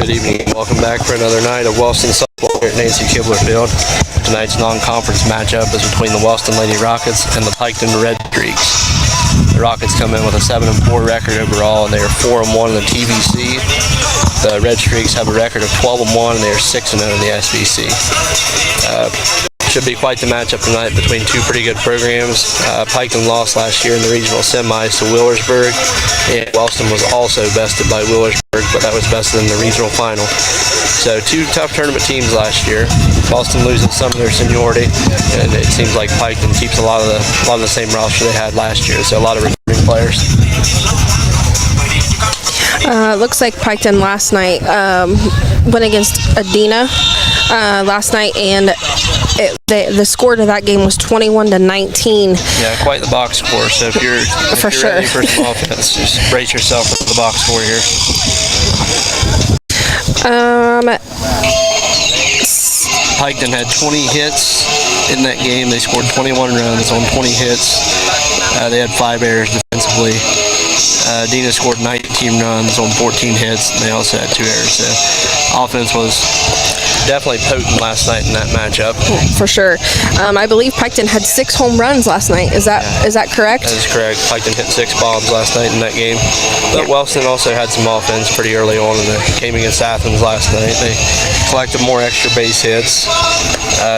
Good evening. Welcome back for another night of Wellston softball here at Nancy Kibler Field. Tonight's non-conference matchup is between the Wellston Lady Rockets and the Piketon Redstreaks. The Rockets come in with a 7-4 record overall, and they are 4-1 in the TVC. The Redstreaks have a record of 12-1, and they are 6-0 in the SVC. Should be quite the matchup tonight between two pretty good programs. Piketon lost last year in the regional semis to Willersburg, and Wellston was also bested by Willersburg, but that was bested in the regional final. So two tough tournament teams last year. Wellston loses some of their seniority, and it seems like Piketon keeps a lot of the same roster they had last year. So a lot of returning players. Looks like Piketon last night went against Adina last night, and the score to that game was 21-19. Yeah, quite the box score. So if you're ready for some offense, just brace yourself for the box score here. Piketon had 20 hits in that game. They scored 21 runs on 20 hits. They had 5 errors defensively. Dina scored 19 runs on 14 hits, and they also had 2 errors. So offense was definitely potent last night in that matchup. For sure. I believe Piketon had 6 home runs last night. Is that correct? That is correct. Piketon hit 6 bombs last night in that game. But Wellston also had some offense pretty early on in the game against Athens last night. They collected more extra base hits.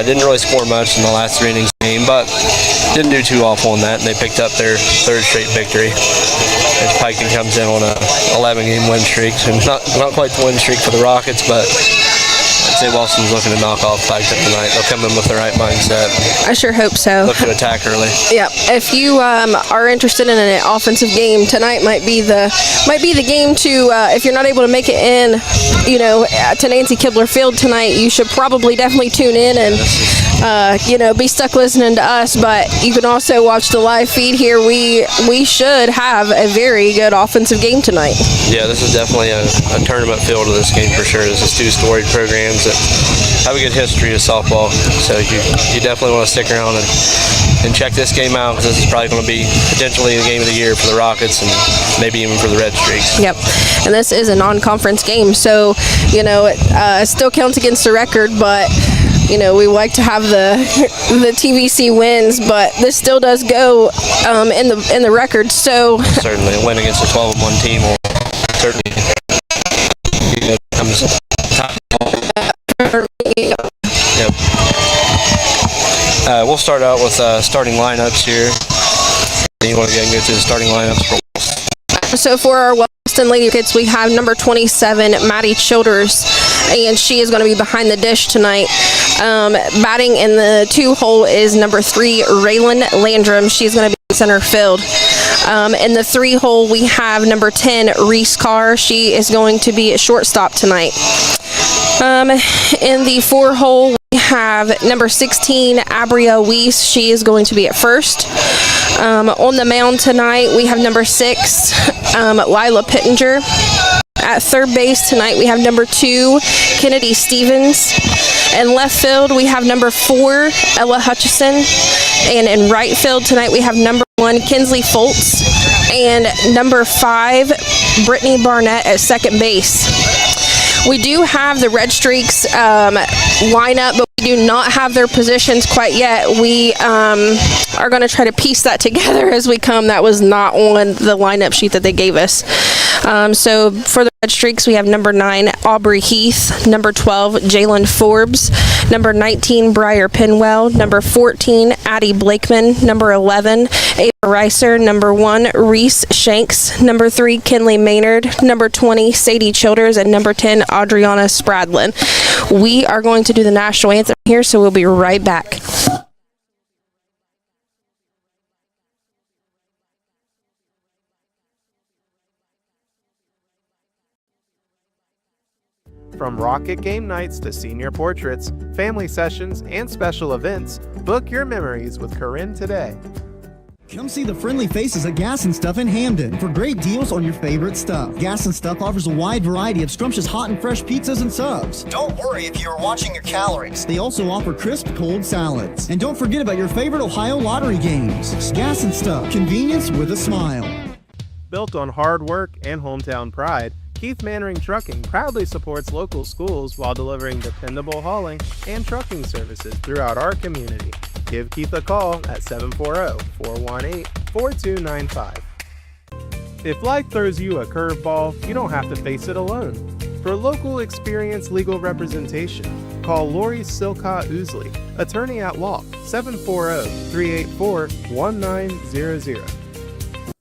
Didn't really score much in the last 3 innings game, but didn't do too awful on that, and they picked up their 3rd straight victory as Piketon comes in on a 11-game win streak. So not quite the win streak for the Rockets, but I'd say Wellston's looking to knock off Piketon tonight. They'll come in with the right mindset. I sure hope so. Look to attack early. Yeah. If you are interested in an offensive game, tonight might be the game to. If you're not able to make it in, to Nancy Kibler Field tonight, you should probably definitely tune in and be stuck listening to us. But you can also watch the live feed here. We should have a very good offensive game tonight. Yeah, this is definitely a tournament feel to this game for sure. This is 2 storied programs that have a good history of softball, so you definitely want to stick around and check this game out, because this is probably going to be potentially the game of the year for the Rockets and maybe even for the Redstreaks. Yep, and this is a non-conference game, so it still counts against the record, but we like to have the TVC wins, but this still does go in the record. So certainly a win against a 12-1 team will certainly comes top. Yep. We'll start out with starting lineups here. You want to go through the starting lineups for So for our Wellston Lady Rockets, we have number 27, Maddie Childers, and she is going to be behind the dish tonight. Batting in the 2 hole is number 3, Raylan Landrum. She's going to be in center field. In the 3 hole, we have number 10, Reese Carr. She is going to be at shortstop tonight. In the 4 hole, we have number 16, Abria Weiss. She is going to be at first. On the mound tonight, we have number 6, Lila Pittenger. At third base tonight, we have number 2, Kennedy Stevens. In left field, we have number 4, Ella Hutchison. And in right field tonight, we have number 1, Kinsley Foltz. And number 5, Brittany Barnett at second base. We do have the Redstreaks lineup, but we do not have their positions quite yet. We are going to try to piece that together as we come. That was not on the lineup sheet that they gave us. So for the Redstreaks, we have number 9, Aubrey Heath, number 12, Jalen Forbes, number 19, Briar Pinwell, number 14, Addie Blakeman, number 11, Ava Reiser, number 1, Reese Shanks, number 3, Kinley Maynard, number 20, Sadie Childers, and number 10, Adriana Spradlin. We are going to do the national anthem here, so we'll be right back. From rocket game nights to senior portraits, family sessions, and special events, book your memories with Corinne today. Come see the friendly faces at Gas and Stuff in Hamden for great deals on your favorite stuff. Gas and Stuff offers a wide variety of scrumptious hot and fresh pizzas and subs. Don't worry if you're watching your calories. They also offer crisp cold salads. And don't forget about your favorite Ohio lottery games. Gas and Stuff, convenience with a smile. Built on hard work and hometown pride, Keith Mannering Trucking proudly supports local schools while delivering dependable hauling and trucking services throughout our community. Give Keith a call at 740-418-4295. If life throws you a curveball, you don't have to face it alone. For local experienced legal representation, call Lori Silcott Ousley, attorney at law, 740-384-1900.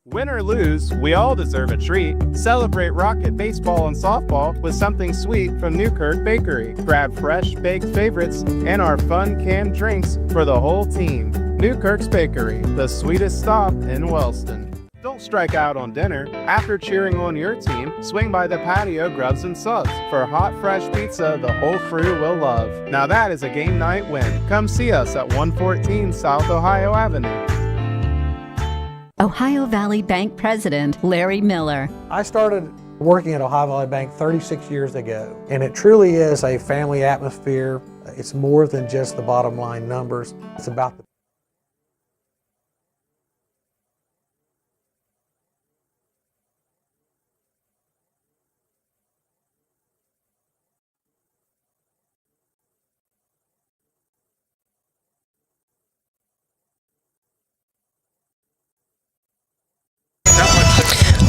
Win or lose, we all deserve a treat. Celebrate Rocket baseball and softball with something sweet from Newkirk Bakery. Grab fresh baked favorites and our fun canned drinks for the whole team. Newkirk's Bakery, the sweetest stop in Wellston. Don't strike out on dinner. After cheering on your team, swing by the patio Grubs and Subs for hot, fresh pizza the whole crew will love. Now that is a game night win. Come see us at 114 South Ohio Avenue. Ohio Valley Bank President Larry Miller. I started working at Ohio Valley Bank 36 years ago, and it truly is a family atmosphere. It's more than just the bottom line numbers. It's about the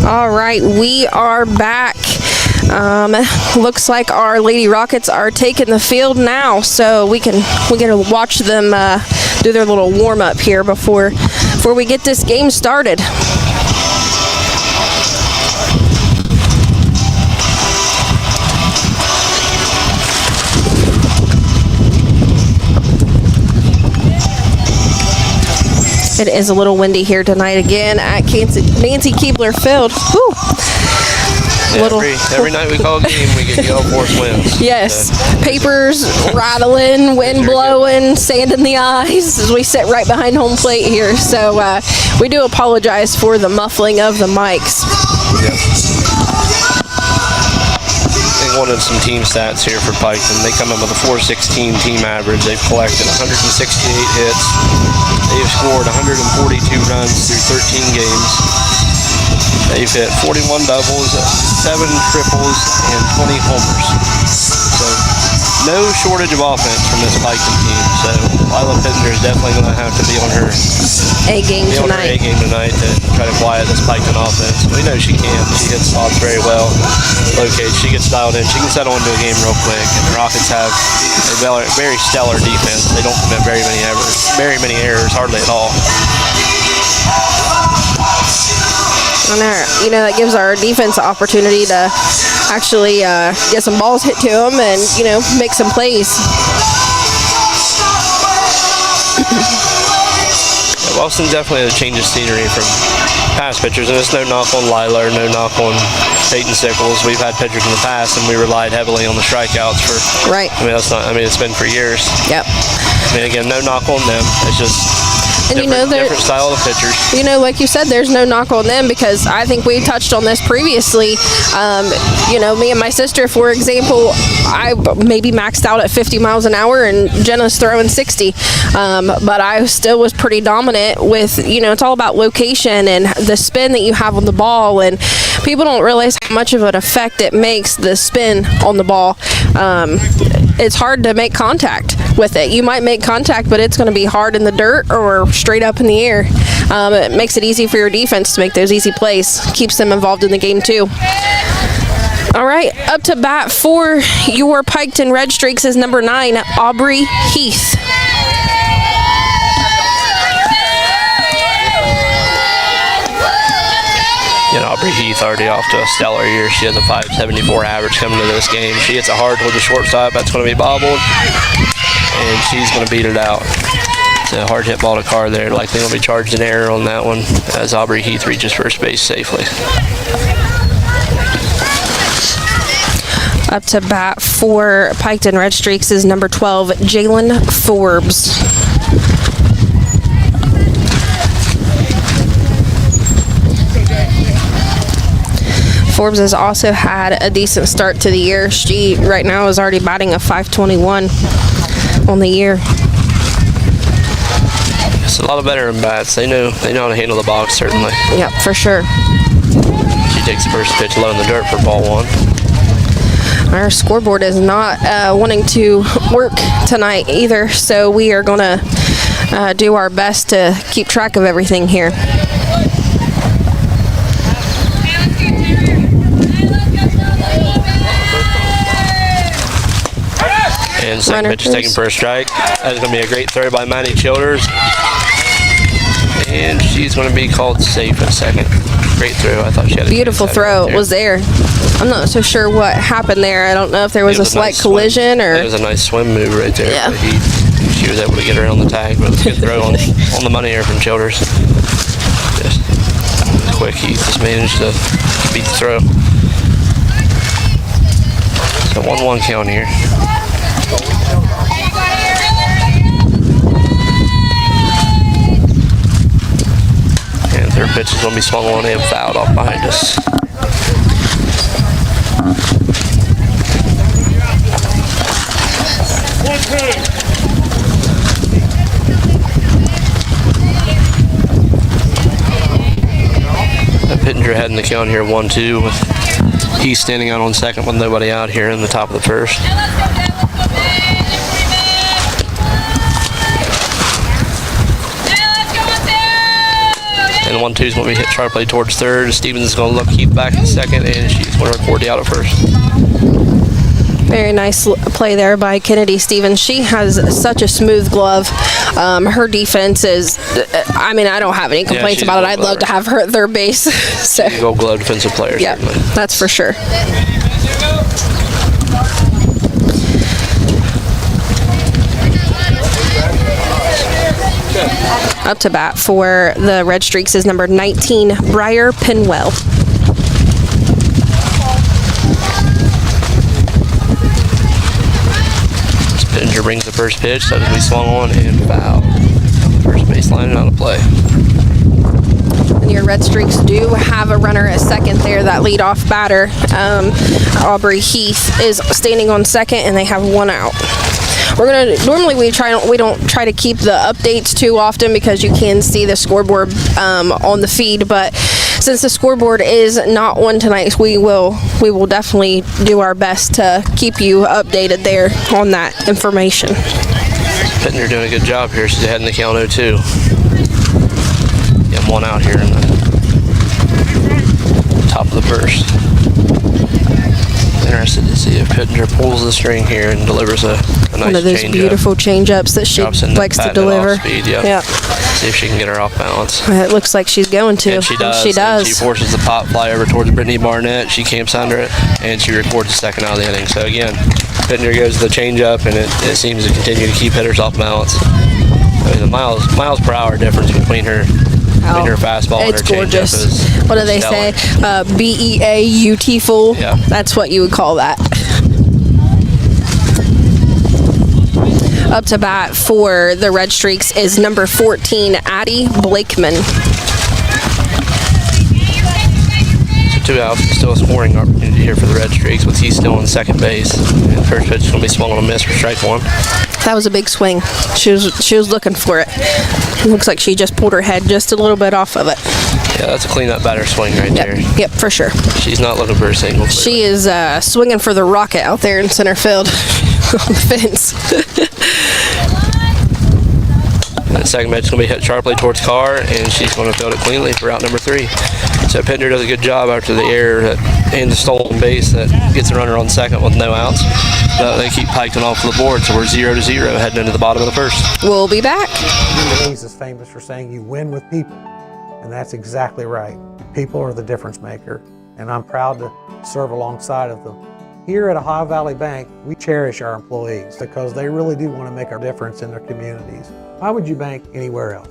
All right, we are back. Looks like our Lady Rockets are taking the field now, so we can watch them do their little warm up here before we get this game started. It is a little windy here tonight again at Nancy Keebler Field. Whew. Every night we call a game, we get yellow force winds. Yes, papers rattling, wind blowing, sand in the eyes as we sit right behind home plate here. So we do apologize for the muffling of the mics. Yep. They wanted some team stats here for Piketon. They come in with a 416 team average. They've collected 168 hits. They've scored 142 runs through 13 games. They've hit 41 doubles, 7 triples, and 20 homers. So no shortage of offense from this Piketon team. So Lila Pittenger is definitely going to have to be on her A game tonight to try to quiet this Piketon offense. We know she can. She hits spots very well. Located. She gets dialed in. She can settle into a game real quick. And the Rockets have a very stellar defense. They don't commit very many errors, hardly at all. And that gives our defense an opportunity to actually get some balls hit to them and make some plays. Wellston definitely has a change of scenery from past pitchers, and it's no knock on Lila or no knock on Peyton Sickles. We've had pitchers in the past, and we relied heavily on the strikeouts for. Right. It's been for years. Yep. Again, no knock on them. It's just. And different style of pitchers. Like you said, there's no knock on them because I think we touched on this previously. Me and my sister, for example, I maybe maxed out at 50 miles an hour and Jenna's throwing 60. But I still was pretty dominant with, it's all about location and the spin that you have on the ball. And people don't realize how much of an effect it makes, the spin on the ball. It's hard to make contact with it. You might make contact, but it's going to be hard in the dirt or straight up in the air. It makes it easy for your defense to make those easy plays. Keeps them involved in the game too. All right, up to bat for your Piketon Redstreaks is number 9, Aubrey Heath. Aubrey Heath already off to a stellar year. She has a 574 average coming into this game. She hits it hard toward the shortstop. That's going to be bobbled, and she's going to beat it out. It's a hard hit ball to Carr there. Likely going to be charged an error on that one as Aubrey Heath reaches first base safely. Up to bat for Piketon Redstreaks is number 12, Jalen Forbes. Forbes has also had a decent start to the year. She right now is already batting a .521 on the year. It's a lot of veteran bats. They know how to handle the box, certainly. Yep, for sure. She She takes the first pitch low in the dirt for ball 1. Our scoreboard is not wanting to work tonight either, so we are going to do our best to keep track of everything here. And second pitch is taken for a strike. That is going to be a great throw by Maddie Childers. And she's going to be called safe at second. Great throw. I thought she had a beautiful throw. It was there. I'm not so sure what happened there. I don't know if there was a slight collision or. It was a nice swim move right there. Yeah. She was able to get around the tag, but it was a good throw on the money here from Childers. Just quick. He just managed to beat the throw. So 1-1 count here. And third pitch is going to be swung on and fouled off behind us. Pittenger heading the count here 1-2 with he's standing out on second with nobody out here in the top of the first. And the 1-2 is going to be hit sharply towards third. Stevens is going to keep back in second, and she's going to record the out at first. Very nice play there by Kennedy Stevens. She has such a smooth glove. Her defense is, I mean, I don't have any complaints about it. I'd love to have her at third base. So. She's a Gold Glove defensive player. Yeah, certainly. that's for sure. Up to bat for the Red Streaks is number 19, Briar Pinwell. Pittenger brings the first pitch, so we swung on and foul. First baseline and out of play. And your Red Streaks do have a runner at second there, that leadoff batter. Aubrey Heath is standing on second, and they have one out. Normally we don't try to keep the updates too often because you can see the scoreboard on the feed, but since the scoreboard is not on tonight, we will definitely do our best to keep you updated there on that information. Pittenger doing a good job here. She's ahead in the count 0-2. Getting one out here in the top of the first. Interested to see if Pittenger pulls the string here and delivers a nice one of those beautiful change-ups that she likes to deliver. Speed, yeah. See if she can get her off balance. It looks like she's going to. And she does. She does. She forces the pop fly over towards Brittany Barnett. She camps under it, and she records the second out of the inning. So again, Pittenger goes to the change-up, and it seems to continue to keep hitters off balance. I mean, the miles per hour difference between her fastball and her changeup is what do they say? BEAUT full. Yeah. That's what you would call that. Up to bat for the Red Streaks is number 14, Addie Blakeman. So 2 outs, still a scoring opportunity here for the Red Streaks with he's still on second base. And first pitch is going to be swung on a miss for strike 1. That was a big swing. She was looking for it. Looks like she just pulled her head just a little bit off of it. Yeah, that's a cleanup batter swing right there. Yep, for sure. She's not looking for a single. She is swinging for the rocket out there in center field on the fence. And the second pitch is going to be hit sharply towards Carr, and she's going to field it cleanly for out number 3. So Pittenger does a good job after the error and the stolen base that gets a runner on second with no outs. But they keep Piketon off the board, so we're 0-0 heading into the bottom of the first. We'll be back. Louise is famous for saying you win with people, and that's exactly right. People are the difference maker, and I'm proud to serve alongside of them. Here at Ohio Valley Bank, we cherish our employees because they really do want to make a difference in their communities. Why would you bank anywhere else?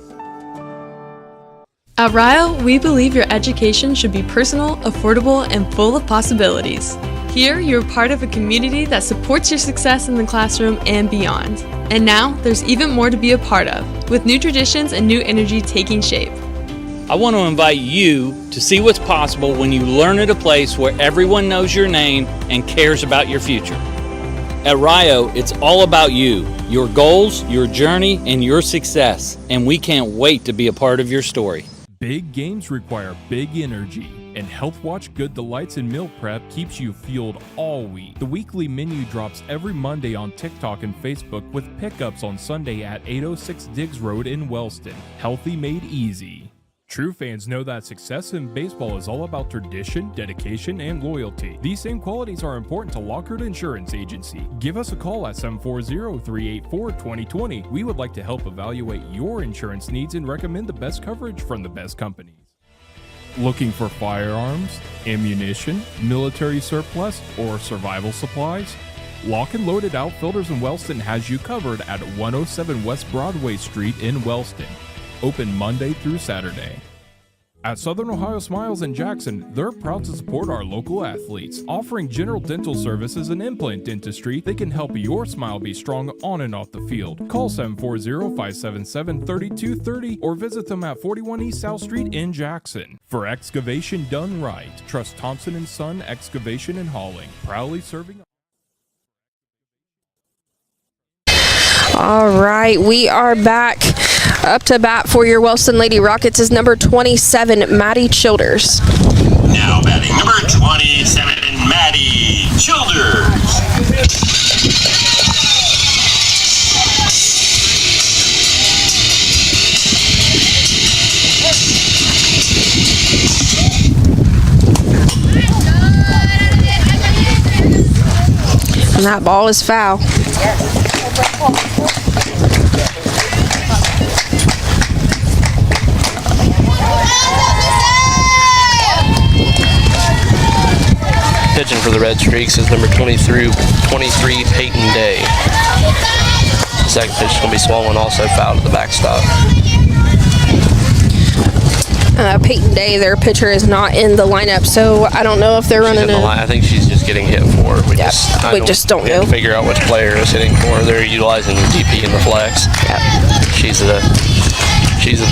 At Ryle, we believe your education should be personal, affordable, and full of possibilities. Here, you're part of a community that supports your success in the classroom and beyond. And now, there's even more to be a part of, with new traditions and new energy taking shape. I want to invite you to see what's possible when you learn at a place where everyone knows your name and cares about your future. At Rio, it's all about you, your goals, your journey, and your success, and we can't wait to be a part of your story. Big games require big energy. And Health Watch Good Delights and Meal Prep keeps you fueled all week. The weekly menu drops every Monday on TikTok and Facebook with pickups on Sunday at 806 Diggs Road in Wellston. Healthy made easy. True fans know that success in baseball is all about tradition, dedication, and loyalty. These same qualities are important to Lockhart Insurance Agency. Give us a call at 740-384-2020. We would like to help evaluate your insurance needs and recommend the best coverage from the best companies. Looking for firearms, ammunition, military surplus, or survival supplies? Lock and Loaded Outfitters in Wellston has you covered at 107 West Broadway Street in Wellston. Open Monday through Saturday. At Southern Ohio Smiles in Jackson, they're proud to support our local athletes. Offering general dental services and implant dentistry, they can help your smile be strong on and off the field. Call 740-577-3230 or visit them at 41 East South Street in Jackson. For excavation done right, trust Thompson & Son Excavation and Hauling. Proudly serving. All right, we are back. Up to bat for your Wellston Lady Rockets is number 27, Maddie Childers. Now batting number 27, Maddie Childers. And that ball is foul. Pitching for the Redstreaks is number 23, Peyton Day. The second pitch is going to be swung, also foul to the backstop. Peyton Day, their pitcher, is not in the lineup, so I don't know if they're running it. I think she's just getting hit for. We just don't know. Figure out which player is hitting for. They're utilizing the DP and the flex. Yep. She's the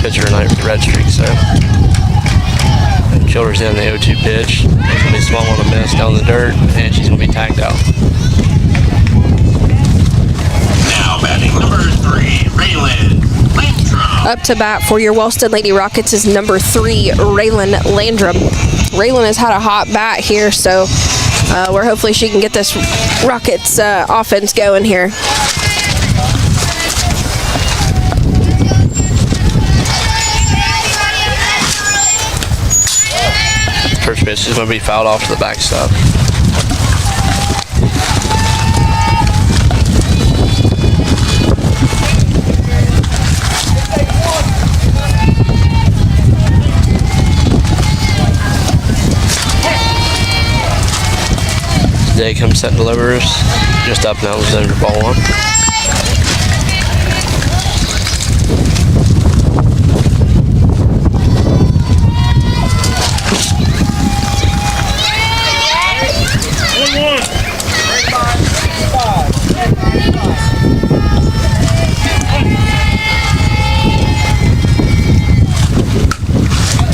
pitcher tonight for the Redstreaks. So Childers in the 0-2 pitch. It's going to be swung on a miss down the dirt, and she's going to be tagged out. Now batting number 3, Raylan Landrum. Up to bat for your Wellston Lady Rockets is number 3, Raylan Landrum. Raylan has had a hot bat here, so we're hopefully she can get this Rockets offense going here. First pitch is going to be fouled off to the backstop. Day comes set and delivers. Just up now, is under ball 1.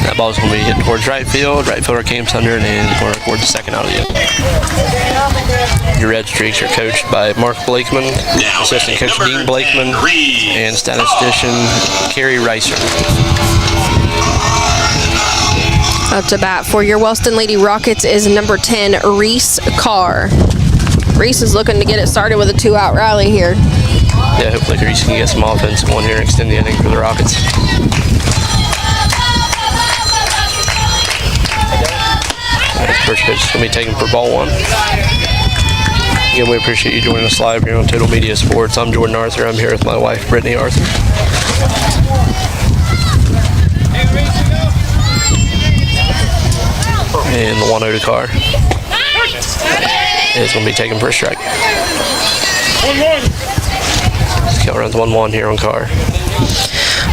That ball's going to be hit towards right field. Right fielder came under, and is going to record the second out of the inning. Your Redstreaks are coached by Mark Blakeman, assistant coach Dean Blakeman, and statistician Carrie Reiser. Up to bat for your Wellston Lady Rockets is number 10, Reese Carr. Reese is looking to get it started with a 2-out rally here. Yeah, hopefully Reese can get some offense going here and extend the inning for the Rockets. First pitch is going to be taken for ball 1. Again, we appreciate you joining us live here on Total Media Sports. I'm Jordan Arthur. I'm here with my wife, Brittany Arthur. And the 1-0 to Carr is going to be taken for a strike. Count runs 1-1 here on Carr.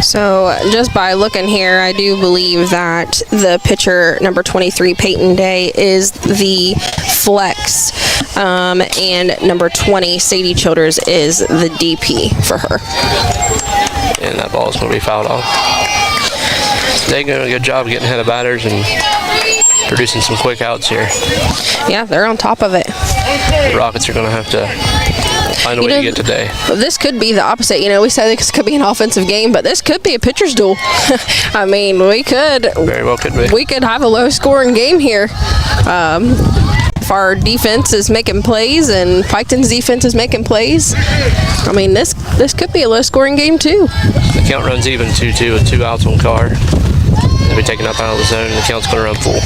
So just by looking here, I do believe that the pitcher, number 23, Peyton Day, is the flex, and number 20, Sadie Childers, is the DP for her. And that ball is going to be fouled off. They're doing a good job getting ahead of batters and producing some quick outs here. Yeah, they're on top of it. The Rockets are going to have to find a way to get today. This could be the opposite. We say this could be an offensive game, but this could be a pitcher's duel. I mean, we could. Very well could be. We could have a low-scoring game here. If our defense is making plays and Piketon's defense is making plays, I mean, this could be a low-scoring game too. The count runs even 2-2 with 2 outs on Carr. They'll be taken up out of the zone, and the count's going to run full.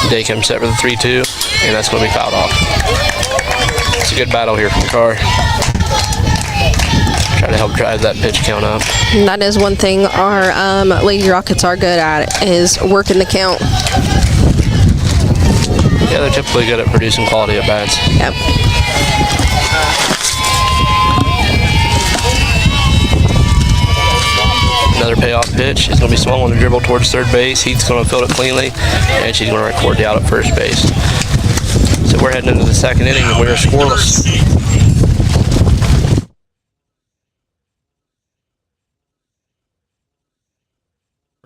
Day comes set for the 3-2, and that's going to be fouled off. It's a good battle here from Carr. Try to help drive that pitch count up. And that is one thing our Lady Rockets are good at, is working the count. Yeah, they're typically good at producing quality at bats. Yep. Another payoff pitch. It's going to be swung on the dribble towards third base. He's going to field it cleanly, and she's going to record the out at first base. So we're heading into the second inning, and we're scoreless.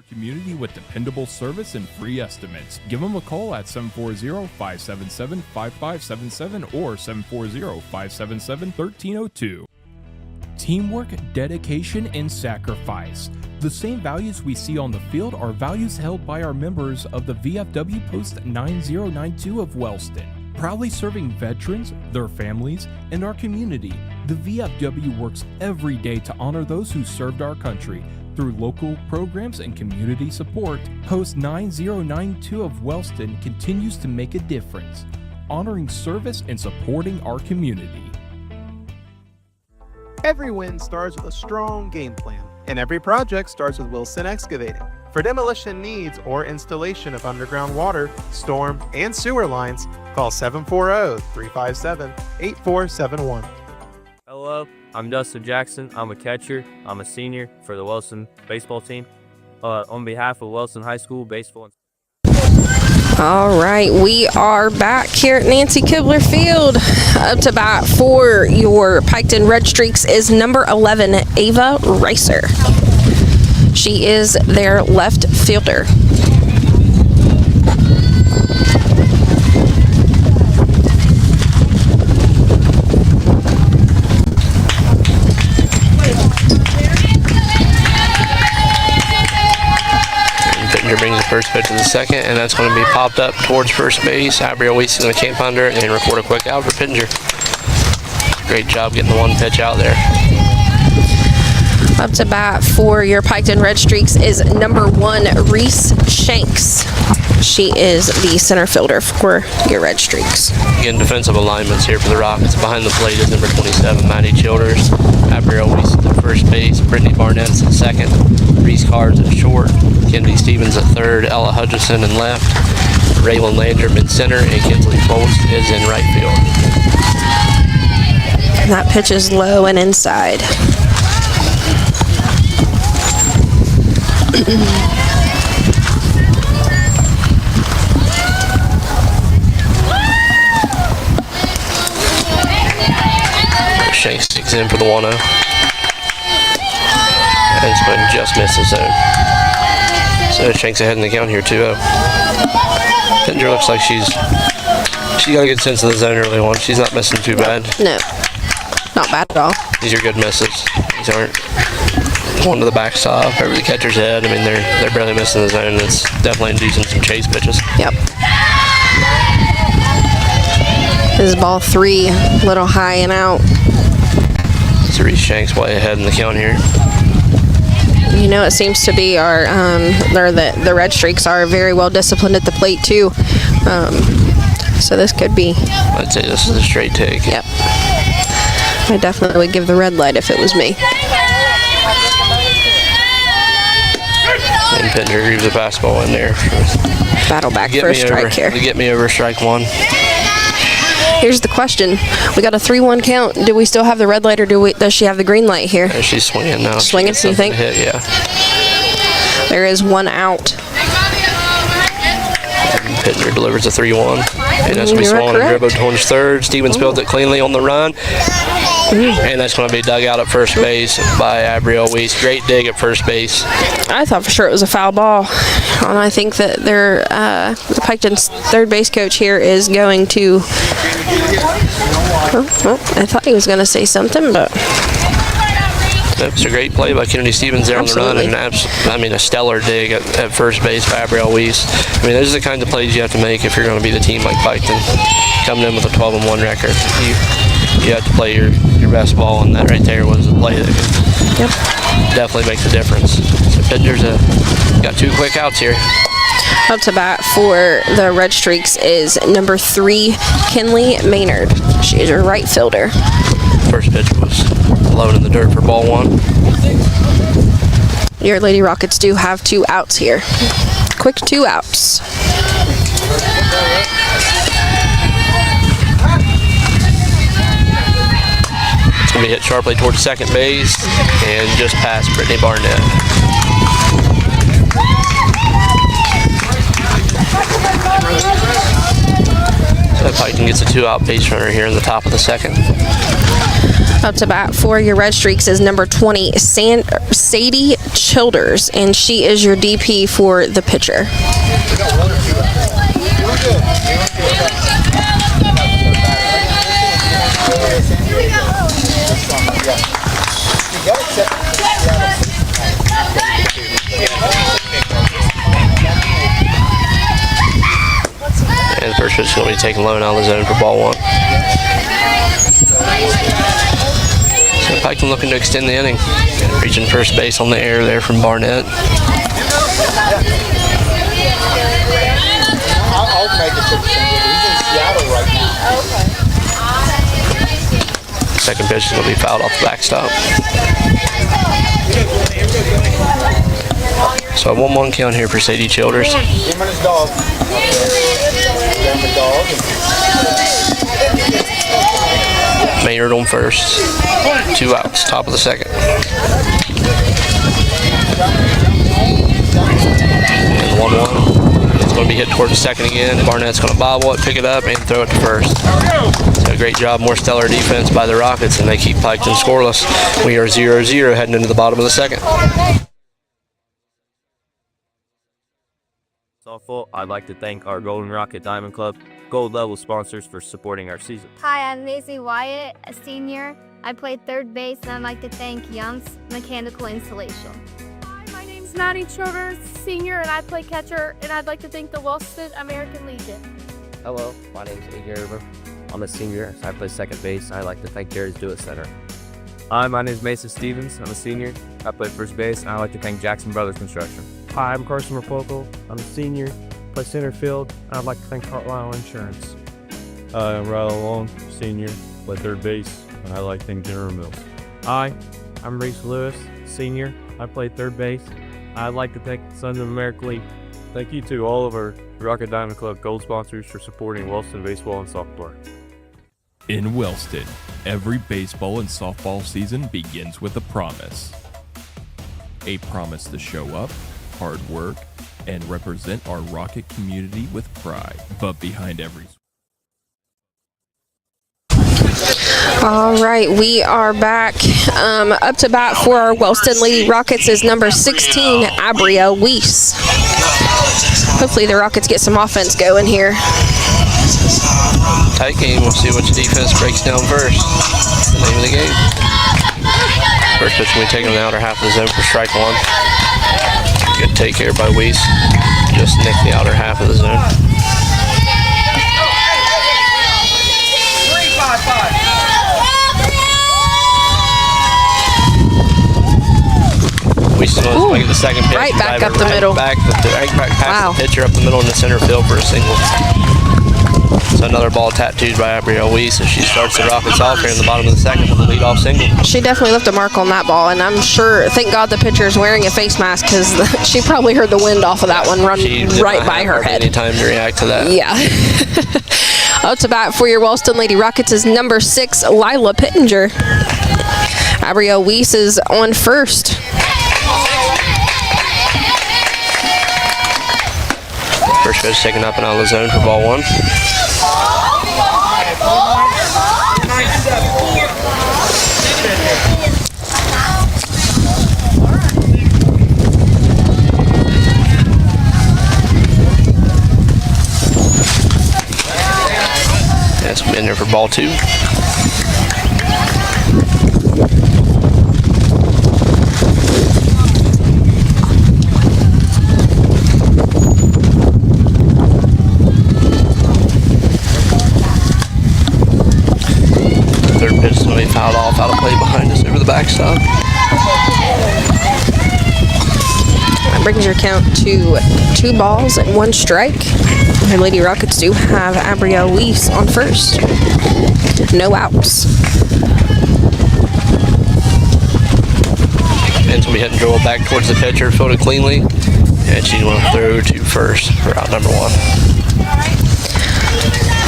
Community with dependable service and free estimates. Give them a call at 740-577-5577 or 740-577-1302. Teamwork, dedication, and sacrifice. The same values we see on the field are values held by our members of the VFW Post 9092 of Wellston. Proudly serving veterans, their families, and our community, the VFW works every day to honor those who served our country. Through local programs and community support, Post 9092 of Wellston continues to make a difference, honoring service and supporting our community. Every win starts with a strong game plan, and every project starts with Wilson Excavating. For demolition needs or installation of underground water, storm, and sewer lines, call 740-357-8471. Hello, I'm Dustin Jackson. I'm a catcher. I'm a senior for the Wellston baseball team. On behalf of Wellston High School Baseball. All right, we are back here at Nancy Kibler Field. Up to bat for your Piketon Redstreaks is number 11, Ava Reiser. She is their left fielder. Brings the first pitch to the second, and that's going to be popped up towards first base. Abriel Weiss is going to camp under and record a quick out for Pittenger. Great job getting the one pitch out there. Up to bat for your Piketon Redstreaks is number 1, Reese Shanks. She is the center fielder for your Redstreaks. Again, defensive alignments here for the Rockets. Behind the plate is number 27, Maddie Childers. Abriel Weiss at first base. Brittany Barnett's at second. Reese Cards at short. Kennedy Stevens at third. Ella Hutchison in left. Raylan Landrum in center. And Kinsley Foltz is in right field. And that pitch is low and inside. Shanks sticks in for the 1-0. And it's going to just miss the zone. So Shanks ahead in the count here, 2-0. Pittenger looks like she's got a good sense of the zone early on. She's not missing too bad. No, not bad at all. These are good misses. These aren't one to the backstop over the catcher's head. I mean, they're barely missing the zone. It's definitely inducing some chase pitches. Yep. This is ball 3, little high and out. Reese Shanks way ahead in the count here. You know, it seems to be our the Redstreaks are very well disciplined at the plate too. So this could be. I'd say this is a straight take. Yep. I definitely would give the red light if it was me. And Pittenger grieves a fastball in there. Battle back for a strike here. To get me over strike 1. Here's the question. We got a 3-1 count. Do we still have the red light, or does she have the green light here? Yeah, she's swinging now. Swinging, do you think? Hit, yeah. There is 1 out. Pittenger delivers a 3-1. And that's going to be swung and dribbled towards third. Stevens filled it cleanly on the run. And that's going to be dug out at first base by Abrielle Weiss. Great dig at first base. I thought for sure it was a foul ball. And I think that the Piketon's third base coach here is going to... I thought he was going to say something, but... That's a great play by Kennedy Stevens there on the run, and a stellar dig at first base by Abrielle Weiss. I mean, those are the kinds of plays you have to make if you're going to be the team like Piketon. Coming in with a 12-1 record, you have to play your best ball, and that right there was a play that definitely makes a difference. So Pittenger's got 2 quick outs here. Up to bat for the Redstreaks is number 3, Kinley Maynard. She is your right fielder. First pitch was low in the dirt for ball 1. Your Lady Rockets do have 2 outs here. Quick 2 outs. It's going to be hit sharply towards second base and just past Brittany Barnett. So Piketon gets a 2-out base runner here in the top of the second. Up to bat for your Redstreaks is number 20, Sadie Childers, and she is your DP for the pitcher. And the first pitch is going to be taken low and out of the zone for ball 1. So Piketon looking to extend the inning. Reaching first base on the air there from Barnett. I'll make it to the single. He's in Seattle right now. Second pitch is going to be fouled off the backstop. So a 1-1 count here for Sadie Childers. Maynard on first. 2 outs, top of the second. And 1-1. It's going to be hit towards the second again. Barnett's going to bobble it, pick it up, and throw it to first. So a great job, more stellar defense by the Rockets, and they keep Piketon scoreless. We are 0-0 heading into the bottom of the second. Softball, I'd like to thank our Golden Rocket Diamond Club Gold Level sponsors for supporting our season. Hi, I'm Maisie Wyatt, a senior. I played third base, and I'd like to thank Young's Mechanical Installation. Hi, my name's Maddie Childers, senior, and I play catcher, and I'd like to thank the Wellston American Legion. Hello, my name's A.J. River. I'm a senior, so I play second base. I'd like to thank Jerry's Do-It Center. Hi, my name's Mason Stevens. I'm a senior. I play first base, and I'd like to thank Jackson Brothers Construction. Hi, I'm Carson Rapoco. I'm a senior, play center field, and I'd like to thank Carlisle Insurance. Hi, I'm Riley Long, senior, play third base, and I'd like to thank General Mills. Hi, I'm Reese Lewis, senior. I play third base. I'd like to thank the Sons of America League. Thank you to all of our Rocket Diamond Club Gold sponsors for supporting Wellston baseball and softball. In Wellston, every baseball and softball season begins with a promise. A promise to show up, hard work, and represent our Rocket community with pride. But behind every... All right, we are back. Up to bat for our Wellston Lady Rockets is number 16, Abrielle Weiss. Hopefully the Rockets get some offense going here. Tight game. We'll see which defense breaks down first. The name of the game. First pitch will be taken on the outer half of the zone for strike 1. Good take here by Weiss. Just nicked the outer half of the zone. Weiss is going to make the second pitch. Right back up the middle. Back past the pitcher up the middle in the center field for a single. So another ball tattooed by Abrielle Weiss as she starts the Rockets off here in the bottom of the second with a leadoff single. She definitely left a mark on that ball, and I'm sure, thank God the pitcher is wearing a face mask because she probably heard the wind off of that one run right by her head. Any time to react to that. Yeah. Up to bat for your Wellston Lady Rockets is number 6, Lila Pittenger. Abrielle Weiss is on first. First pitch taken up and out of the zone for ball 1. ball 2. Third pitch is going to be fouled off out of play behind us over the backstop. That brings your count to 2 balls and 1 strike. Our Lady Rockets do have Abria Weiss on first. No outs. And so we hit and drill back towards the pitcher, fielded cleanly, and she's going to throw to first for out number 1.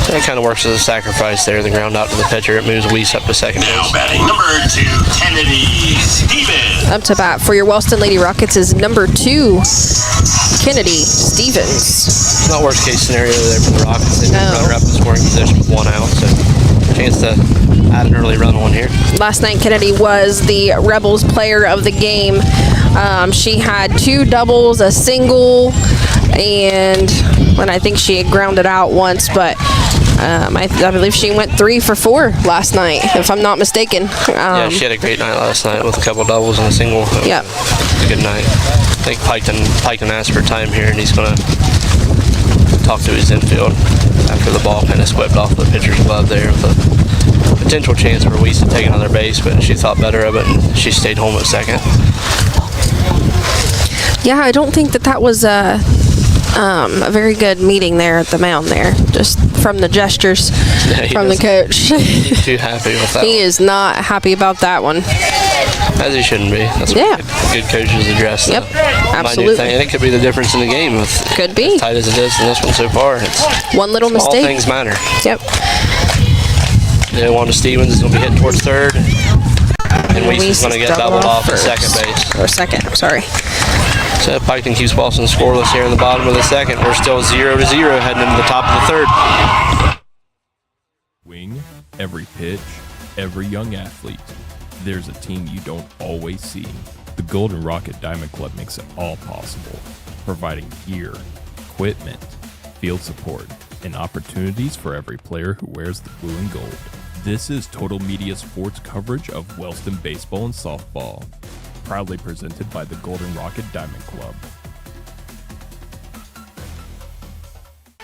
So that kind of works as a sacrifice there. The ground out to the pitcher. It moves Weiss up to second base. Now batting number 2, Kennedy Stevens. Up to bat for your Wellston Lady Rockets is number 2, Kennedy Stevens. Not worst case scenario there for the Rockets. They did runner up in scoring position with 1 out, so chance to add an early run on here. Last night, Kennedy was the Rebels player of the game. She had 2 doubles, a single, and I think she had grounded out once, but I believe she went 3 for 4 last night, if I'm not mistaken. Yeah, she had a great night last night with a couple doubles and a single. Yep. A good night. I think Piketon asked for time here, and he's going to talk to his infield after the ball kind of swept off the pitcher's glove there with a potential chance for Weiss to take another base, but she thought better of it, and she stayed home at second. Yeah, I don't think that was a very good meeting there at the mound there, just from the gestures from the coach. Too happy with that. He is not happy about that one. As he shouldn't be. That's what good coaches address. Yep, absolutely. Thing. And it could be the difference in the game. Could be. As tight as it is in this one so far. It's one little mistake. All things matter. Yep. Then one to Stevens is going to be hitting towards third. And Weiss is going to get doubled off at second base. Or second, I'm sorry. So Piketon keeps Wellston scoreless here in the bottom of the second. We're still 0-0 heading into the top of the third. Wing, every pitch, every young athlete. There's a team you don't always see. The Golden Rocket Diamond Club makes it all possible, providing gear, equipment, field support, and opportunities for every player who wears the blue and gold. This is Total Media Sports coverage of Wellston baseball and softball, proudly presented by the Golden Rocket Diamond Club.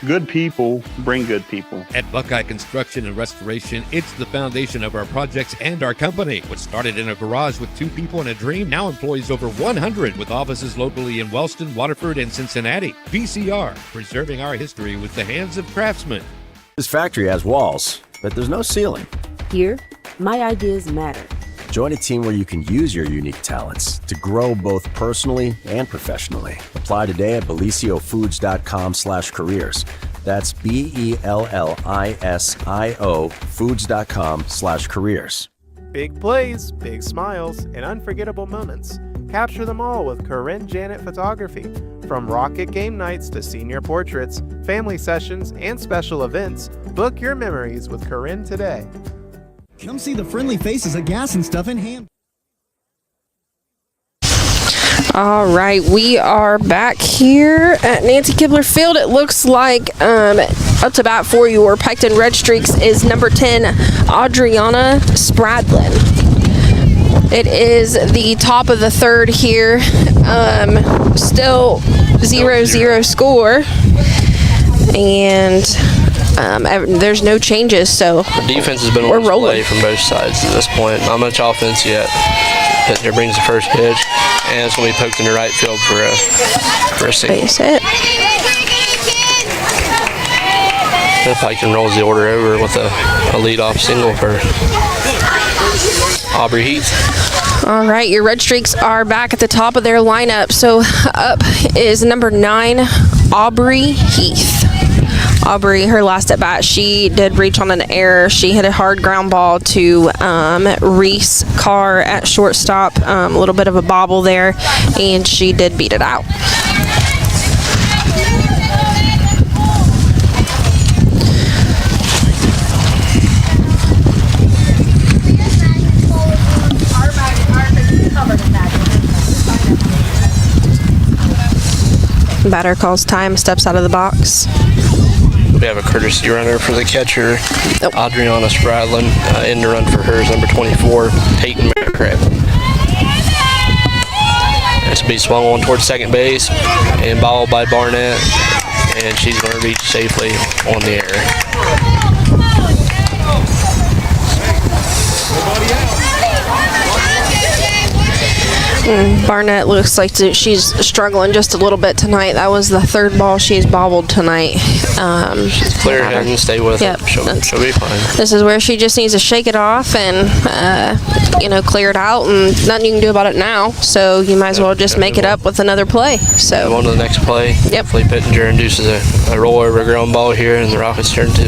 Good people bring good people. At Buckeye Construction and Restoration, it's the foundation of our projects and our company. What started in a garage with 2 people and a dream now employs over 100 with offices locally in Wellston, Waterford, and Cincinnati. PCR, preserving our history with the hands of craftsmen. This factory has walls, but there's no ceiling. Here, my ideas matter. Join a team where you can use your unique talents to grow both personally and professionally. Apply today at belisiofoods.com/careers. That's BELLISIO foods.com/careers. Big plays, big smiles, and unforgettable moments. Capture them all with Corinne Janet Photography. From rocket game nights to senior portraits, family sessions, and special events, book your memories with Corinne today. Come see the friendly faces of Gas and Stuff in Ham. All right, we are back here at Nancy Kibler Field. It looks like up to bat for your Piketon Redstreaks is number 10, Adriana Spradlin. It is the top of the third here. Still 0-0 score. And there's no changes, so the defense has been on display from both sides at this point. Not much offense yet. Pitcher brings the first pitch, and it's going to be poked into right field for a single. Base hit. Piketon rolls the order over with a leadoff single for Aubrey Heath. All right, your Redstreaks are back at the top of their lineup. So up is number 9, Aubrey Heath. Aubrey, her last at bat, she did reach on an error. She hit a hard ground ball to Reese Carr at shortstop. A little bit of a bobble there, and she did beat it out. Batter calls time, steps out of the box. We have a courtesy runner for the catcher, Adriana Spradlin. In the run for her is number 24, Peyton Merrick. This will be swung on towards second base and balled by Barnett, and she's going to reach safely on the air. Barnett looks like she's struggling just a little bit tonight. That was the third ball she's bobbled tonight. She's clear head and stay with it. She'll be fine. This is where she just needs to shake it off and, clear it out, and nothing you can do about it now. So you might as well just make it up with another play. So on to the next play. Yep. Hopefully Pittenger induces a roll over ground ball here, and the Rockets turn 2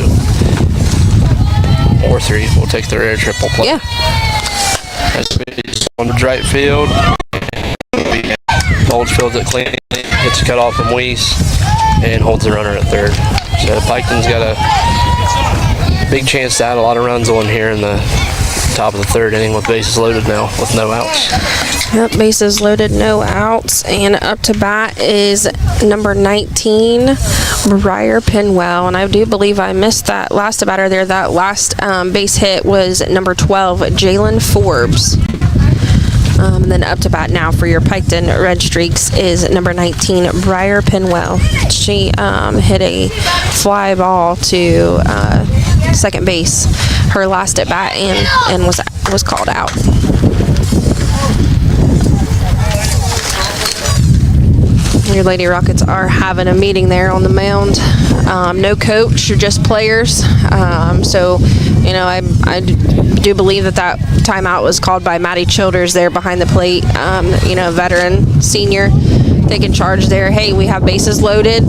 or 3. We'll take the rare triple play. Yeah. That's on the right field. Holds fields it cleanly, gets cut off from Weiss, and holds the runner at third. So Piketon's got a big chance to add a lot of runs on here in the top of the third inning with bases loaded now with no outs. Yep, bases loaded, no outs, and up to bat is number 19, Briar Pinwell, and I do believe I missed that last batter there. That last base hit was number 12, Jalen Forbes. And then up to bat now for your Piketon Redstreaks is number 19, Briar Pinwell. She hit a fly ball to second base her last at bat and was called out. Your Lady Rockets are having a meeting there on the mound. No coach, just players. I do believe that timeout was called by Maddie Childers there behind the plate. Veteran, senior, taking charge there. Hey, we have bases loaded.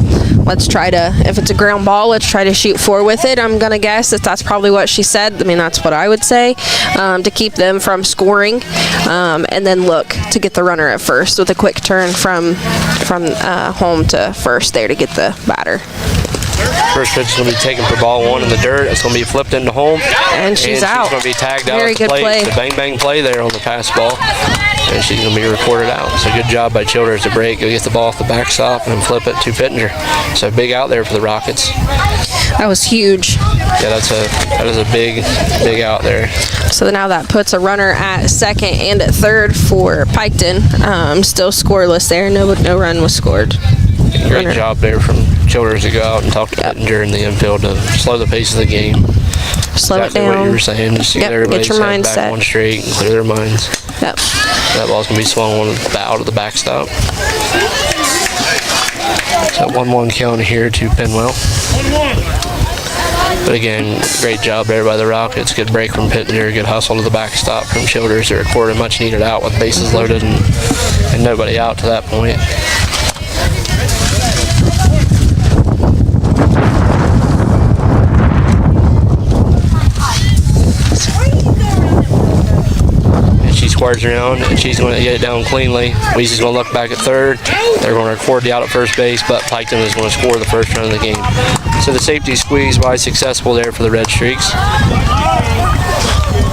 Let's try to, if it's a ground ball, let's try to shoot 4 with it. I'm going to guess that's probably what she said. I mean, that's what I would say, to keep them from scoring. And then look to get the runner at first with a quick turn from home to first there to get the batter. First pitch is going to be taken for ball 1 in the dirt. It's going to be flipped into home. And she's out. She's going to be tagged out Very at the good plate. play. The bang play there on the pass ball. And she's going to be reported out. So good job by Childers to break. Go get the ball off the backstop and flip it to Pittenger. So big out there for the Rockets. That was huge. Yeah, that is a big out there. So now that puts a runner at second and at third for Piketon. Still scoreless there. No run was scored. Great job there from Childers to go out and talk to Pittenger in the infield to slow the pace of the game. Slow exactly it down. What you were saying. Just get everybody's your head mind back set. on straight and clear their minds. Yep. That ball's going to be swung out of the backstop. So 1-1 count here to Pinwell. But again, great job there by the Rockets. Good break from Pittenger. Good hustle to the backstop from Childers to record a much needed out with bases loaded and nobody out to that point. She squares around and she's going to get it down cleanly. Weiss is going to look back at third. They're going to record the out at first base, but Piketon is going to score the first run of the game. So the safety squeeze wise successful there for the Redstreaks.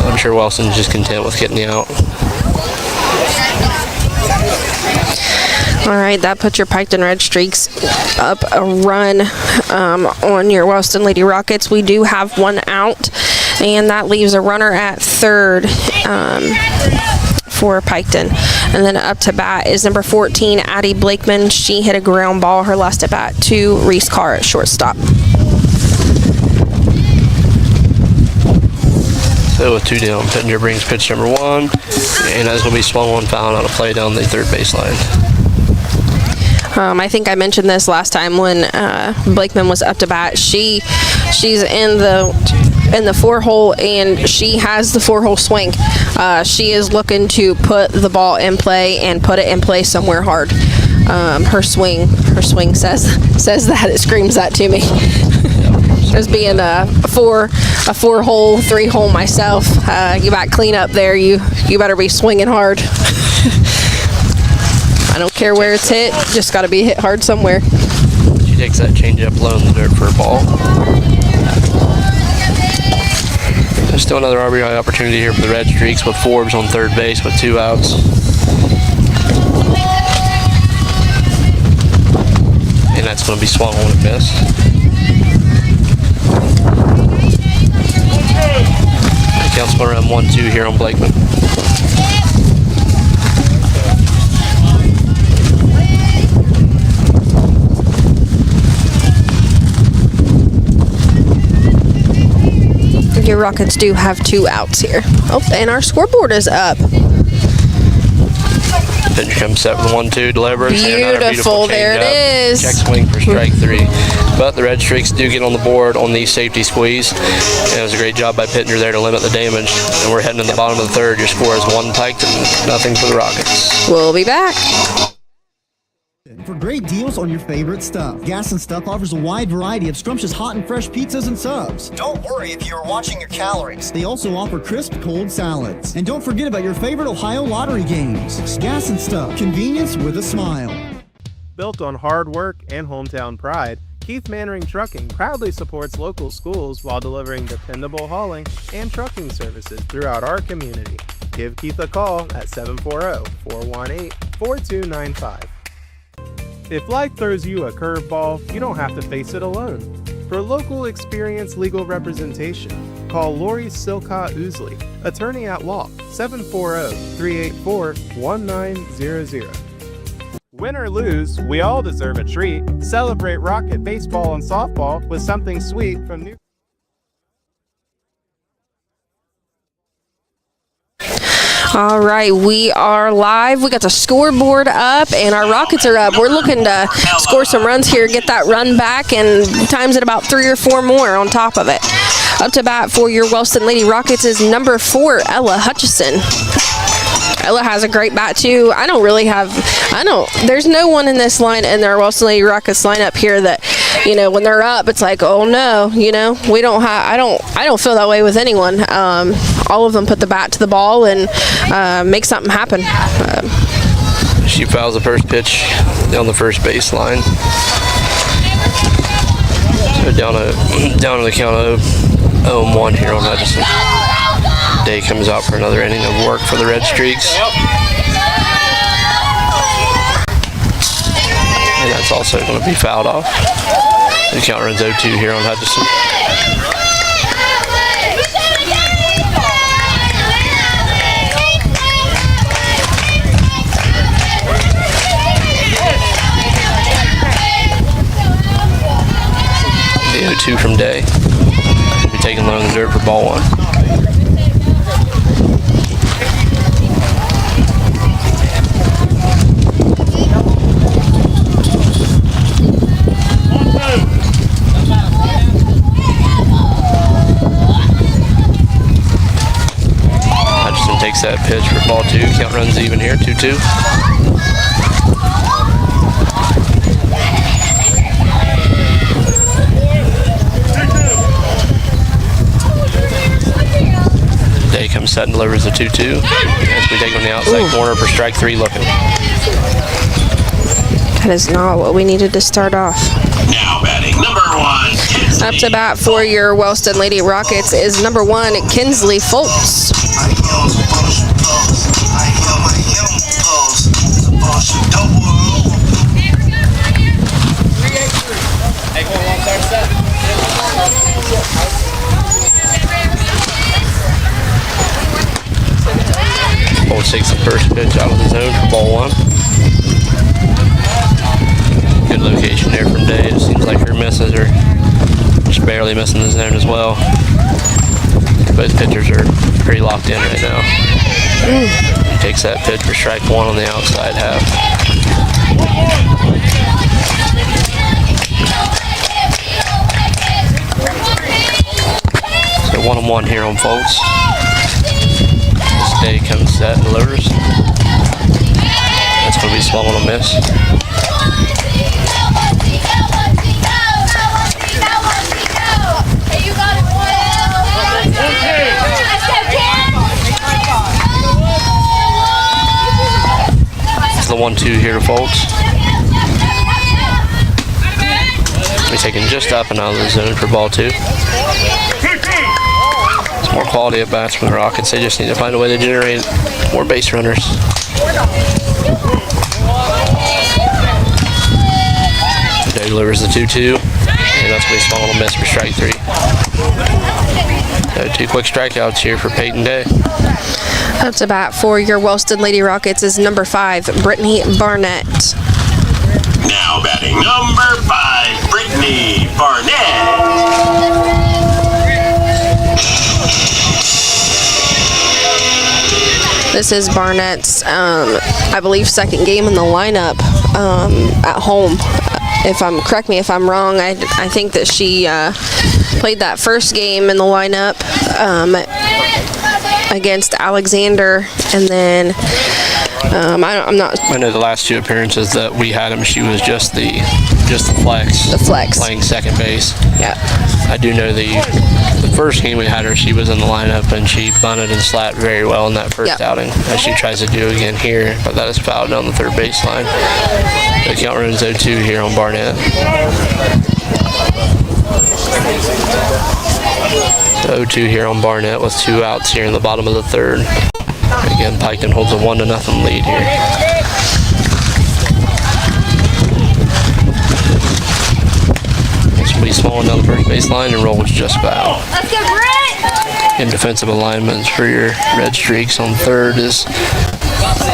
I'm sure Wellston's just content with getting the out. All right, that puts your Piketon Redstreaks up a run on your Wellston Lady Rockets. We do have 1 out, and that leaves a runner at third for Piketon. And then up to bat is number 14, Addie Blakeman. She hit a ground ball her last at bat to Reese Carr at shortstop. So with 2 down, Pittenger brings pitch number 1, and that's going to be swung on foul on a play down the third baseline. I think I mentioned this last time when Blakeman was up to bat. She's in the 4-hole, and she has the 4-hole swing. She is looking to put the ball in play and put it in play somewhere hard. Her swing says that. It screams that to me. As being a 4-hole, 3-hole myself, you got clean up there. You better be swinging hard. I don't care where it's hit, just got to be hit hard somewhere. She takes that changeup low in the dirt for a ball. There's still another RBI opportunity here for the Redstreaks with Forbes on third base with 2 outs. And that's going to be swung on and miss. count's going around 1-2 here on Blakeman. Your Rockets do have 2 outs here. Oh, and our scoreboard is up. Pitcher comes set with 1-2, delivers. Beautiful, there it is. Check swing for strike 3. But the Red Streaks do get on the board on the safety squeeze. And it was a great job by Pittenger there to limit the damage. And we're heading to the bottom of the third. Your score is 1 Piketon, nothing for the Rockets. We'll be back. For great deals on your favorite stuff, Gas and Stuff offers a wide variety of scrumptious hot and fresh pizzas and subs. Don't worry if you are watching your calories. They also offer crisp cold salads. And don't forget about your favorite Ohio lottery games. Gas and Stuff, convenience with a smile. Built on hard work and hometown pride, Keith Mannering Trucking proudly supports local schools while delivering dependable hauling and trucking services throughout our community. Give Keith a call at 740-418-4295. If life throws you a curveball, you don't have to face it alone. For local experienced legal representation, call Lori Silcott Ousley, attorney at law, 740-384-1900. Win or lose, we all deserve a treat. Celebrate Rocket baseball and softball with something sweet from New. All right, we are live. We got the scoreboard up, and our Rockets are up. We're looking to score some runs here, get that run back, and times it about 3 or 4 more on top of it. Up to bat for your Wellston Lady Rockets is number 4, Ella Hutchison. Ella has a great bat too. There's no one in this line in their Wellston Lady Rockets lineup here that, when they're up, it's like, oh no, I don't feel that way with anyone. All of them put the bat to the ball and make something happen. She fouls the first pitch down the first baseline. So down to the count of 0-1 here on Hutchison. Day comes out for another inning of work for the Red Streaks. And that's also going to be fouled off. The count runs 0-2 here on Hutchison. The 0-2 from Day. He'll be taking low in the dirt for ball 1. Takes that pitch for ball 2. Count runs even here, 2-2. Day comes set and delivers the 2-2. As we take on the outside corner for strike 3 looking. That is not what we needed to start off. Now batting number 1. Up to bat for your Wellston Lady Rockets is number 1, Kinsley Foltz. Foltz takes the first pitch out of the zone for ball 1. Good location there from Day. It seems like her misses are just barely missing the zone as well. Both pitchers are pretty locked in right now. He takes that pitch for strike 1 on the outside half. So 1-1 here on Foltz. This Day comes set and delivers. That's going to be swung on a miss. It's the 1-2 here to Foltz. We're taking just up and out of the zone for ball 2. It's more quality at bats from the Rockets. They just need to find a way to generate more base runners. Day delivers the 2-2, and that's what he's swung on a miss for strike 3. Two quick strikeouts here for Peyton Day. Up to bat for your Wellston Lady Rockets is number 5, Brittany Barnett. Now batting number 5, Brittany Barnett. This is Barnett's, I believe, second game in the lineup at home. Correct me if I'm wrong. I think that she played that first game in the lineup against Alexander, and then I'm not. I know the last 2 appearances that we had him, she was just the flex. The flex. Playing second base. Yeah. I do know the first game we had her, she was in the lineup and she bunted and slapped very well in that first outing, as she tries to do again here, but that is fouled down the third baseline. The count runs 0-2 here on Barnett. 0-2 here on Barnett with 2 outs here in the bottom of the third. Again, Piketon holds a 1-0 lead here. This will be small down the first baseline and rolls just foul. Let's go, Brett! In defensive alignments for your Redstreaks on third is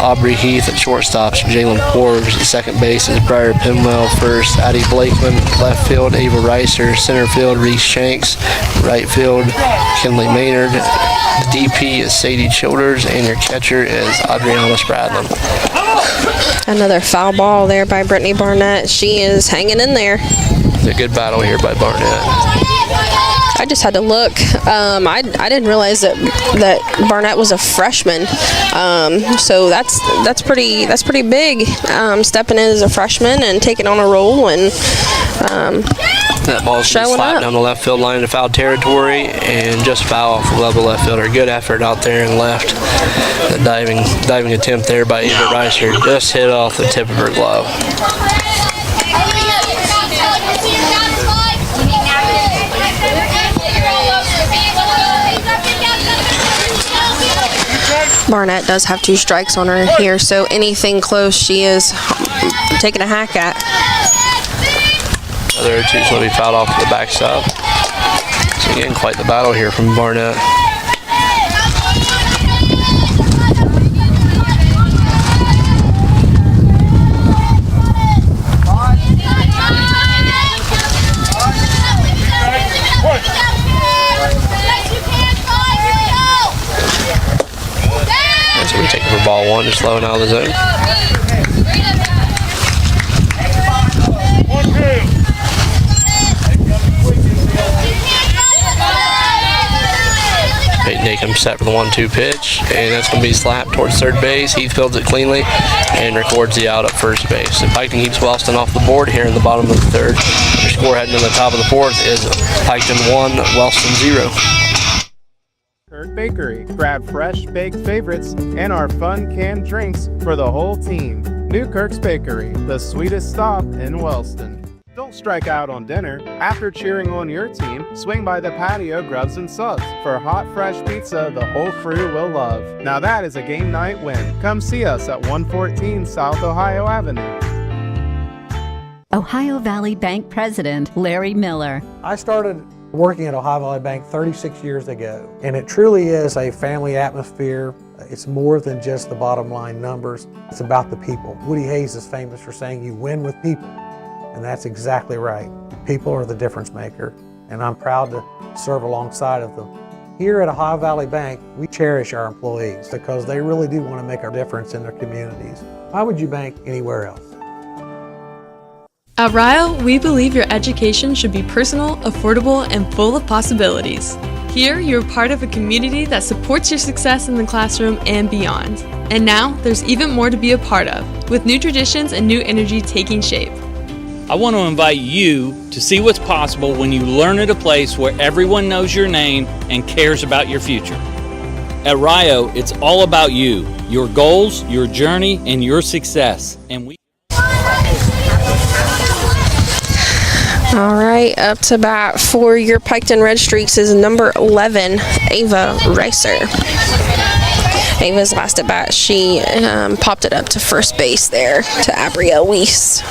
Aubrey Heath at shortstop, Jalen Forbes at second base is Briar Pinwell, first Addie Blakeman, left field Ava Reiser, center field Reese Shanks, right field Kinley Maynard, the DP is Sadie Childers, and your catcher is Adriana Spradlin. Another foul ball there by Brittany Barnett. She is hanging in there. It's a good battle here by Barnett. I just had to look. I didn't realize that Barnett was a freshman. So that's pretty big. Stepping in as a freshman and taking on a role and that ball's slapped down the left field line into foul territory and just foul off the level left fielder. Good effort out there and left. The diving attempt there by Ava Reiser just hit off the tip of her glove. Barnett does have 2 strikes on her here, so anything close she is taking a hack at. Other 2's going to be fouled off to the backstop. So again, quite the battle here from Barnett. So we take it for ball 1, just low and out of the zone. Peyton Day comes set for the 1-2 pitch, and that's going to be slapped towards third base. Heath fields it cleanly and records the out at first base. So Piketon keeps Wellston off the board here in the bottom of the third. Your score heading to the top of the fourth is Piketon 1, Wellston 0. Newkirk Bakery. Grab fresh baked favorites and our fun canned drinks for the whole team. Newkirk's Bakery, the sweetest stop in Wellston. Don't strike out on dinner. After cheering on your team, swing by the patio Grubs and Subs for hot, fresh pizza the whole crew will love. Now that is a game night win. Come see us at 114 South Ohio Avenue. Ohio Valley Bank President Larry Miller. I started working at Ohio Valley Bank 36 years ago, and it truly is a family atmosphere. It's more than just the bottom line numbers. It's about the people. Woody Hayes is famous for saying you win with people, and that's exactly right. People are the difference maker, and I'm proud to serve alongside of them. Here at Ohio Valley Bank, we cherish our employees because they really do want to make a difference in their communities. Why would you bank anywhere else? At Rio, we believe your education should be personal, affordable, and full of possibilities. Here, you're part of a community that supports your success in the classroom and beyond. And now, there's even more to be a part of, with new traditions and new energy taking shape. I want to invite you to see what's possible when you learn at a place where everyone knows your name and cares about your future. At Rio, it's all about you, your goals, your journey, and your success. And we All right, up to bat for your Piketon Redstreaks is number 11, Ava Reiser. Ava's last at bat, she popped it up to first base there to Abria Weiss.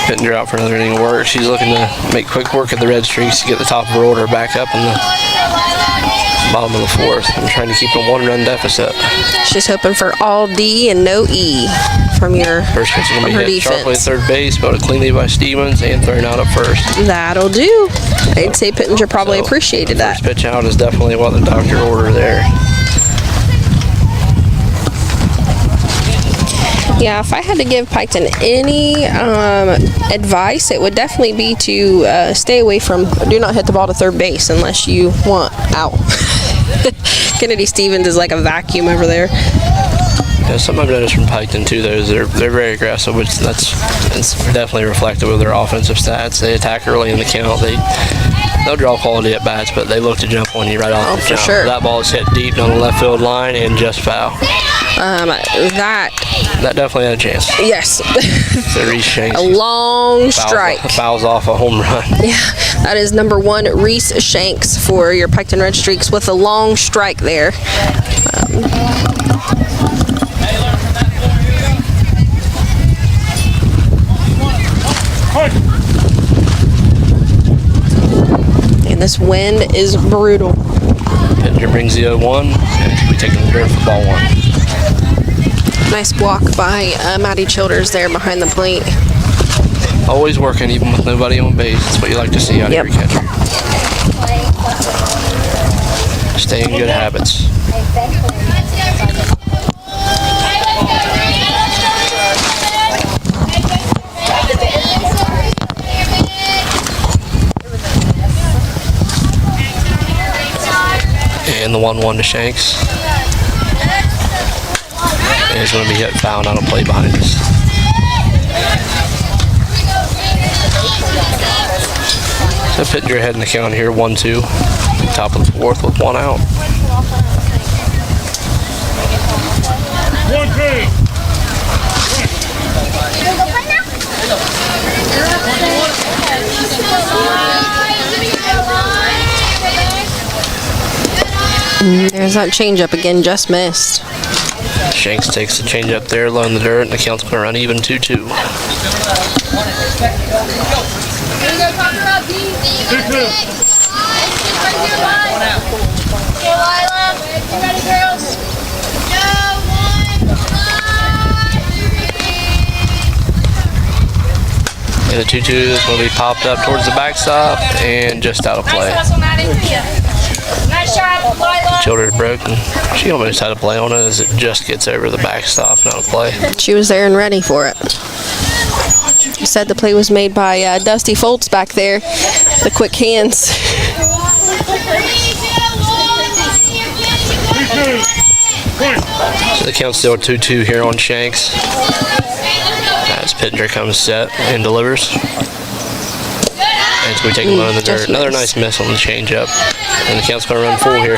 Pittenger out for another inning of work. She's looking to make quick work of the Redstreaks to get the top of her order back up in the bottom of the fourth. I'm trying to keep a 1-run deficit. She's hoping for all D and no E from your First pitch is going to be her hit sharply at defense. third base, but cleanly by Stevens and thrown out at first. That'll do. I'd say Pittenger probably appreciated that. First pitch out is definitely what the doctor ordered there. Yeah, if I had to give Piketon any advice, it would definitely be to stay away from, do not hit the ball to third base unless you want out. Kennedy Stevens is like a vacuum over there. Yeah, something I've noticed from Piketon too, though, is they're very aggressive, which it's definitely reflective of their offensive stats. They attack early in the count. They'll draw quality at bats, but they look to jump on you right off the jump. Sure. That ball is hit deep down the left field line and just foul. That definitely had a chance. Yes. So Reese Shanks a long strike. Fouls off a home run. Yeah, that is number 1, Reese Shanks for your Piketon Redstreaks with a long strike there. And this wind is brutal. Pittenger brings the 0-1, and we take the dirt for ball 1. Nice block by Maddie Childers there behind the plate. Always working, even with nobody on base. That's what you like to see out of your catcher. Stay in good habits. And the 1-1 to Shanks. And he's going to be hit foul on a play behind us. So Pittenger ahead in the count here, 1-2. Top of the fourth with 1 out. 1-2. There's that changeup again, just missed. Shanks takes the changeup there, low in the dirt, and the count's going to run even 2-2. And the 2-2 is going to be popped up towards the backstop and just out of play. Childers broken. She almost had a play on it as it just gets over the backstop and out of play. She was there and ready for it. Said the play was made by Dusty Foltz back there. The quick hands. So the count's still 2-2 here on Shanks. As Pittenger comes set and delivers. And it's going to be taken low in the dirt. Another nice miss on the changeup. And the count's going to run full here.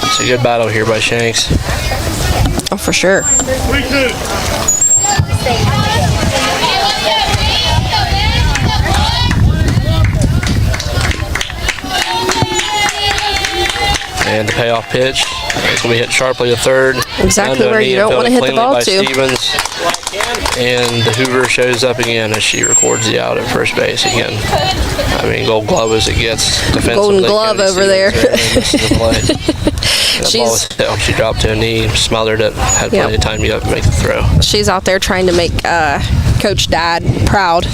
It's a good battle here by Shanks. Oh, for sure. 3-2. And the payoff pitch. It's going to be hit sharply to third. Exactly where you don't want to hit the ball to. Stevens. And the Hoover shows up again as she records the out at first base again. I mean, gold glove as it gets defensively. Golden glove over there. She dropped to a knee, smothered it, had plenty of time to get up and make the throw. She's out there trying to make Coach Dad proud.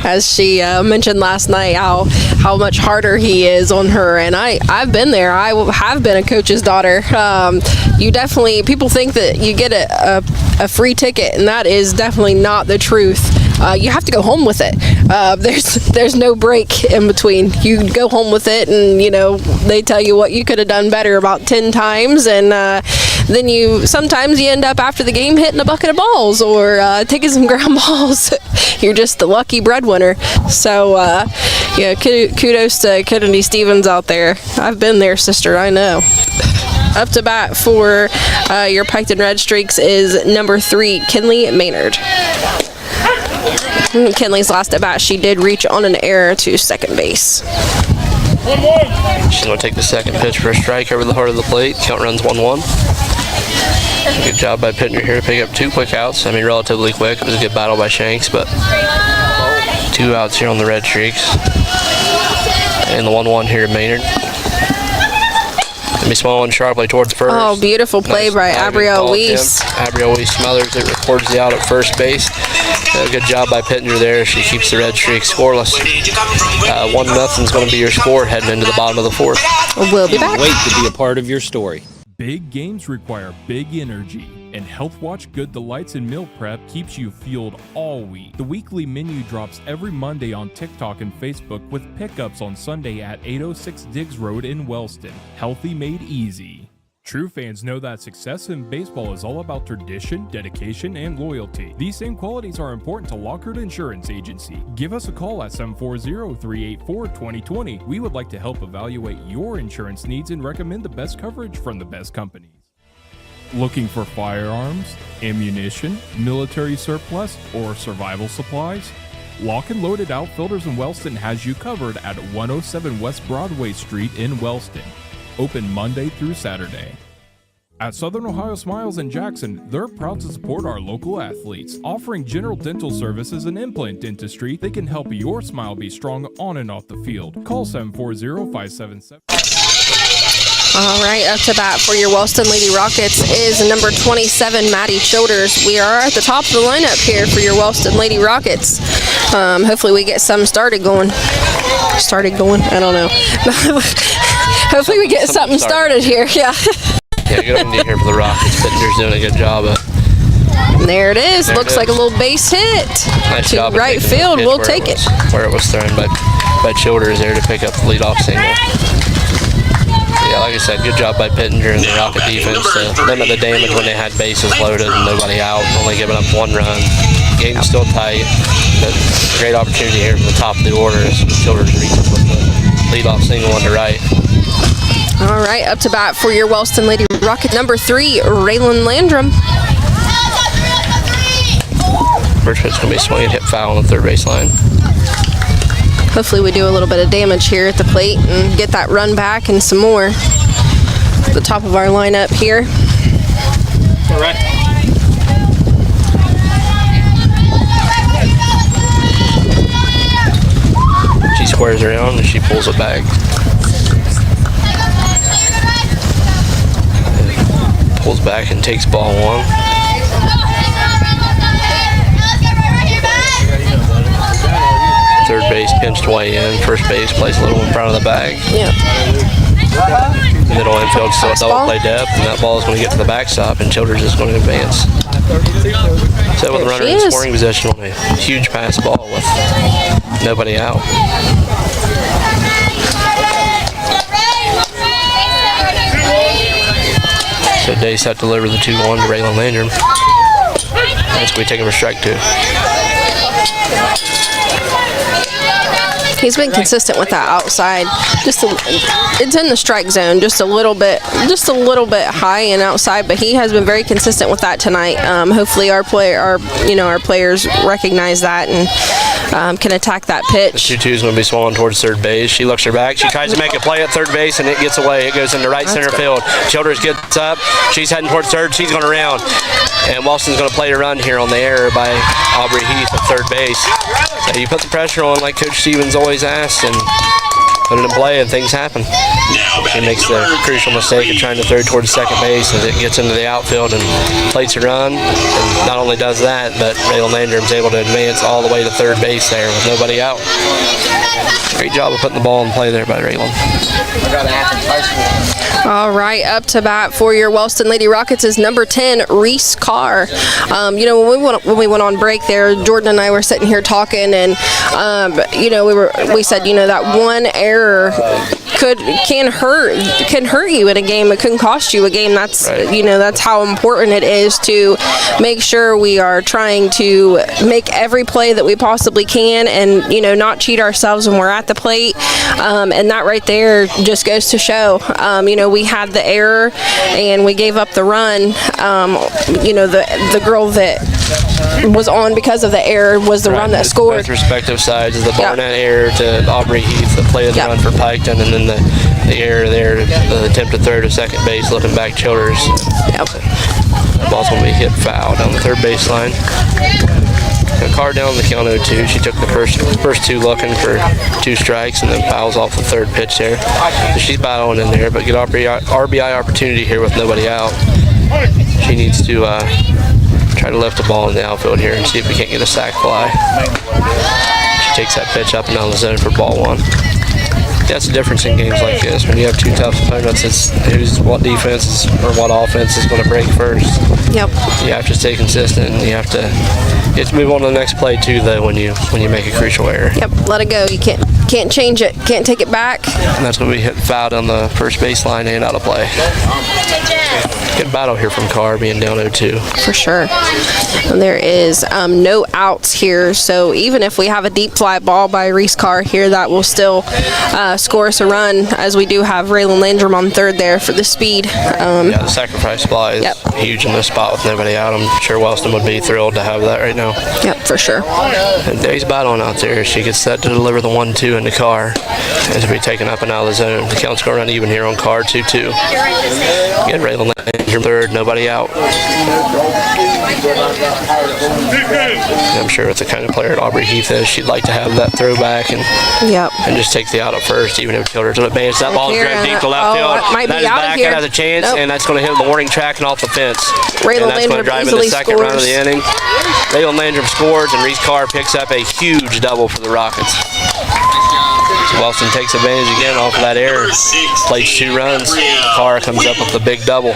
As she mentioned last night, how much harder he is on her, and I've been there. I have been a coach's daughter. You definitely, people think that you get a free ticket, and that is definitely not the truth. You have to go home with it. There's no break in between. You go home with it, and they tell you what you could have done better about 10 times, and then sometimes you end up after the game hitting a bucket of balls or taking some ground balls. You're just the lucky breadwinner. So kudos to Kennedy Stevens out there. I've been there, sister. I know. Up to bat for your Piketon Redstreaks is number 3, Kinley Maynard. Kinley's last at bat, she did reach on an error to second base. She's going to take the second pitch for a strike over the heart of the plate. Count runs 1-1. Good job by Pittner here to pick up 2 quick outs. I mean, relatively quick. It was a good battle by Shanks, but 2 outs here on the Redstreaks. And the 1-1 here to Maynard. Be smalling sharply towards first. Oh, beautiful play by Abrielle Weiss. Abrielle Weiss smothers it, records the out at first base. Good job by Pittenger there. She keeps the Redstreaks scoreless. 1-0 is going to be your score heading into the bottom of the 4th. We'll be back. Wait to be a part of your story. Big games require big energy, and Health Watch Good Delights and Meal Prep keeps you fueled all week. The weekly menu drops every Monday on TikTok and Facebook with pickups on Sunday at 806 Diggs Road in Wellston. Healthy made easy. True fans know that success in baseball is all about tradition, dedication, and loyalty. These same qualities are important to Lockhart Insurance Agency. Give us a call at 740-384-2020. We would like to help evaluate your insurance needs and recommend the best coverage from the best companies. Looking for firearms, ammunition, military surplus, or survival supplies? Lock and Loaded Outfitters in Wellston has you covered at 107 West Broadway Street in Wellston. Open Monday through Saturday. At Southern Ohio Smiles in Jackson, they're proud to support our local athletes. Offering general dental services and implant dentistry, they can help your smile be strong on and off the field. Call 740-577. All right, up to bat for your Wellston Lady Rockets is number 27, Maddie Childers. We are at the top of the lineup here for your Wellston Lady Rockets. Hopefully we get some started going. I don't know. Hopefully we get something started here, yeah. Yeah, good idea here for the Rockets. Pittenger's doing a good job of. There it is. Looks like a little base hit. Nice to job right field. We'll take it. Where it was thrown by Childers there to pick up the leadoff single. Yeah, like I said, good job by Pittenger and the Rocket defense to limit the damage when they had bases loaded and nobody out, only giving up 1 run. Game's still tight, but great opportunity here from the top of the order as Childers reaches with the leadoff single on the right. All right, up to bat for your Wellston Lady Rocket, number 3, Raylan Landrum. First pitch going to be swinging, hit foul on the third base line. Hopefully we do a little bit of damage here at the plate and get that run back and some more. The top of our lineup here. All right. She squares around and she pulls it back. Pulls back and takes ball 1. Third base pinched way in. First base plays a little in front of the bag. Yeah. Middle infield still at double play depth, and that ball is going to get to the backstop, and Childers is going to advance. So with a runner in scoring position on a huge pass ball with nobody out. So Day set to deliver the 2-1 to Raylan Landrum. That's going to be taken for strike 2. He's been consistent with that outside. It's in the strike zone, just a little bit high and outside, but he has been very consistent with that tonight. Hopefully our players recognize that and can attack that pitch. The 2-2 is going to be swollen towards third base. She looks her back. She tries to make a play at third base, and it gets away. It goes into right center field. Childers gets up. She's heading towards third. She's going around. And Wellston's going to play a run here on the error by Aubrey Heath at third base. So you put the pressure on like Coach Stevens always asks, and put it in play, and things happen. She makes the crucial mistake of trying to throw towards second base as it gets into the outfield and plates a run. And not only does that, but Raylan Landrum's able to advance all the way to third base there with nobody out. Great job of putting the ball in play there by Raylan. All right, up to bat for your Wellston Lady Rockets is number 10, Reese Carr. When we went on break there, Jordan and I were sitting here talking, and we said that one error can hurt you in a game. It can cost you a game. That's right. That's how important it is to make sure we are trying to make every play that we possibly can, and not cheat ourselves when we're at the plate. And that right there just goes to show. We had the error and we gave up the run. The girl that was on because of the error was the run that scored. Both respective sides of the Barnett error to Aubrey Heath that played the run for Piketon, and then the error there, the attempt to third to second base, looking back Childers. ball's going to be hit foul down the third baseline. A car down the count 0-2. She took the first two looking for 2 strikes and then fouls off the third pitch there. So she's battling in there, but good RBI opportunity here with nobody out. She needs to try to lift the ball in the outfield here and see if we can't get a sac fly. She takes that pitch up and down the zone for ball 1. That's the difference in games like this. When you have 2 tough opponents, it's what defense is or what offense is going to break first. Yep. You have to stay consistent, and you have to move on to the next play too, though. When you make a crucial error. Yep. Let it go. You can't change it. Can't take it back. And that's when we hit foul on the first baseline and out of play. Good battle here from Carr, being down 0-2. For sure. And there is no outs here, so even if we have a deep fly ball by Reese Carr here, that will still score us a run, as we do have Raylan Landrum on third there for the speed. Yeah, the sacrifice fly is huge in this spot with nobody out. I'm sure Wellston would be thrilled to have that right now. Yep, for sure. And Day's battling out there. She gets set to deliver the 1-2 into Carr. As to be taken up and out of the zone. The count's going to run even here on Carr, 2-2. Again, Raylan Landrum third, nobody out. I'm sure with the kind of player Aubrey Heath is, she'd like to have that throwback and just take the out at first, even if it killed her to the base. That ball is dragged deep to left field. That is back, it has a chance, and that's going to hit the warning track and off the fence. Raylan and that's going to drive in the second round of the inning. Raylan Landrum scores, and Reese Carr picks up a huge double for the Rockets. Wellston takes advantage again off of that error. Plays 2 runs. Carr comes up with the big double.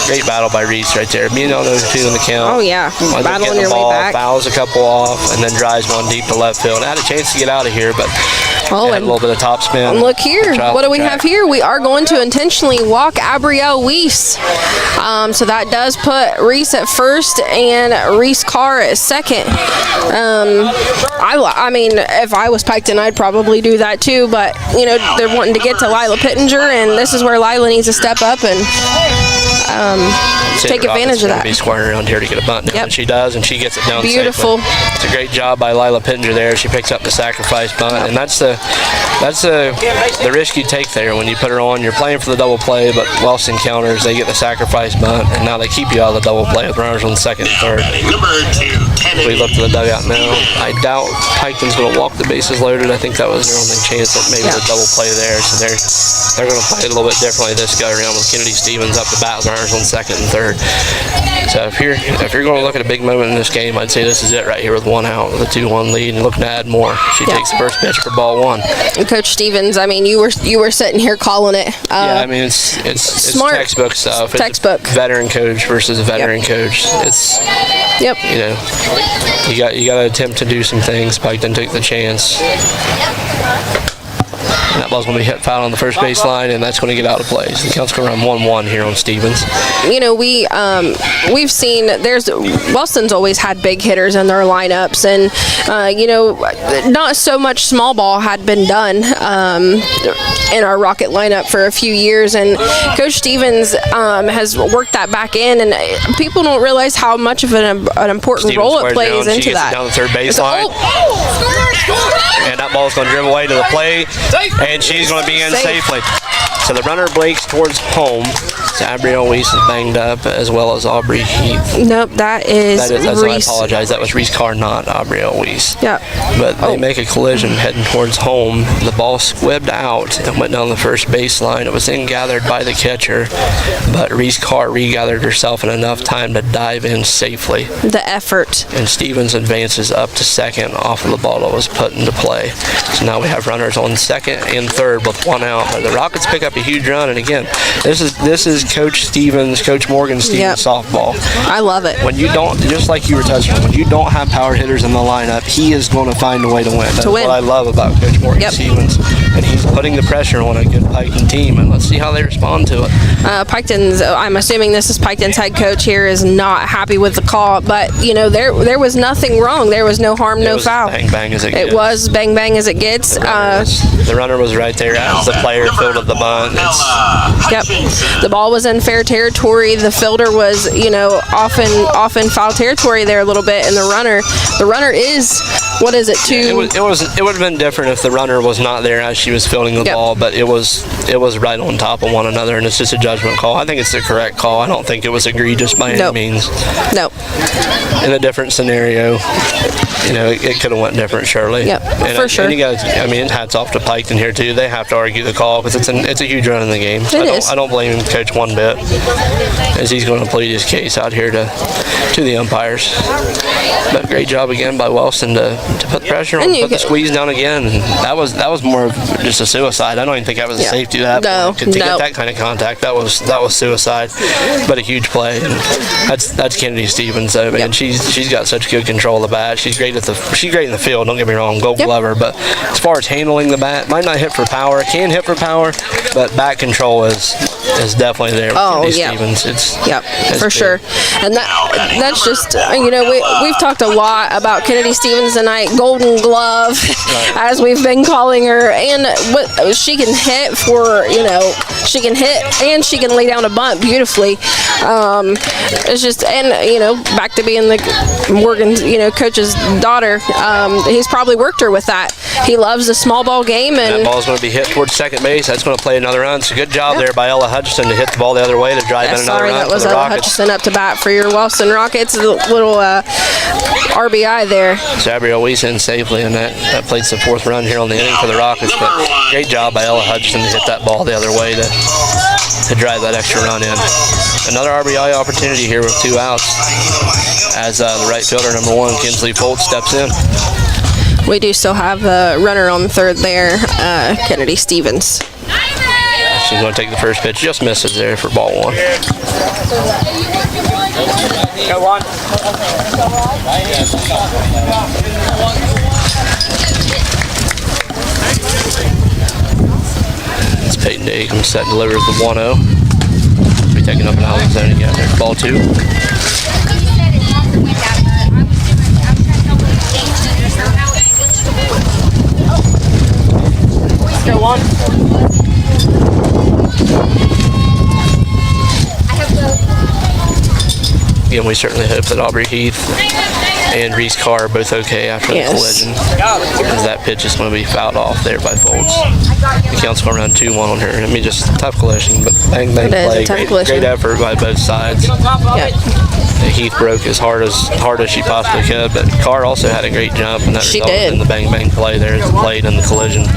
Great battle by Reese right there. Being on those 2 in the count. Oh, yeah. Battling your way back. Fouls a couple off, and then drives one deep to left field. I had a chance to get out of here, but had a little bit of top spin. And look here. What do we have here? We are going to intentionally walk Abrielle Weiss. So that does put Reese at first and Reese Carr at second. I mean, if I was Piketon, I'd probably do that too, but you know, they're wanting to get to Lila Pittenger, and this is where Lila needs to step up and take advantage of that. Be squaring around here to get a bunt down, and she does, and she gets it down beautiful safely. It's a great job by Lila Pittenger there. She picks up the sacrifice bunt, and that's the risk you take there when you put her on. You're playing for the double play, but Wellston counters, they get the sacrifice bunt, and now they keep you out of the double play with runners on second and third. We look to the dugout now. I doubt Piketon's going to walk the bases loaded. I think that was their only chance at maybe the double play there. So they're going to play it a little bit differently this go around with Kennedy Stevens up the bat with runners on second and third. So if you're going to look at a big moment in this game, I'd say this is it right here with 1 out, with a 2-1 lead, and looking to add more. She takes the first pitch for ball 1. And Coach Stevens, I mean, you were sitting here calling it. Yeah, I mean it's smart. Textbook stuff. It's textbook. Veteran coach versus a veteran coach. It's you know, you got to attempt to do some things. Piketon took the chance. And that ball's going to be hit foul on the first baseline, and that's going to get out of play. So the count's going to run 1-1 here on Stevens. You know, we've seen Wellston's always had big hitters in their lineups, and you know, not so much small ball had been done in our Rocket lineup for a few years, and Coach Stevens has worked that back in, and people don't realize how much of an important Stevens role it plays down. into She gets that. It down the third baseline. And that ball's going to dribble away to the plate, and she's going to be in safely. So the runner breaks towards home. So Abrielle Weiss is banged up, as well as Aubrey Heath. Nope, that is Reese. I apologize. That was Reese Carr, not Abrielle Weiss. Yeah. But they make a collision heading towards home. The ball squibbed out and went down the first baseline. It was then gathered by the catcher, but Reese Carr regathered herself in enough time to dive in safely. The effort. And Stevens advances up to second off of the ball that was put into play. So now we have runners on second and third with 1 out. But the Rockets pick up a huge run, and again, this is Coach Stevens, Coach Morgan Stevens softball. I love it. When you don't, just like you were touching on, when you don't have power hitters in the lineup, he is going to find a way to win. That's what I love about Coach Morgan Stevens. And he's putting the pressure on a good Piketon team, and let's see how they respond to it. Piketon's, I'm assuming this is Piketon's head coach here, is not happy with the call, but you know, there was nothing wrong. There was no harm, no foul. Bang bang as it gets. It was bang bang as it gets. The runner was right there as the player fielded the bunt. Yep. The ball was in fair territory. The fielder was, off in foul territory there a little bit, and the runner is, what is it, It would have been different if the runner was not there as she was fielding the ball, but it was right on top of one another, and it's just a judgment call. I think it's the correct call. I don't think it was egregious by any means. Nope. In a different scenario, it could have went different, surely. Yep, for sure. And you guys, hats off to Piketon here too. They have to argue the call because it's a huge run in the game. I don't blame him, coach, one bit, as he's going to plead his case out here to the umpires. But great job again by Wellston to put the pressure on, put the squeeze down again. And that was more of just a suicide. I don't even think that was a safety. To get that kind of contact, that was suicide. But a huge play. And that's Kennedy Stevens though, man. She's got such good control of the bat. She's great in the field. Don't get me wrong, Gold Glover. But as far as handling the bat, might not hit for power. Can hit for power, but bat control is definitely there. With Kennedy Stevens. It's for sure. And that's just we've talked a lot about Kennedy Stevens tonight, Golden Glove, as we've been calling her, and what she can hit for, she can hit and she can lay down a bunt beautifully. It's just, and back to being the Morgan's, coach's daughter, he's probably worked her with that. He loves the small ball game, and that ball's going to be hit towards second base. That's going to play another run. So good job there by Ella Hutchison to hit the ball the other way to drive in another run. That was for the Ella Rockets. Hutchison up to bat for your Wellston Rockets. A little RBI there. Gabrielle Weiss in safely, and that plays the fourth run here on the inning for the Rockets. But great job by Ella Hutchison to hit that ball the other way to drive that extra run in. Another RBI opportunity here with 2 outs as the right fielder, number 1, Kinsley Foltz, steps in. We do still have a runner on third there, Kennedy Stevens. She's going to take the first pitch, just misses there for ball 1. Go on. It's Peyton Day comes set and delivers the 1-0. Be taking up an out of the zone again there. Ball 2. Go on. Again, we certainly hope that Aubrey Heath and Reese Carr are both okay after the collision, as that pitch is going to be fouled off there by Foltz. The count's going to run 2-1 on her. I mean, just tough collision, but bang play. Great effort by both sides. Heath broke as hard as she possibly could, but Carr also had a great jump, and that resulted in the bang play there as the plate and the collision.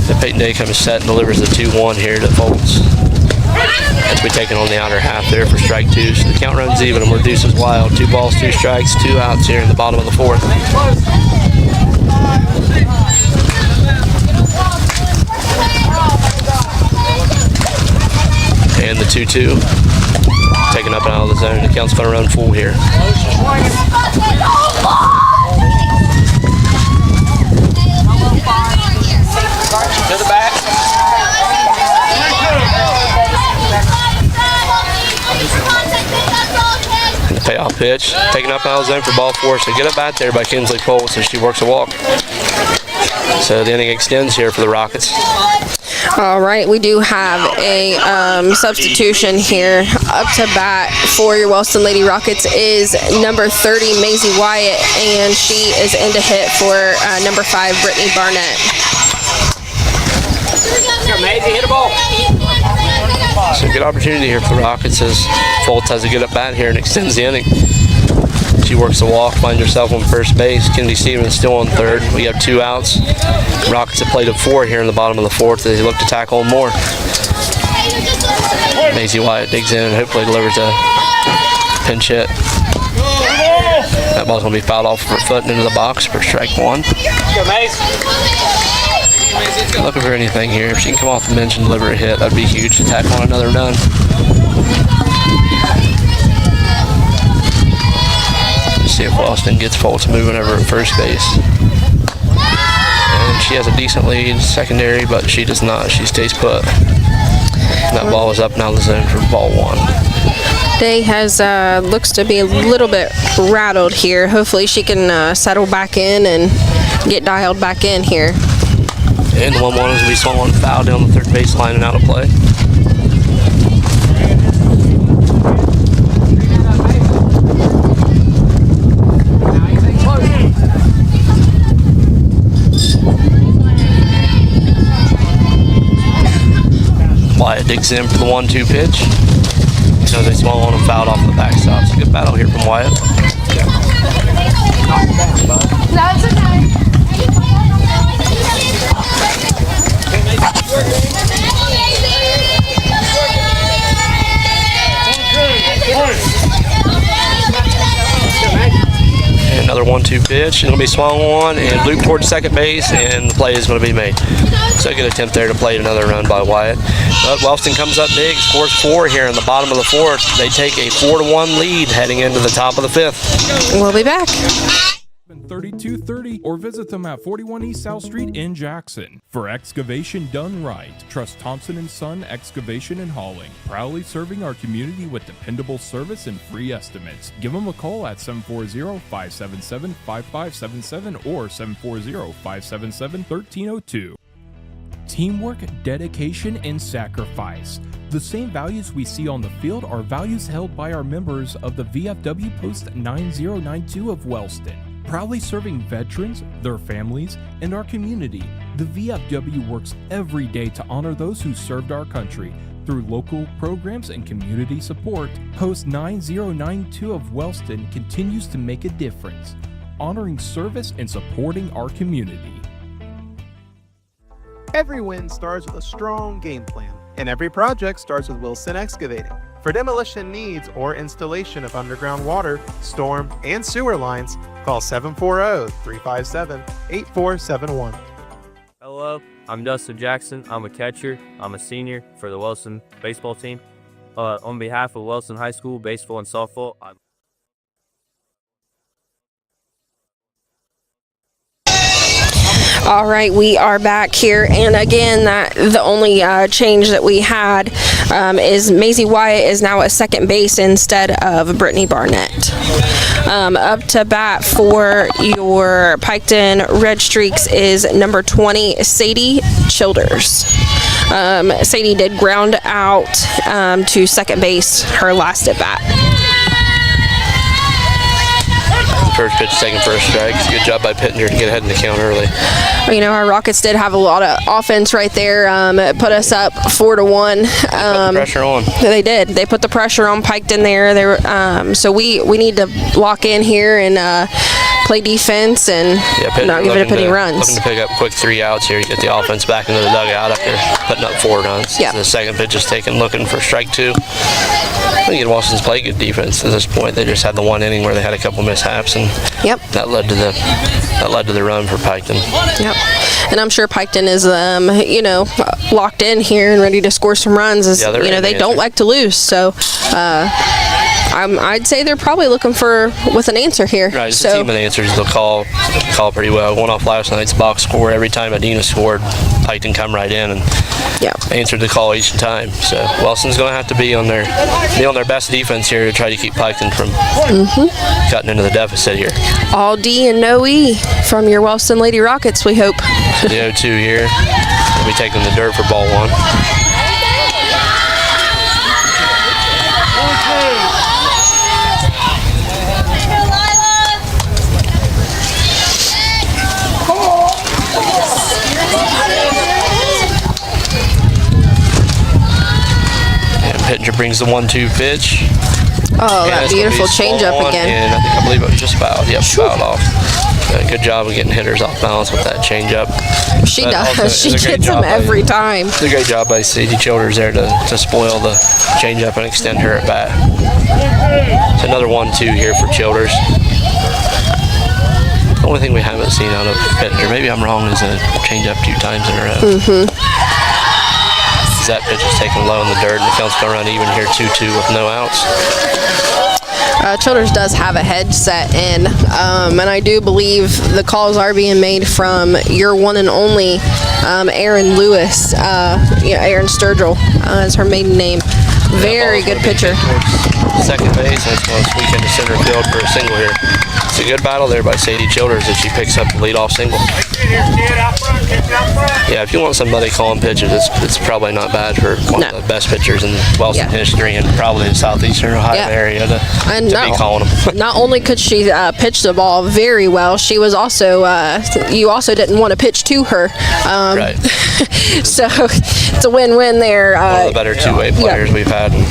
The Peyton Day comes set and delivers the 2-1 here to Foltz. As we taking on the outer half there for strike 2. So the count runs even and we're deuces wild. 2 balls, 2 strikes, 2 outs here in the bottom of the 4th. And the 2-2. Taking up and out of the zone. The count's going to run full here. To the back. And the payoff pitch, taken up out of the zone for ball 4. So get a bat there by Kinsley Foltz as she works a walk. So the inning extends here for the Rockets. All right, we do have a substitution here. Up to bat for your Wellston Lady Rockets is number 30, Maisie Wyatt, and she is in to hit for number 5, Brittany Barnett. Here, Maisie, hit a ball. So good opportunity here for the Rockets as Foltz has a good at bat here and extends the inning. She works the walk, finds herself on first base. Kennedy Stevens still on third. We have 2 outs. Rockets have played a 4 here in the bottom of the 4th as they look to tackle more. Maisie Wyatt digs in and hopefully delivers a pinch hit. That ball's going to be fouled off her foot and into the box for strike 1. Go, Mace. Looking for anything here. If she can come off the bench and deliver a hit, that'd be huge to tackle on another run. See if Wellston gets Foltz moving over at first base. And she has a decent lead secondary, but she does not. She stays put. That ball is up and out of the zone for ball 1. Day has looks to be a little bit rattled here. Hopefully she can settle back in and get dialed back in here. And the 1-1 is going to be swung on foul down the third baseline and out of play. Wyatt digs in for the 1-2 pitch. So they swung on and fouled off the backstop. It's a good battle here from Wyatt. That's okay. And another 1-2 pitch. It's going to be swung on and looped towards second base, and the play is going to be made. So a good attempt there to play another run by Wyatt. But Wellston comes up big, scores 4 here in the bottom of the 4th. They take a 4-1 lead heading into the top of the 5th. We'll be back. 3230 or visit them at 41 East South Street in Jackson. For excavation done right, trust Thompson & Son Excavation and Hauling. Proudly serving our community with dependable service and free estimates. Give them a call at 740-577-5577 or 740-577-1302. Teamwork, dedication, and sacrifice. The same values we see on the field are values held by our members of the VFW Post 9092 of Wellston. Proudly serving veterans, their families, and our community, the VFW works every day to honor those who served our country. Through local programs and community support, Post 9092 of Wellston continues to make a difference, honoring service and supporting our community. Every win starts with a strong game plan, and every project starts with Wilson Excavating. For demolition needs or installation of underground water, storm, and sewer lines, call 740-357-8471. Hello, I'm Dustin Jackson. I'm a catcher. I'm a senior for the Wellston baseball team. On behalf of Wellston High School baseball and softball, All right, we are back here, and again, the only change that we had is Maisie Wyatt is now at second base instead of Brittany Barnett. Up to bat for your Piketon Redstreaks is number 20, Sadie Childers. Sadie did ground out to second base her last at bat. First pitch taken for a strike. Good job by Pittenger to get ahead in the count early. You know, our Rockets did have a lot of offense right there. It put us up 4-1. Put the pressure on. They did. They put the pressure on Piketon there. They were, so we need to lock in here and play defense and not give it up any runs. Looking to pick up quick 3 outs here to get the offense back into the dugout after putting up 4 runs. Yeah. The second pitch is taken, looking for strike 2. I think Washington's played good defense to this point. They just had the 1 inning where they had a couple mishaps, and that led to the run for Piketon. Yep. And I'm sure Piketon is locked in here and ready to score some runs. They don't like to lose, so I'd say they're probably looking with an answer here. Right, it's a team of answers. They'll call pretty well. Going off last night's box score, every time Adina scored, Piketon come right in and answered the call each time. So Wellston's going to have to be on their best defense here to try to keep Piketon from cutting into the deficit here. All D and no E from your Wellston Lady Rockets, we hope. The 0-2 here. They'll be taking the dirt for ball 1. Pittenger brings the 1-2 pitch. Oh, that beautiful changeup again. And I believe it was just fouled. Yep, fouled off. Good job of getting hitters off balance with that changeup. She does. She gets them every time. It's a great job by Sadie Childers there to spoil the changeup and extend her at bat. It's another 1-2 here for Childers. The only thing we haven't seen out of Pittenger, maybe I'm wrong, is a changeup 2 times in a row. That pitch is taken low in the dirt, and the count's going to run even here 2-2 with no outs. Childers does have a headset in, and I do believe the calls are being made from your one and only Aaron Lewis. Aaron Sturgill is her maiden name. Very good pitcher. second base, and it's going to sweep into center field for a single here. It's a good battle there by Sadie Childers as she picks up the leadoff single. Yeah, if you want somebody calling pitches, it's probably not bad for one of the best pitchers in Wellston history and probably the southeastern Ohio area to be calling them. Not only could she pitch the ball very well, she was also, you also didn't want to pitch to her. Right. So it's a win-win there. One of the better two-way players we've had in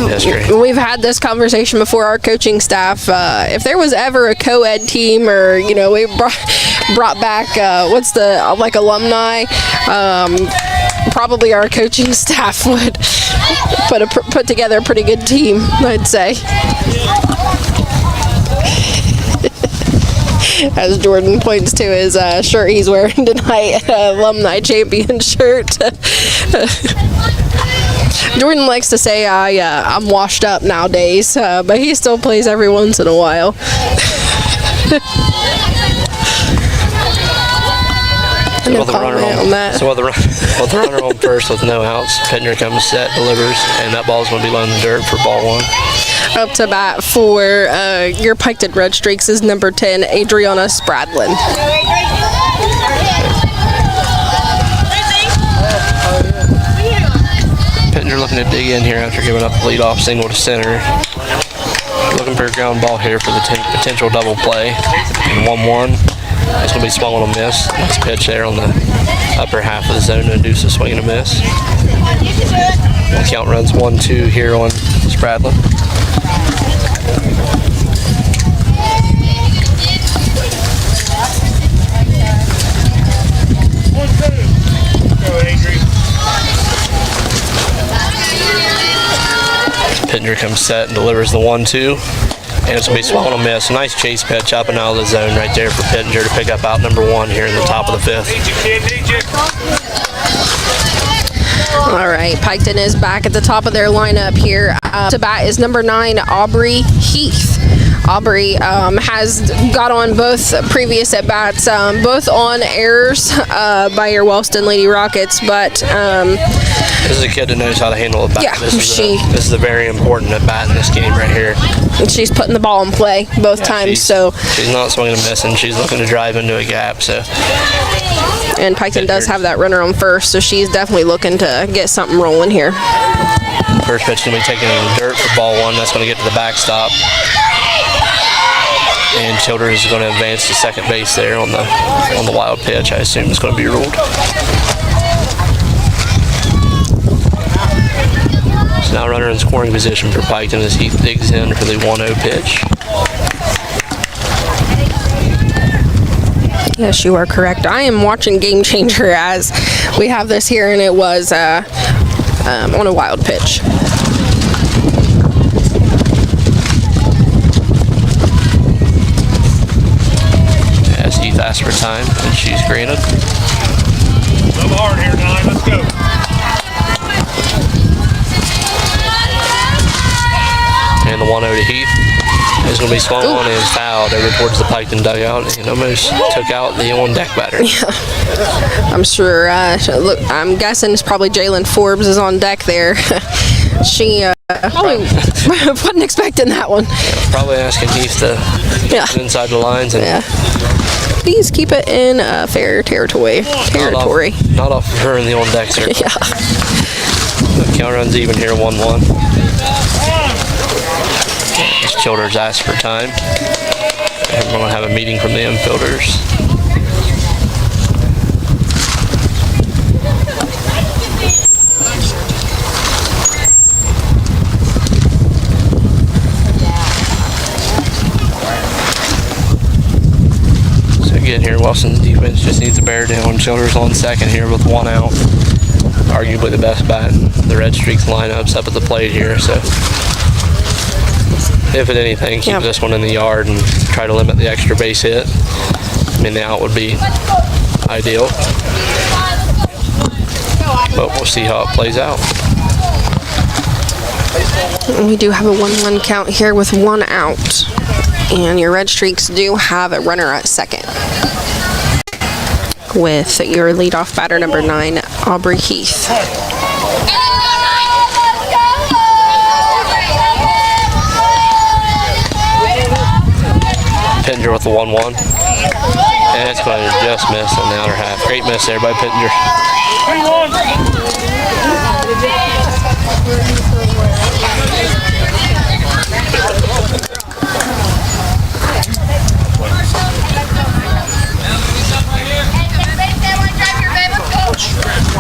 history. We've had this conversation before, our coaching staff. If there was ever a co-ed team, or we brought back alumni, probably our coaching staff would put together a pretty good team, I'd say. As Jordan points to his shirt he's wearing tonight, alumni champion shirt. Jordan likes to say I'm washed up nowadays, but he still plays every once in a while. With the runner on first with no outs, Pittner comes set, delivers, and that ball's going to be low in the dirt for ball one. Up to bat for your Piketon Redstreaks is number 10, Adriana Spradlin. Pittner looking to dig in here after giving up the leadoff single to center. Looking for a ground ball here for the potential double play. And 1-1. It's going to be swung on a miss. Nice pitch there on the upper half of the zone to induce a swing and a miss. The count runs 1-2 here on Spradlin. Pittner comes set and delivers the 1-2. And it's going to be swung on a miss. Nice chase pitch up and out of the zone right there for Pittenger to pick up out number 1 here in the top of the 5th. All right, Piketon is back at the top of their lineup here. To bat is number 9, Aubrey Heath. Aubrey has got on both previous at-bats, both on errors by your Wellston Lady Rockets, but this is a kid that knows how to handle a bat. Yeah, this is a very important at-bat in this game right here. And she's putting the ball in play both times. She's not swinging and missing. She's looking to drive into a gap. And Piketon does have that runner on first, so she's definitely looking to get something rolling here. First pitch going to be taken in the dirt for ball 1. That's going to get to the backstop. And Childers is going to advance to second base there on the wild pitch. I assume it's going to be ruled. So now runner in scoring position for Piketon as he digs in for the 1-0 pitch. Yes, you are correct. I am watching Game Changer as we have this here, and it was on a wild pitch. As Heath asked for time, and she's granted. Move hard here, 9. Let's go. And the 1-0 to Heath is going to be swung on and fouled over towards the Piketon dugout and almost took out the on-deck batter. Yeah, I'm sure. Look, I'm guessing it's probably Jalen Forbes is on deck there. She probably wasn't expecting that one. Yeah, probably asking Heath to get inside the lines and please keep it in fair territory. Not off of her in the on-deck circle. Yeah. The count runs even here, 1-1. Childers asked for time. We're going to have a meeting from the infielders. So again here, Wellston's defense just needs to bear down. Childers on second here with 1 out. Arguably the best bat in the Redstreaks lineups up at the plate here. So if at anything, keep this one in the yard and try to limit the extra base hit. I mean, the out would be ideal. But we'll see how it plays out. We do have a 1-1 count here with 1 out. And your Redstreaks do have a runner at second, with your leadoff batter number 9, Aubrey Heath. with the 1-1. And it's going to just miss on the outer half. Great miss there by Pittenger.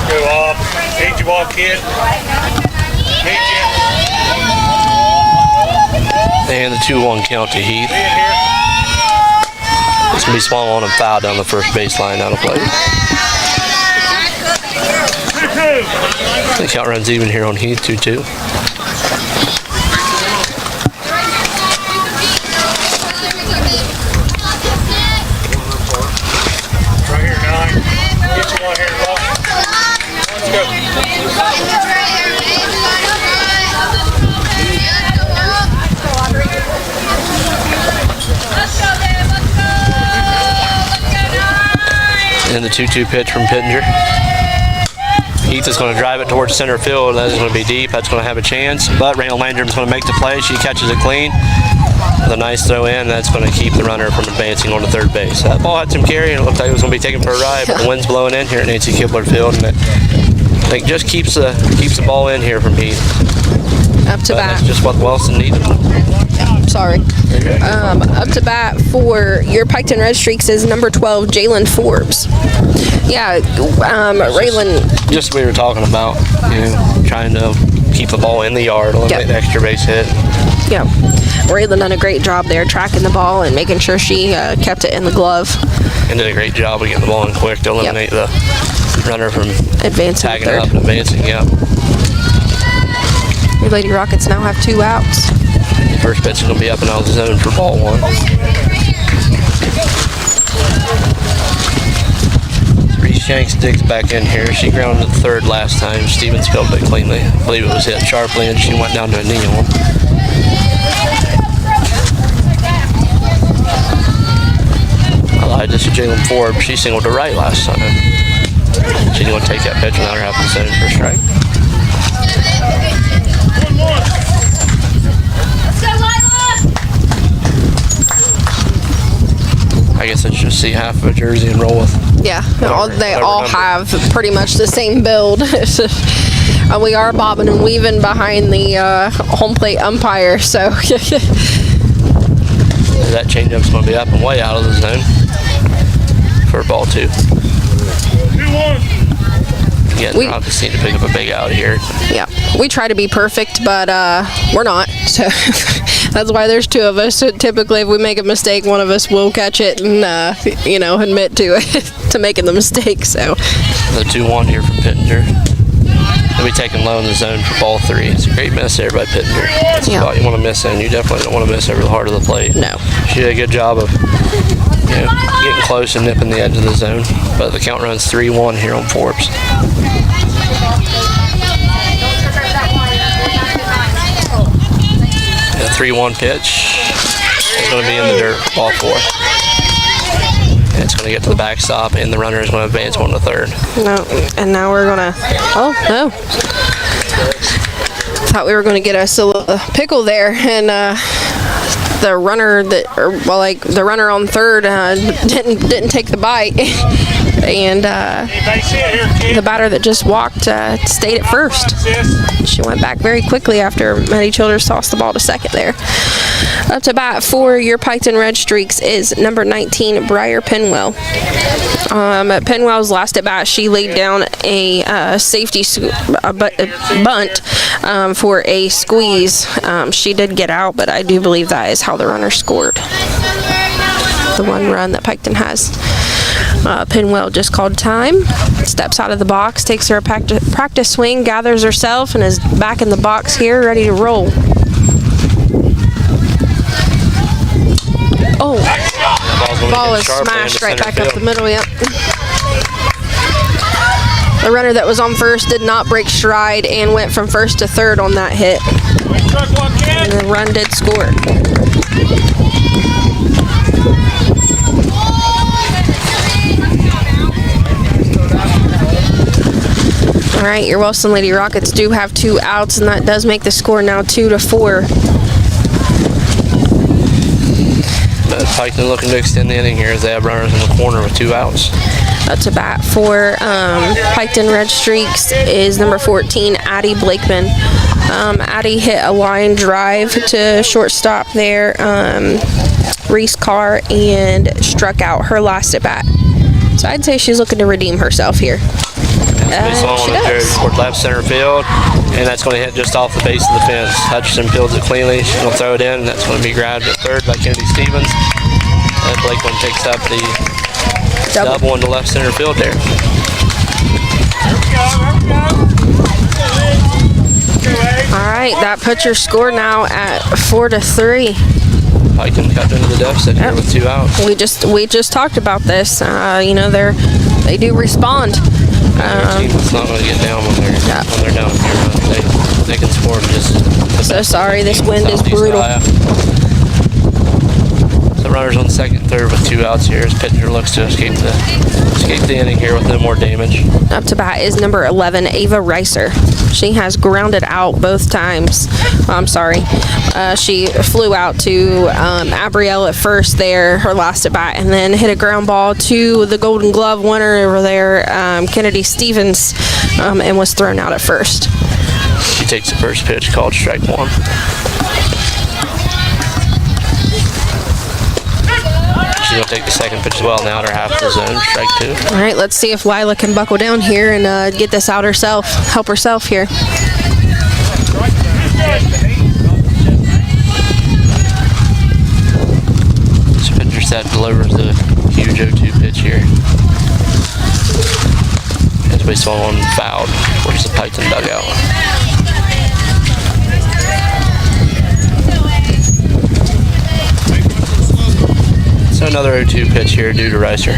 Go off. Take your ball, kid. And the 2-1 count to Heath. It's going to be swung on and fouled down the first baseline out of play. The count runs even here on Heath, 2-2. Right here, 9. Get you one here, ball. Let's go. And the 2-2 pitch from Pittenger. Heath is going to drive it towards center field. That is going to be deep. That's going to have a chance. But Randall Landrum is going to make the play. She catches it clean with a nice throw in. That's going to keep the runner from advancing on to third base. That ball had some carry, and it looked like it was going to be taken for a ride. But the wind's blowing in here at Nancy Kibler Field, and it, I think, just keeps the ball in here from Heath. Up to bat. That's just what Wellston needed. Sorry. Up to bat for your Piketon Redstreaks is number 12, Jalen Forbes. Yeah, Raylan. Just we were talking about, trying to keep the ball in the yard, eliminate the extra base hit. Yeah, Raylan done a great job there tracking the ball and making sure she kept it in the glove. And did a great job of getting the ball in quick to eliminate the runner from advancing tagging up and advancing. Yeah. Your Lady Rockets now have 2 outs. First pitch is going to be up and out of the zone for ball 1. Reese Shanks digs back in here. She grounded third last time. Stevens filled it cleanly. I believe it was hit sharply, and she went down to a knee on. I lied. This is Jalen Forbes. She singled to right last time. She's going to take that pitch without her having to set it for a strike. I guess let's just see half of a jersey and roll with. Yeah, they all have pretty much the same build. We are bobbing and weaving behind the home plate umpire, so. That changeup's going to be up and way out of the zone for ball 2. 2-1. Yeah, the Rockets seem to pick up a big out here. Yeah, we try to be perfect, but we're not. So that's why there's 2 of us. So typically, if we make a mistake, one of us will catch it and admit to it, to making the mistake. So the 2-1 here from Pittenger. They'll be taking low in the zone for ball 3. It's a great miss there by Pittenger. That's a spot you want to miss in. You definitely don't want to miss over the heart of the plate. No. She did a good job of getting close and nipping the edge of the zone. But the count runs 3-1 here on Forbes. The 3-1 pitch is going to be in the dirt, ball 4. And it's going to get to the backstop, and the runner is going to advance 1 to third. No, and now we're going to. Oh no! Thought we were going to get us a little pickle there, and the runner the runner on third didn't take the bite, and the batter that just walked stayed at first. She went back very quickly after Maddie Childers tossed the ball to second there. Up to bat for your Piketon Redstreaks is number 19, Briar Penwell. Penwell's last at bat, she laid down a safety bunt for a squeeze. She did get out, but I do believe that is how the runner scored. The 1 run that Piketon has. Penwell just called time, steps out of the box, takes her a practice swing, gathers herself, and is back in the box here, ready to roll. Oh, the ball is smashed right back up the middle, yep. The runner that was on first did not break stride and went from first to third on that hit. And the run did score. All right, your Wellston Lady Rockets do have 2 outs, and that does make the score now 2-4. Piketon looking to extend the inning here as they have runners in the corner with 2 outs. Up to bat for Piketon Redstreaks is number 14, Addie Blakeman. Addie hit a line drive to shortstop there, Reese Carr, and struck out her last at bat. So I'd say she's looking to redeem herself here. She does. Toward left center field, and that's going to hit just off the base of the fence. Hutchinson fields it cleanly. She'll throw it in, and that's going to be grabbed at third by Kennedy Stevens. And Blakeman picks up the double into left center field there. All right, that puts your score now at 4-3. Piketon cut into the deficit here with 2 outs. We just talked about this. You know, they do respond. It's not going to get down when they're down here. They can score just. So sorry, this wind is brutal. So runners on second, third with 2 outs here as Pitcher looks to escape the inning here with no more damage. Up to bat is number 11, Ava Reiser. She has grounded out both times. I'm sorry. She flew out to Abrielle at first there, her last at bat, and then hit a ground ball to the Golden Glove winner over there, Kennedy Stevens, and was thrown out at first. She takes the first pitch, called strike 1. She's going to take the second pitch as well, now at her half of the zone, strike 2. All right, let's see if Lila can buckle down here and get this out herself, help herself here. This pitcher set delivers the huge 0-2 pitch here. As we saw one fouled towards the Piketon dugout. So another 0-2 pitch here due to Reiser.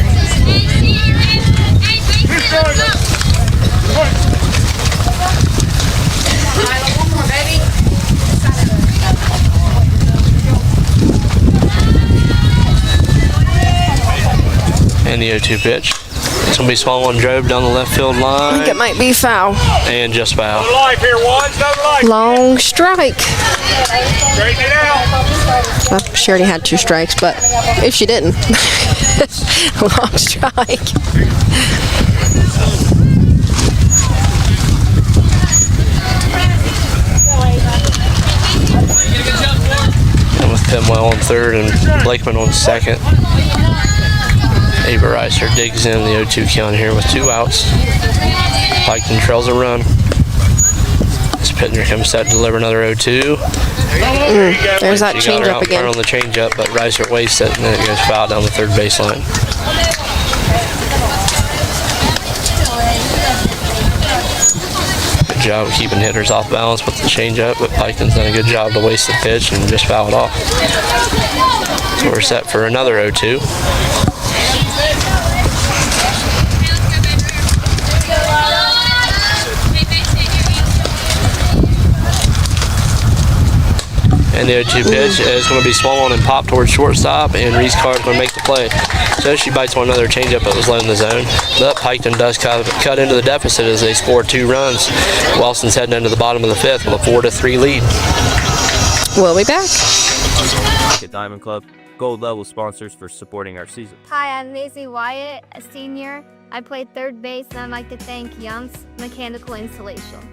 And the 0-2 pitch. It's going to be swung one drove down the left field line. I think it might be foul. And just foul. No life here, Watts. No life. Long strike. Straighten it out. Well, she already had 2 strikes, but if she didn't, long strike. And with Pimwell on third and Blakeman on second. Ava Reiser digs in the 0-2 count here with 2 outs. Piketon trails a run. This Pitcher comes set to deliver another 0-2. There's that changeup again. On the changeup, but Reiser wastes it, and then it goes foul down the third baseline. Good job of keeping hitters off balance with the changeup, but Piketon's done a good job to waste the pitch and just foul it off. So we're set for another 0-2. And the 0-2 pitch is going to be swung on and popped towards shortstop, and Reese Carr is going to make the play. So she bites one another changeup that was low in the zone. But Piketon does cut into the deficit as they score 2 runs. Wellston's heading into the bottom of the 5th with a 4-3 lead. We'll be back. Diamond Club, gold level sponsors for supporting our season. Hi, I'm Maisie Wyatt, a senior. I played third base, and I'd like to thank Young's Mechanical Installation.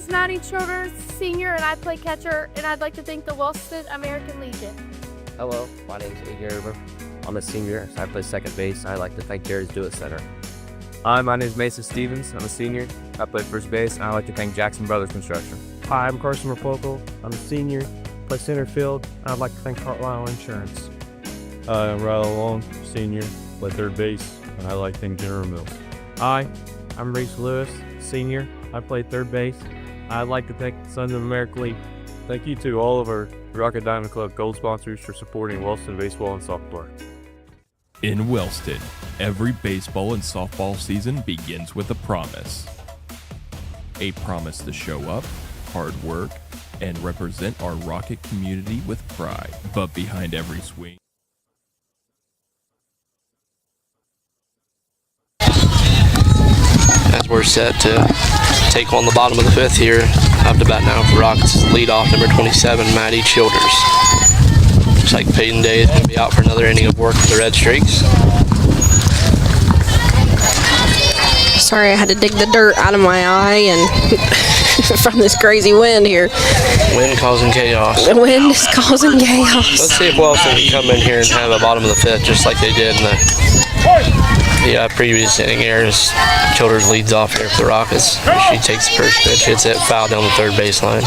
Maddie Childers, senior, and I play catcher, and I'd like to thank the Wellston American Legion. Hello, my name is Igor. I'm a senior, so I play second base. I'd like to thank Jerry's Do It Center. Hi, my name is Mason Stevens. I'm a senior. I play first base, and I'd like to thank Jackson Brothers Construction. Hi, I'm Carson Raploco. I'm a senior, play center field. I'd like to thank Carlisle Insurance. Hi, I'm Riley Long, senior, play third base, and I'd like to thank General Mills. Hi, I'm Reese Lewis, senior. I play third base. I'd like to thank the Sons of America League. Thank you to all of our Rocket Diamond Club gold sponsors for supporting Wellston baseball and softball. In Wellston, every baseball and softball season begins with a promise. A promise to show up, hard work, and represent our Rocket community with pride. But behind every swing, as we're set to take on the bottom of the 5th here. Up to bat now for Rockets lead off number 27, Maddie Childers. Looks like Peyton Day is going to be out for another inning of work for the Redstreaks. Sorry, I had to dig the dirt out of my eye and from this crazy wind here. Wind causing chaos. The wind is causing chaos. Let's see if Wellston can come in here and have a bottom of the fifth just like they did in the previous inning. Ayers Childers leads off here for the Rockets. She takes the first pitch, hits it, foul down the third baseline.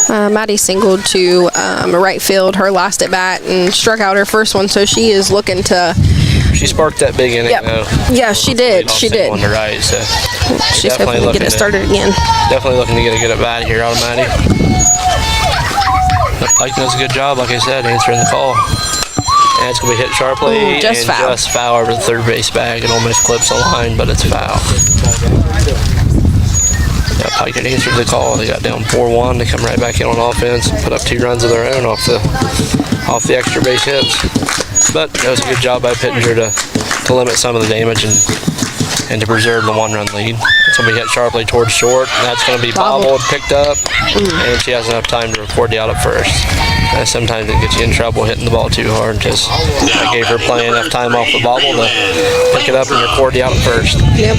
Maddie singled to right field her last at bat and struck out her first one, so she is looking to. She sparked that big inning though. Yeah, she did. She did. On the right, so she's hoping to get it started again. Definitely looking to get a good at bat here out of Maddie. Pike does a good job, like I said, answering the call. And it's going to be hit sharply. Ooh, just foul over the third base bag. It almost clips the line, but it's foul. Yeah, Pike had answered the call. They got down 4-1. They come right back in on offense and put up 2 runs of their own off the extra base hits. But that was a good job by Pittenger to limit some of the damage and to preserve the 1-run lead. It's going to be hit sharply towards short. That's going to be bobbled, picked up, and she has enough time to record the out at first. Sometimes it gets you in trouble hitting the ball too hard. Just I gave her plenty enough time off the bobble to pick it up and record the out at first. Yep.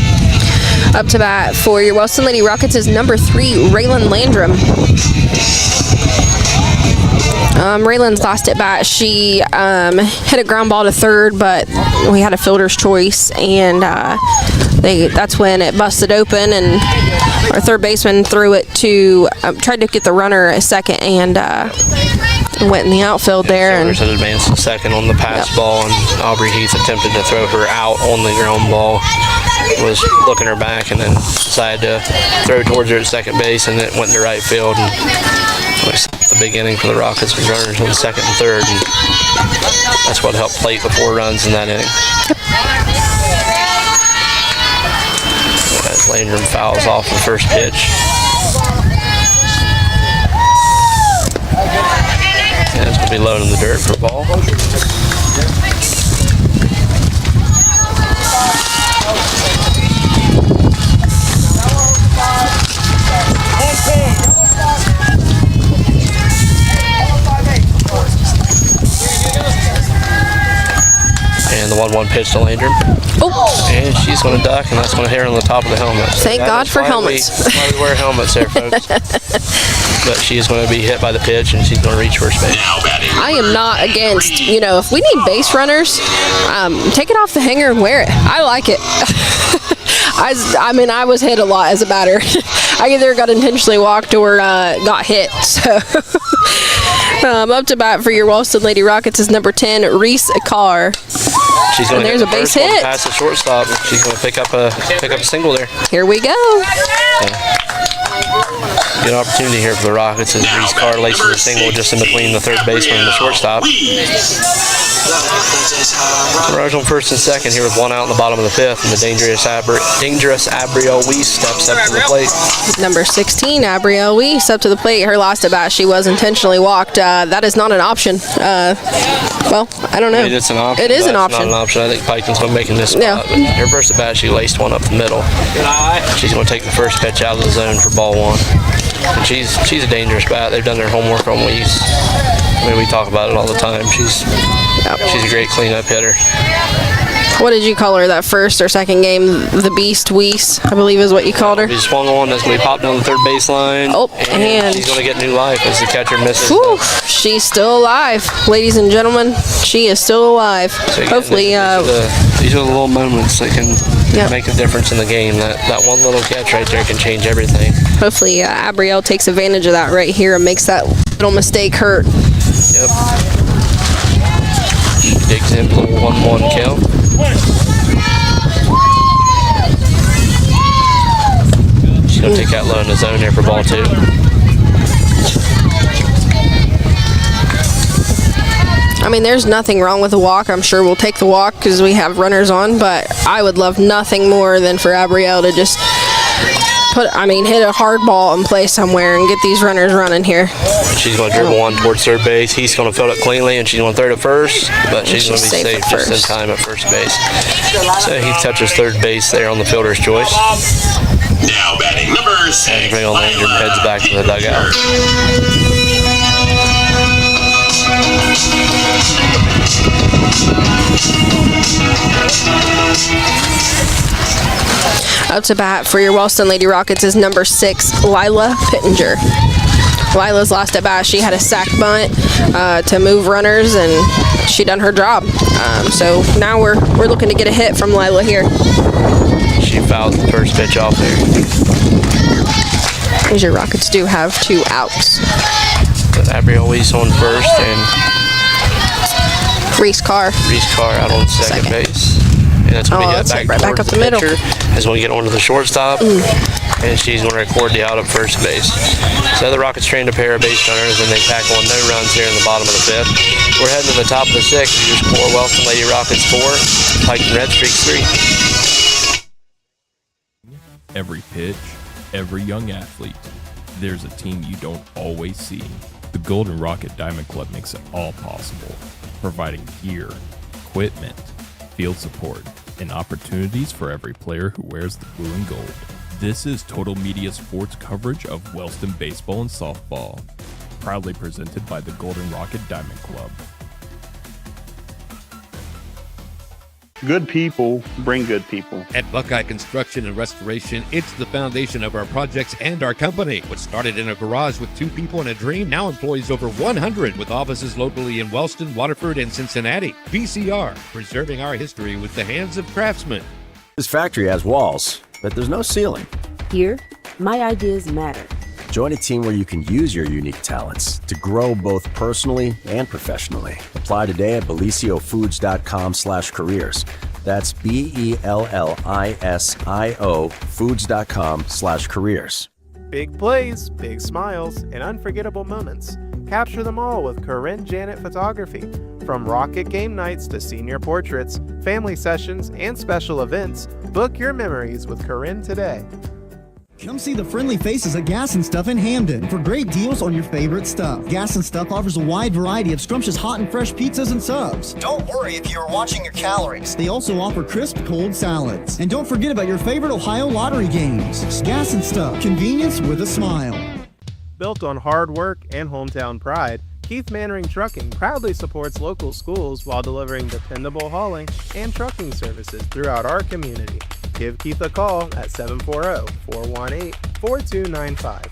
Up to bat for your Wellston Lady Rockets is number 3, Raylan Landrum. Raylan's last at bat, she hit a ground ball to third, but we had a fielder's choice, and that's when it busted open, and our third baseman threw it to tried to get the runner at second, and went in the outfield there. And had advanced to second on the pass ball, and Aubrey Heath attempted to throw her out on the ground ball. Was looking her back, and then decided to throw towards her at second base, and it went to right field. And the big inning for the Rockets with runners on second and third, and that's what helped plate the 4 runs in that inning. As Landrum fouls off the first pitch. And it's going to be low in the dirt for a ball. And the 1-1 pitch to Landrum. Oh. And she's going to duck, and that's going to hit her on the top of the helmet. So thank God for helmets. That's why we wear helmets there, folks. But she is going to be hit by the pitch, and she's going to reach first base. I am not against, if we need base runners, take it off the hanger and wear it. I like it. I was hit a lot as a batter. I either got intentionally walked or got hit. So up to bat for your Wellston Lady Rockets is number 10, Reese Carr. She's going to there's hit a the base first one hit. past the shortstop. She's going to pick up a single there. Here we go. Good opportunity here for the Rockets as Reese Carr laces a single just in between the third baseman and the shortstop. Runners on first and second here with 1 out in the bottom of the fifth, and the dangerous Abrielle Weiss steps up to the plate. Number 16, Abrielle Weiss up to the plate. Her last at bat, she was intentionally walked. That is not an option. Well, I don't know. I mean, it's an option. It is an option. It's not an option. I think Piketon's going to make in this spot. Yeah. But her first at bat, she laced one up the middle. She's going to take the first pitch out of the zone for ball 1. And she's a dangerous bat. They've done their homework on Weiss. I mean, we talk about it all the time. She's a great cleanup hitter. What did you call her that first or second game? The Beast Weiss, I believe is what you called her. She swung on. That's going to be popped down the third baseline. Oh, and she's going to get new life as the catcher misses. Whew, she's still alive, ladies and gentlemen. She is still alive. So again, hopefully, these are the little moments that can make a difference in the game. That one little catch right there can change everything. Hopefully, Abrielle takes advantage of that right here and makes that little mistake hurt. Yep. She digs in for the 1-1 kill. She's going to take that low in the zone there for ball 2. I mean, there's nothing wrong with the walk. I'm sure we'll take the walk because we have runners on, but I would love nothing more than for Abrielle to just hit a hard ball and play somewhere and get these runners running here. She's going to dribble one towards third base. He's going to field it cleanly, and she's going to throw it at first, but she's going to be safe just in time at first base. So he touches third base there on the fielder's choice. Now batting number 6. And Raylan Landrum heads back to the dugout. Up to bat for your Wellston Lady Rockets is number 6, Lila Pittenger. Lila's last at bat, she had a sack bunt to move runners, and she done her job. So now we're looking to get a hit from Lila here. She fouled the first pitch off there. As your Rockets do have 2 outs. Abriel Weiss on first and Reese Carr out on second base. And that's going to be hit right back up the middle. As we get onto the shortstop. And she's going to record the out at first base. So the Rockets trained a pair of base runners, and they tack on no runs here in the bottom of the 5th. We're heading to the top of the 6th. Your score: Wellston Lady Rockets 4, Piketon Redstreaks 3. Every pitch, every young athlete. There's a team you don't always see. The Golden Rocket Diamond Club makes it all possible, providing gear, equipment, field support, and opportunities for every player who wears the blue and gold. This is Total Media Sports coverage of Wellston baseball and softball, proudly presented by the Golden Rocket Diamond Club. Good people bring good people. At Buckeye Construction and Restoration, it's the foundation of our projects and our company. What started in a garage with 2 people and a dream now employs over 100 with offices locally in Wellston, Waterford, and Cincinnati. VCR, preserving our history with the hands of craftsmen. This factory has walls, but there's no ceiling. Here, my ideas matter. Join a team where you can use your unique talents to grow both personally and professionally. Apply today at beliciofoods.com/careers. That's BELLISIO foods.com/careers. Big plays, big smiles, and unforgettable moments. Capture them all with Corinne Janet Photography. From rocket game nights to senior portraits, family sessions, and special events, book your memories with Corinne today. Come see the friendly faces at Gas and Stuff in Hamden for great deals on your favorite stuff. Gas and Stuff offers a wide variety of scrumptious hot and fresh pizzas and subs. Don't worry if you're watching your calories. They also offer crisp cold salads. And don't forget about your favorite Ohio lottery games. Gas and Stuff, convenience with a smile. Built on hard work and hometown pride, Keith Mannering Trucking proudly supports local schools while delivering dependable hauling and trucking services throughout our community. Give Keith a call at 740-418-4295.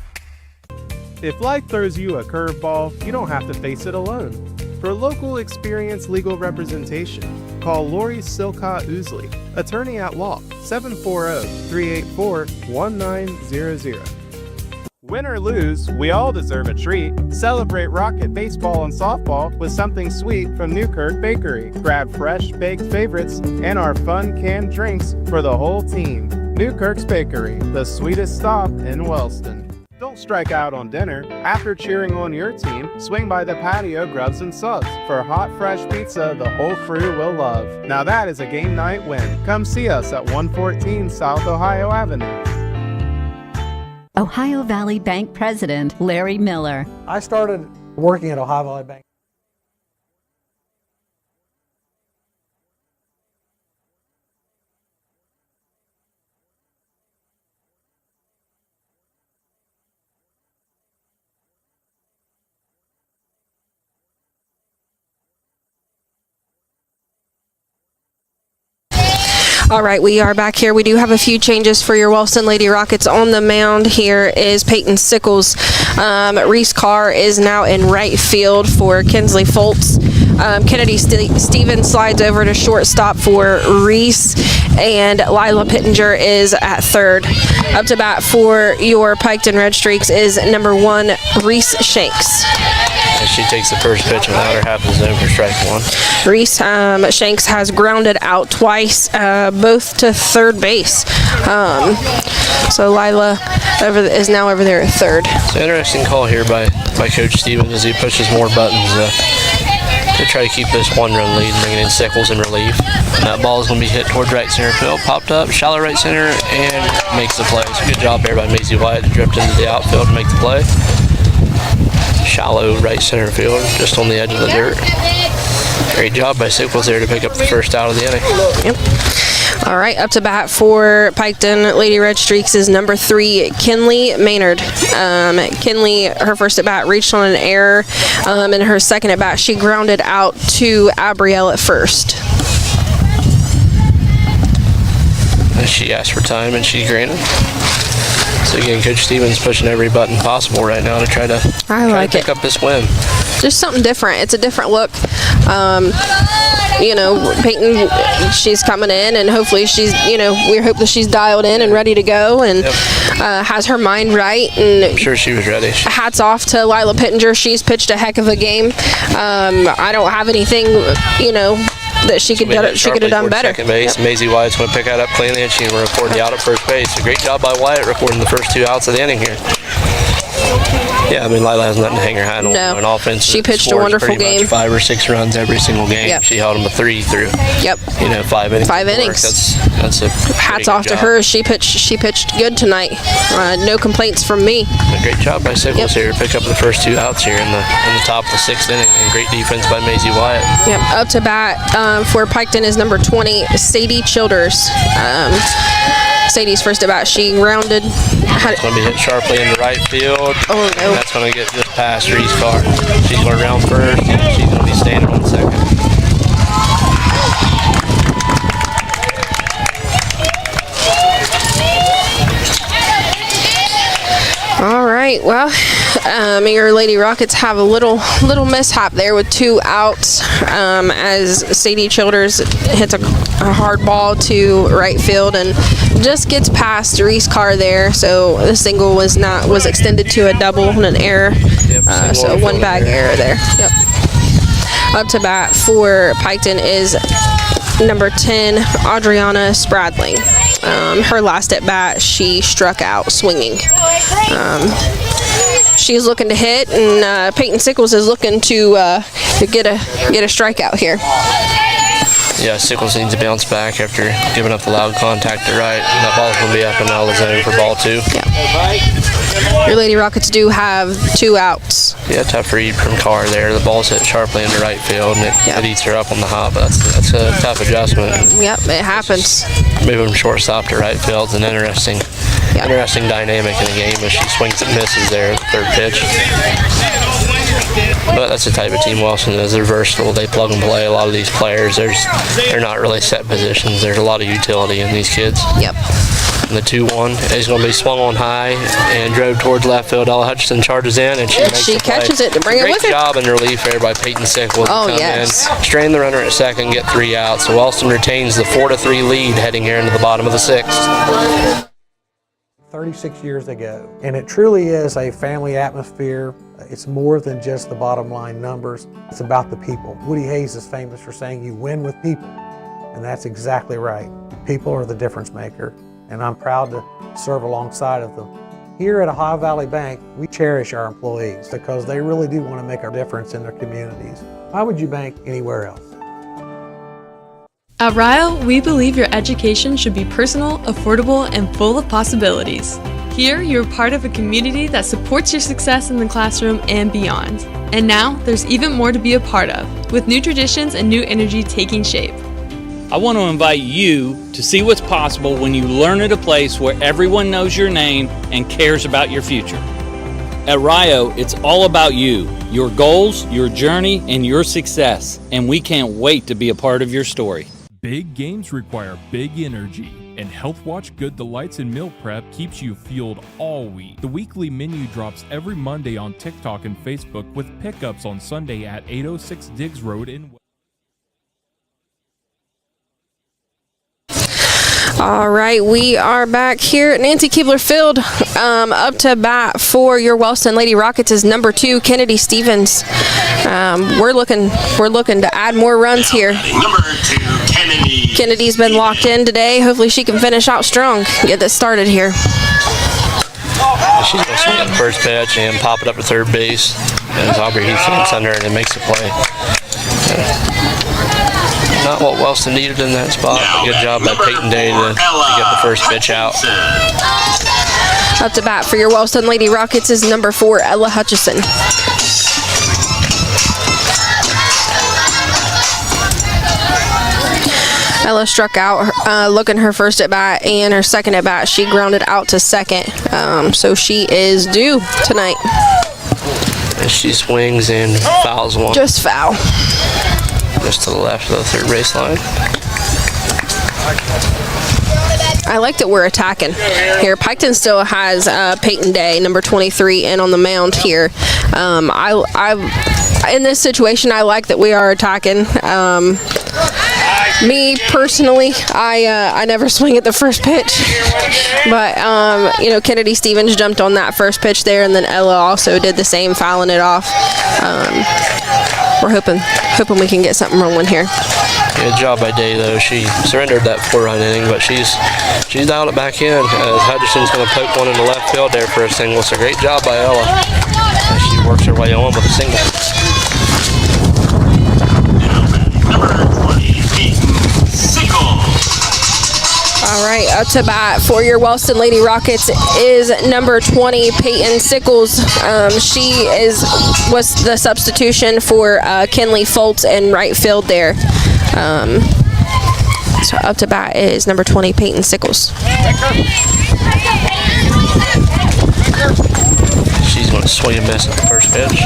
If life throws you a curveball, you don't have to face it alone. For local experienced legal representation, call Lori Silcott Oosley, attorney at law, 740-384-1900. Win or lose, we all deserve a treat. Celebrate Rocket baseball and softball with something sweet from Newkirk Bakery. Grab fresh baked favorites and our fun canned drinks for the whole team. Newkirk's Bakery, the sweetest stop in Wellston. Don't strike out on dinner. After cheering on your team, swing by the patio Grubs and Subs for hot, fresh pizza the whole crew will love. Now that is a game night win. Come see us at 114 South Ohio Avenue. Ohio Valley Bank President Larry Miller. I started working at Ohio Valley Bank. All right, we are back here. We do have a few changes for your Wellston Lady Rockets. On the mound here is Peyton Sickles. Reese Carr is now in right field for Kinsley Foltz. Kennedy Stevens slides over to shortstop for Reese, and Lila Pittenger is at third. Up to bat for your Piketon Redstreaks is number 1, Reese Shanks. And she takes the first pitch in the outer half of the zone for strike 1. Reese Shanks has grounded out twice, both to third base. So Lila is now over there at third. It's an interesting call here by Coach Stevens as he pushes more buttons to try to keep this 1-run lead, bringing in Sickles in relief. And that ball is going to be hit towards right center field, popped up, shallow right center, and makes the play. So good job there by Maisie White to drift into the outfield and make the play. Shallow right center field, just on the edge of the dirt. Great job by Sickles there to pick up the first out of the inning. Yep. All right, up to bat for Piketon Lady Redstreaks is number 3, Kinley Maynard. Kinley, her first at bat, reached on an error. In her second at bat, she grounded out to Abriel at first. And she asked for time, and she granted. So again, Coach Stevens pushing every button possible right now to try to pick up this win. Just something different. It's a different look. Peyton, she's coming in, and hopefully she's, we hope that she's dialed in and ready to go, and has her mind right. And I'm sure she was ready. Hats off to Lila Pittenger. She's pitched a heck of a game. I don't have anything, that she could have done better. Second base. Maisie Wyatt's going to pick that up cleanly, and she's going to record the out at first base. A great job by Wyatt recording the first 2 outs of the inning here. Yeah, Lila has nothing to hang her hat on. No. An offense. She pitched a wonderful game. 5 or 6 runs every single game. Yep. She held them to 3 through. 5 innings. 5 innings. That's a hats off to her. She pitched good tonight. No complaints from me. A great job by Sickles here to pick up the first 2 outs here in the top of the 6th inning, and great defense by Maisie Wyatt. Yep. Up to bat for Piketon is number 20, Sadie Childers. Sadie's first at bat. She rounded. It's going to be hit sharply into right field. Oh no! That's going to get just past Reese Carr. She's going to round first, and she's going to be standing on second. All right. Well, your Lady Rockets have a little mishap there with 2 outs as Sadie Childers hits a hard ball to right field and just gets past Reese Carr there. So the single was extended to a double and an error. So 1 bag error there. Yep. Up to bat for Piketon is number 10, Adriana Spradling. Her last at bat, she struck out swinging. She's looking to hit, and Peyton Sickles is looking to get a strikeout here. Yeah, Sickles needs to bounce back after giving up the loud contact to right. And that ball's going to be up and out of the zone for ball 2. Yeah. Your Lady Rockets do have 2 outs. Yeah, tough read from Carr there. The ball's hit sharply into right field, and it eats her up on the hop. That's a tough adjustment. Yep, it happens. Moving from shortstop to right field is an interesting dynamic in the game as she swings and misses there at the 3rd pitch. But that's the type of team Wellston is. They're versatile. They plug and play. A lot of these players, they're not really set positions. There's a lot of utility in these kids. Yep. And the 2-1 is going to be swung on high and drove towards left field. Ella Hutchinson charges in, and she catches it to bring it with her. Great job in relief there by Peyton Sickles. Oh, come yes. in, strain the runner at second, get 3 outs. So Wellston retains the 4-3 lead heading here into the bottom of the 6th. 36 years ago, and it truly is a family atmosphere. It's more than just the bottom line numbers. It's about the people. Woody Hayes is famous for saying you win with people, and that's exactly right. People are the difference maker, and I'm proud to serve alongside of them. Here at Ohio Valley Bank, we cherish our employees because they really do want to make a difference in their communities. Why would you bank anywhere else? At Rio, we believe your education should be personal, affordable, and full of possibilities. Here, you're part of a community that supports your success in the classroom and beyond. And now, there's even more to be a part of, with new traditions and new energy taking shape. I want to invite you to see what's possible when you learn at a place where everyone knows your name and cares about your future. At Rio, it's all about you, your goals, your journey, and your success, and we can't wait to be a part of your story. Big games require big energy, and Health Watch Good Delights and Meal Prep keeps you fueled all week. The weekly menu drops every Monday on TikTok and Facebook, with pickups on Sunday at 806 Diggs Road in All right, we are back here at Nancy Keebler Field. Up to bat for your Wellston Lady Rockets is number 2, Kennedy Stevens. We're looking to add more runs here. Number 2, Kennedy. Kennedy's been locked in today. Hopefully she can finish out strong. Get this started here. She's going to swing at the first pitch and pop it up to 3rd base. And Aubrey Heath gets under and it makes the play. Not what Wellston needed in that spot. Good job by Peyton Day to get the first pitch out. Up to bat for your Wellston Lady Rockets is number 4, Ella Hutchison. Ella struck out looking her first at bat, and her second at bat she grounded out to second. So she is due tonight. And she swings and fouls one. Just foul. Just to the left of the 3rd base line. I like that we're attacking here. Piketon still has Peyton Day, number 23, in on the mound here. In this situation, I like that we are attacking. Me personally, I never swing at the first pitch, but Kennedy Stevens jumped on that first pitch there, and then Ella also did the same, fouling it off. We're hoping we can get something rolling here. Good job by Day, though. She surrendered that 4-run inning, but she's dialed it back in as Hutchison's going to poke one into left field there for a single. So great job by Ella as she works her way on with a single. All right, up to bat for your Wellston Lady Rockets is number 20, Peyton Sickles. She was the substitution for Kenley Foltz in right field there. So up to bat is number 20, Peyton Sickles. She's going to swing and miss at the first pitch.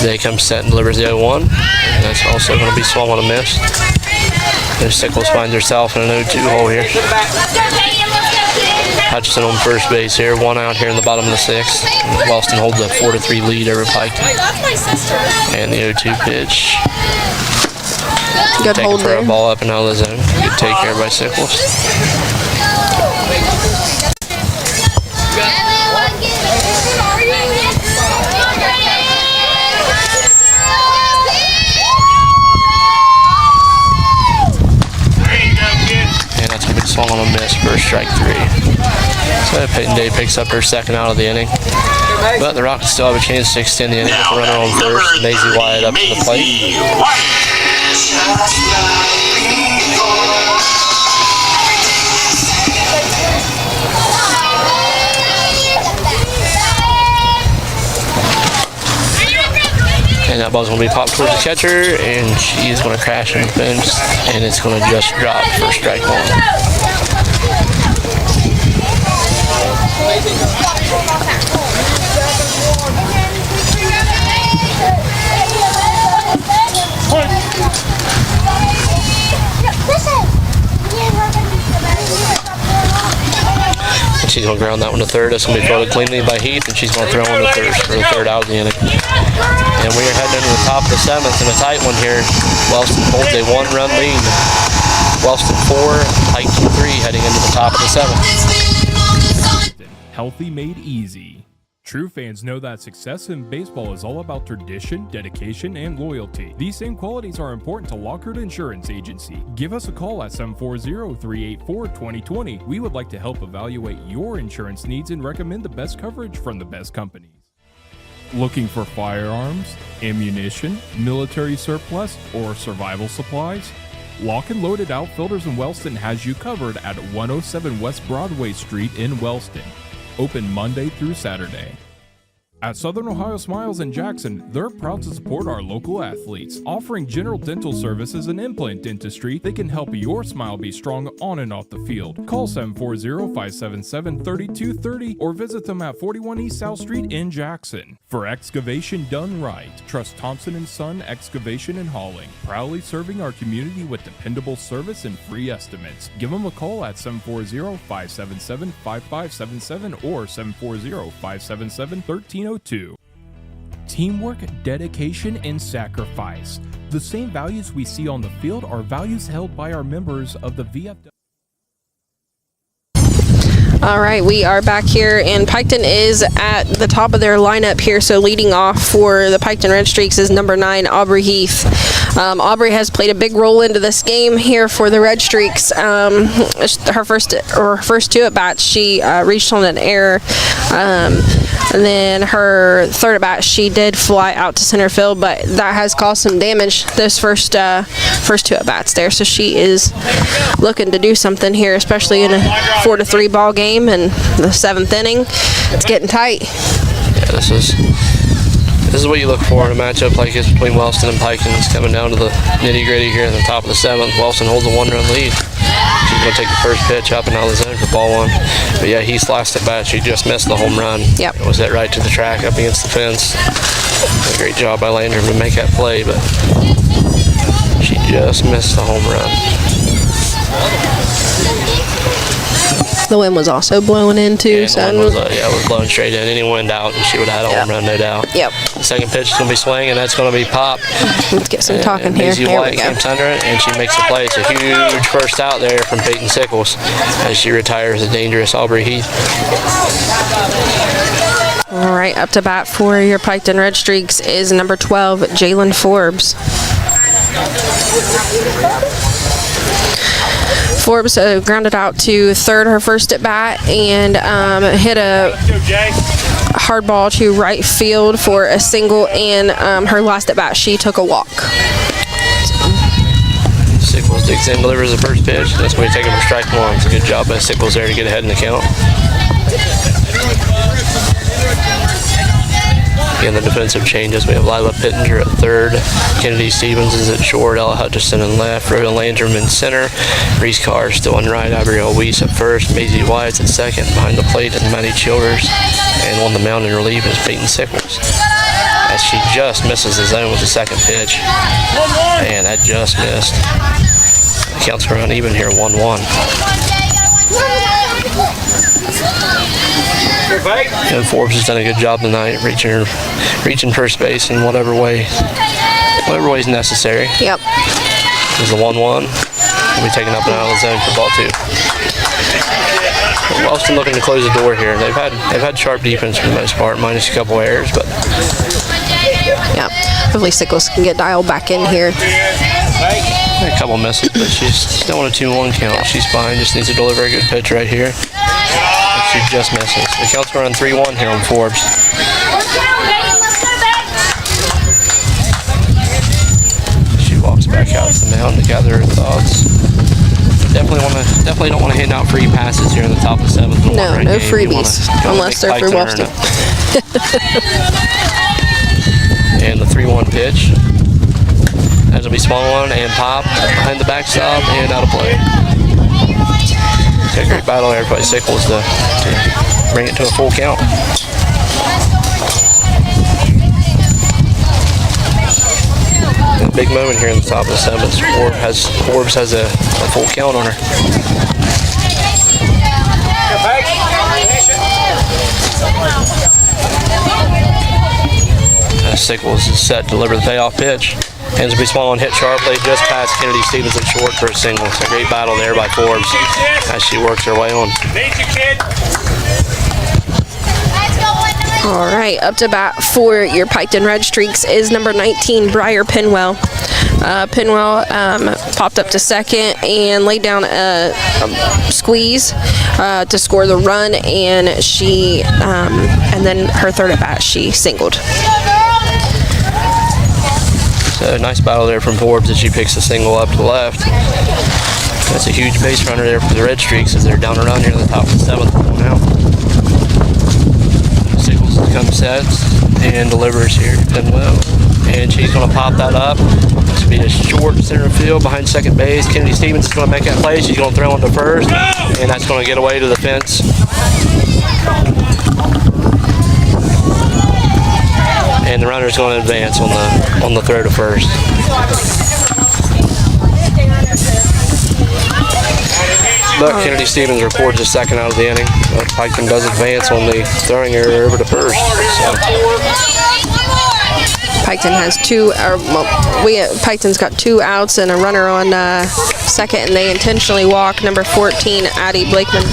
Day comes set and delivers the 0-1. And that's also going to be swung on a miss. And Sickles finds herself in an 0-2 hole here. Hutchison on first base here, 1 out here in the bottom of the 6th. Wellston holds a 4-3 lead over Piketon. And the 0-2 pitch. Good hold there. A ball up and out of the zone. Good take care by Sickles. Swung on a miss for strike 3. So Peyton Day picks up her second out of the inning. But the Rockets still have a chance to extend the inning with a runner on first. Maisie Wyatt up to the plate. And that ball's going to be popped towards the catcher, and she's going to crash in the fence, and it's going to just drop for strike 1. She's going to ground that one to third. That's going to be thrown cleanly by Heath, and she's going to throw on to first for the third out of the inning. And we are heading into the top of the 7th in a tight one here. Wellston holds a 1-run lead. Wellston 4, Piketon 3 heading into the top of the 7th. Healthy made easy. True fans know that success in baseball is all about tradition, dedication, and loyalty. These same qualities are important to Lockhart Insurance Agency. Give us a call at 740-384-2020. We would like to help evaluate your insurance needs and recommend the best coverage from the best companies. Looking for firearms, ammunition, military surplus, or survival supplies? Lock and Loaded Outfitters in Wellston has you covered at 107 West Broadway Street in Wellston. Open Monday through Saturday. At Southern Ohio Smiles in Jackson, they're proud to support our local athletes. Offering general dental services and implant dentistry, they can help your smile be strong on and off the field. Call 740-577-3230 or visit them at 41 East South Street in Jackson. For excavation done right, trust Thompson & Son Excavation and Hauling. Proudly serving our community with dependable service and free estimates. Give them a call at 740-577-5577 or 740-577-1302. Teamwork, dedication, and sacrifice. The same values we see on the field are values held by our members of the VFW. All right, we are back here, and Piketon is at the top of their lineup here. So leading off for the Piketon Redstreaks is number 9, Aubrey Heath. Aubrey has played a big role into this game here for the Redstreaks. Her first 2 at bats, she reached on an error, and then her third at bat, she did fly out to center field, but that has caused some damage those first 2 at bats there. So she is looking to do something here, especially in a 4-3 ball game. In the 7th inning, it's getting tight. Yeah, this is what you look for in a matchup like this between Wellston and Piketon. It's coming down to the nitty-gritty here in the top of the 7th. Wellston holds a 1-run lead. She's going to take the first pitch up and out of the zone for ball one. But yeah, he sliced it back. She just missed the home run. Yep. It was hit right to the track up against the fence. A great job by Landrum to make that play, but she just missed the home run. The wind was also blowing in too, so it was blowing straight in. Any wind out, and she would have had a home run, no doubt. Yep. The second pitch is going to be swing, and that's going to be pop. Let's get some talking here. Maisie Here we White go. comes under it, and she makes the play. It's a huge first out there from Peyton Sickles as she retires the dangerous Aubrey Heath. All right, up to bat for your Piketon Redstreaks is number 12, Jalen Forbes. Forbes grounded out to third her first at bat and hit a hard ball to right field for a single, and her last at bat she took a walk. Sickles digs in, delivers the first pitch. That's going to be taken for strike one. It's a good job by Sickles there to get ahead in the count. Again, the defensive changes. We have Lila Pittenger at third, Kennedy Stevens is at short, Ella Hutchison in left, Rhoda Landrum in center, Reese Carr still in right, Abigail Weiss at first, Maisie White's at second, behind the plate is Maddie Childers, and on the mound in relief is Peyton Sickles. As she just misses the zone with the second pitch, and that just missed. The counts are uneven here, 1-1. And Forbes has done a good job tonight, reaching first base in whatever way is necessary. Yep. This is the 1-1. We'll be taken up and out of the zone for ball two. Wellston looking to close the door here. They've had sharp defense for the most part, minus a couple errors, but yeah. Hopefully Sickles can get dialed back in here. A couple misses, but she's still on a 2-1 count. She's fine. Just needs to deliver a good pitch right here. She just misses. The count's going to run 3-1 here on Forbes. She walks back out to the mound to gather her thoughts. Definitely don't want to hand out free passes here in the top of the seventh. No freebies unless they're for Wellston. And the 3-1 pitch. That's going to be swung on and popped behind the backstop and out of play. It's a great battle there by Sickles to bring it to a full count. A big moment here in the top of the seventh. Forbes has a full count on her. Sickles is set to deliver the payoff pitch. Hands will be swung on, hit sharply just past Kennedy Stevens at short for a single. It's a great battle there by Forbes as she works her way on. All right, up to bat for your Piketon Redstreaks is number 19, Briar Pinwell. Pinwell popped up to second and laid down a squeeze to score the run, and and then her third at bat she singled. So nice battle there from Forbes as she picks a single up to the left. That's a huge base runner there for the Redstreaks as they're down around here in the top of the seventh now. Sickles comes sets and delivers here to Pinwell. And she's going to pop that up. This will be a short center field behind second base. Kennedy Stevens is going to make that play. She's going to throw into first, and that's going to get away to the fence. And the runner is going to advance on the throw to first. But Kennedy Stevens records a second out of the inning. Piketon does advance on the throwing her over to first. So. Piketon has Piketon's got 2 outs and a runner on second, and they intentionally walk number 14, Addie Blakeman.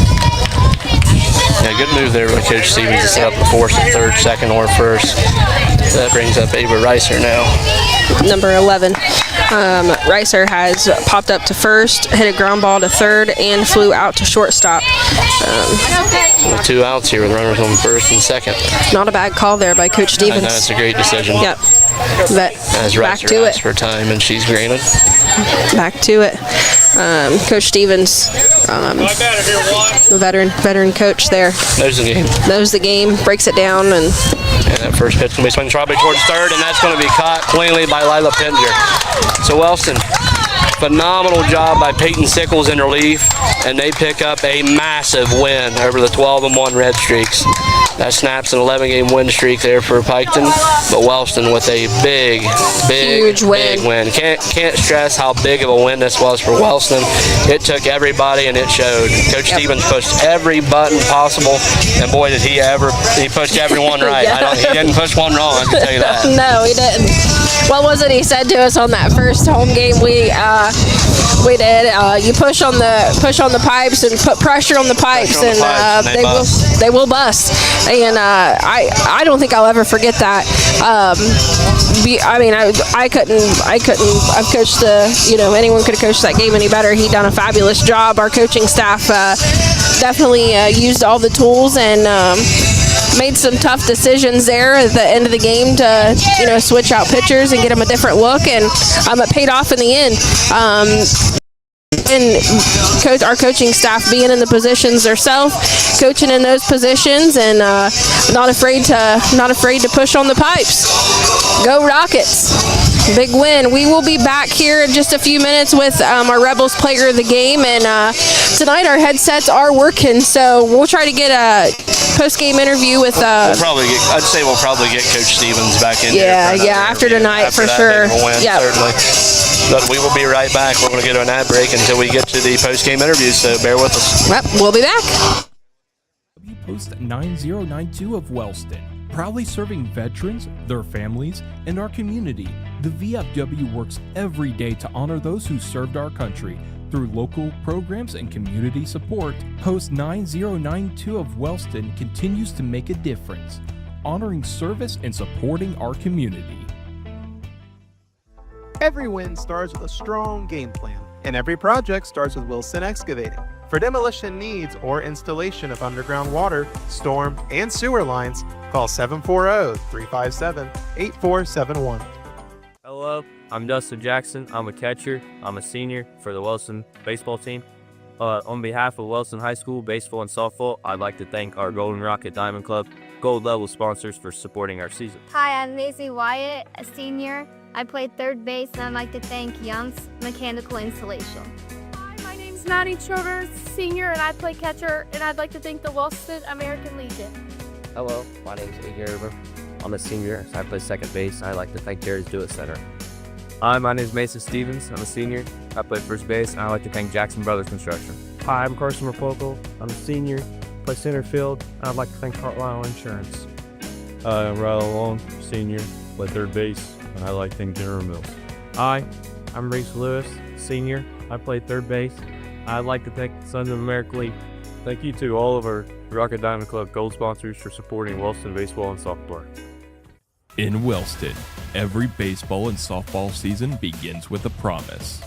Yeah, good move there by Coach Stevens to set up the force at third, second, or first. That brings up Ava Reiser now. Number 11. Reiser has popped up to first, hit a ground ball to third, and flew out to shortstop. So 2 outs here with runners on first and second. Not a bad call there by Coach Stevens. That's a great decision. Yep. But as back Reiser to asks it. for time, and she's granted. Back to it. Coach Stevens, the veteran coach there. Knows the game. Knows the game, breaks it down, and that first pitch going to be swung strawberry towards third, and that's going to be caught cleanly by Lila Pittenger. So Wellston Phenomenal job by Peyton Sickles in relief, and they pick up a massive win over the 12-1 Redstreaks. That snaps an 11-game win streak there for Piketon, but Wellston with a big win. Can't stress how big of a win this was for Wellston. It took everybody, and it showed. Coach Stevens pushed every button possible, and boy, did he ever! He pushed everyone right. He didn't push one wrong, I can tell you that. No, he didn't. What was it he said to us on that first home game we did? You push on the pipes and put pressure on the pipes, and they will bust. And I don't think I'll ever forget that. I couldn't. I've coached anyone could have coached that game any better. He done a fabulous job. Our coaching staff definitely used all the tools and made some tough decisions there at the end of the game to switch out pitchers and get them a different look, and it paid off in the end. And our coaching staff being in the positions themselves, coaching in those positions, and not afraid to push on the pipes. Go Rockets! Big win. We will be back here in just a few minutes with our Rebels player of the game, and tonight our headsets are working, so we'll try to get a post-game interview with. I'd say we'll probably get Coach Stevens back in. After tonight for sure. Yeah, certainly. But we will be right back. We're going to get on that break until we get to the post-game interview, so bear with us. Yep, we'll be back. Post 9092 of Wellston, proudly serving veterans, their families, and our community. The VFW works every day to honor those who served our country through local programs and community support. Post 9092 of Wellston continues to make a difference, honoring service and supporting our community. Every win starts with a strong game plan, and every project starts with Wilson Excavating. For demolition needs or installation of underground water, storm, and sewer lines, call 740-357-8471. Hello, I'm Dustin Jackson. I'm a catcher. I'm a senior for the Wellston baseball team. On behalf of Wellston High School baseball and softball, I'd like to thank our Golden Rocket Diamond Club Gold Level sponsors for supporting our season. Hi, I'm Maisie Wyatt, a senior. I played third base, and I'd like to thank Young's Mechanical Installation. Hi, my name's Maddie Childers, senior, and I play catcher, and I'd like to thank the Wellston American Legion. Hello, my name's Igor. I'm a senior, so I play second base, and I'd like to thank Jerry's Do-It Center. Hi, my name is Mason Stevens. I'm a senior. I play first base, and I'd like to thank Jackson Brothers Construction. Hi, I'm Carson Rapopel. I'm a senior, play center field, and I'd like to thank Carlisle Insurance. Hi, I'm Riley Long, senior, play third base, and I like to thank General Mills. Hi, I'm Reese Lewis, senior. I play third base. I'd like to thank the Sons of America League. Thank you to all of our Rocket Diamond Club Gold sponsors for supporting Wellston baseball and softball. In Wellston, every baseball and softball season begins with a promise.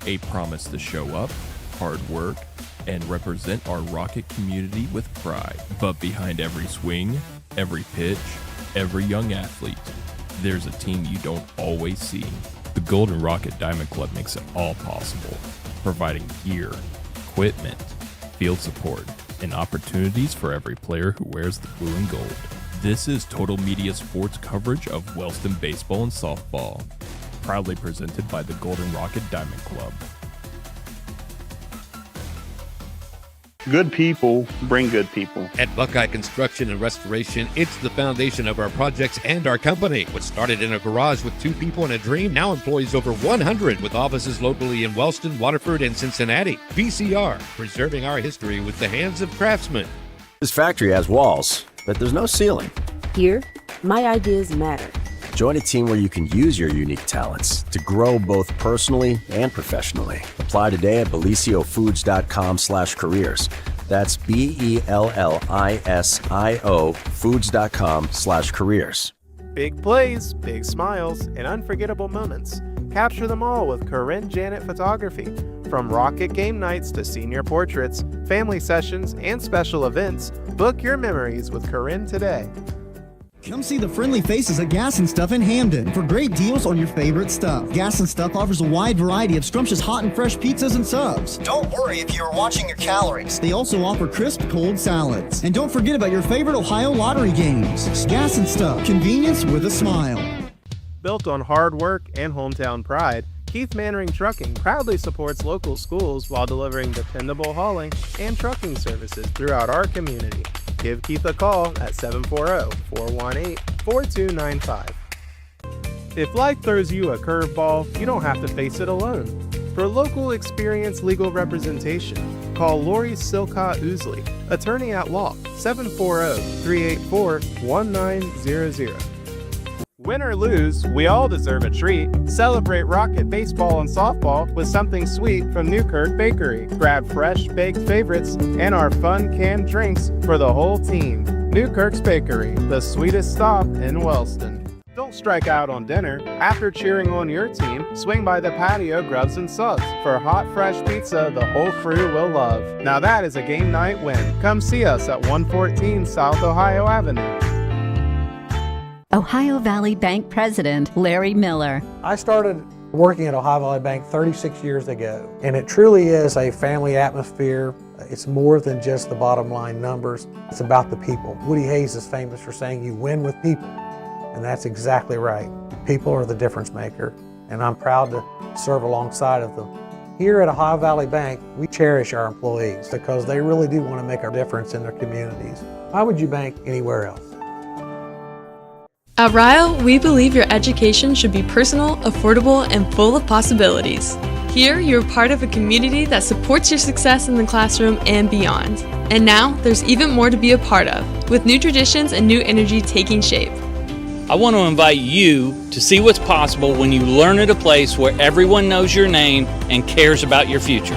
A promise to show up, hard work, and represent our Rocket community with pride. But behind every swing, every pitch, every young athlete, there's a team you don't always see. The Golden Rocket Diamond Club makes it all possible, providing gear, equipment, field support, and opportunities for every player who wears the blue and gold. This is Total Media Sports coverage of Wellston baseball and softball, proudly presented by the Golden Rocket Diamond Club. Good people bring good people. At Buckeye Construction and Restoration, it's the foundation of our projects and our company. What started in a garage with 2 people and a dream now employs over 100 with offices locally in Wellston, Waterford, and Cincinnati. VCR, preserving our history with the hands of craftsmen. This factory has walls, but there's no ceiling. Here, my ideas matter. Join a team where you can use your unique talents to grow both personally and professionally. Apply today at belisiofoods.com/careers. That's BELLISIO foods.com/careers. Big plays, big smiles, and unforgettable moments. Capture them all with Corinne Janet Photography. From rocket game nights to senior portraits, family sessions, and special events, book your memories with Corinne today. Come see the friendly faces at Gas and Stuff in Hamden for great deals on your favorite stuff. Gas and Stuff offers a wide variety of scrumptious hot and fresh pizzas and subs. Don't worry if you're watching your calories. They also offer crisp cold salads. And don't forget about your favorite Ohio lottery games. Gas and Stuff, convenience with a smile. Built on hard work and hometown pride, Keith Mannering Trucking proudly supports local schools while delivering dependable hauling and trucking services throughout our community. Give Keith a call at 740-418-4295. If life throws you a curveball, you don't have to face it alone. For local experienced legal representation, call Lori Silcott Ousley, attorney at law, 740-384-1900. Win or lose, we all deserve a treat. Celebrate Rocket baseball and softball with something sweet from Newkirk Bakery. Grab fresh baked favorites and our fun canned drinks for the whole team. Newkirk's Bakery, the sweetest stop in Wellston. Don't strike out on dinner. After cheering on your team, swing by the patio Grubs and Subs for hot, fresh pizza the whole crew will love. Now that is a game night win. Come see us at 114 South Ohio Avenue. Ohio Valley Bank President Larry Miller. I started working at Ohio Valley Bank 36 years ago, and it truly is a family atmosphere. It's more than just the bottom line numbers. It's about the people. Woody Hayes is famous for saying you win with people, and that's exactly right. People are the difference maker, and I'm proud to serve alongside of them. Here at Ohio Valley Bank, we cherish our employees because they really do want to make a difference in their communities. Why would you bank anywhere else? At Rio, we believe your education should be personal, affordable, and full of possibilities. Here, you're part of a community that supports your success in the classroom and beyond. And now, there's even more to be a part of, with new traditions and new energy taking shape. I want to invite you to see what's possible when you learn at a place where everyone knows your name and cares about your future.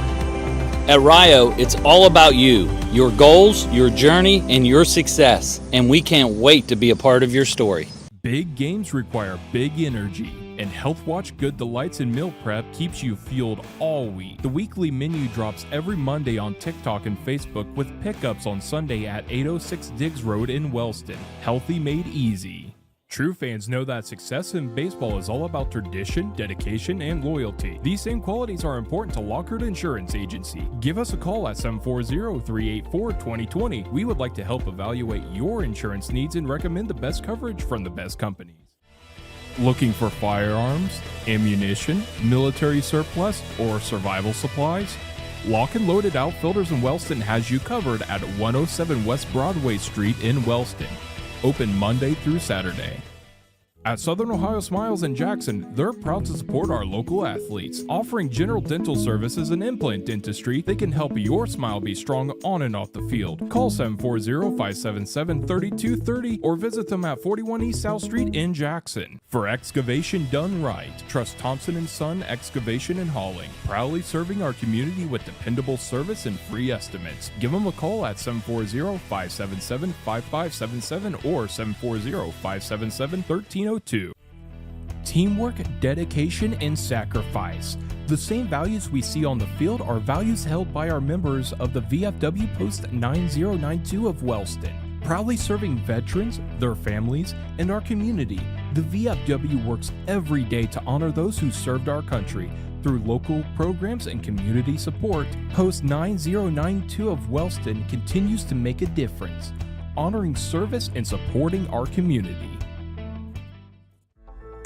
At Rio, it's all about you, your goals, your journey, and your success, and we can't wait to be a part of your story. Big games require big energy, and Health Watch Good Delights and Meal Prep keeps you fueled all week. The weekly menu drops every Monday on TikTok and Facebook with pickups on Sunday at 806 Diggs Road in Wellston. Healthy made easy. True fans know that success in baseball is all about tradition, dedication, and loyalty. These same qualities are important to Lockhart Insurance Agency. Give us a call at 740-384-2020. We would like to help evaluate your insurance needs and recommend the best coverage from the best companies. Looking for firearms, ammunition, military surplus, or survival supplies? Lock and Loaded Outfitters in Wellston has you covered at 107 West Broadway Street in Wellston. Open Monday through Saturday. At Southern Ohio Smiles in Jackson, they're proud to support our local athletes. Offering general dental services and implant dentistry, they can help your smile be strong on and off the field. Call 740-577-3230 or visit them at 41 East South Street in Jackson. For excavation done right, trust Thompson & Son Excavation and Hauling. Proudly serving our community with dependable service and free estimates. Give them a call at 740-577-5577 or 740-577-1302. Teamwork, dedication, and sacrifice. The same values we see on the field are values held by our members of the VFW Post 9092 of Wellston. Proudly serving veterans, their families, and our community, the VFW works every day to honor those who served our country. Through local programs and community support, Post 9092 of Wellston continues to make a difference, honoring service and supporting our community.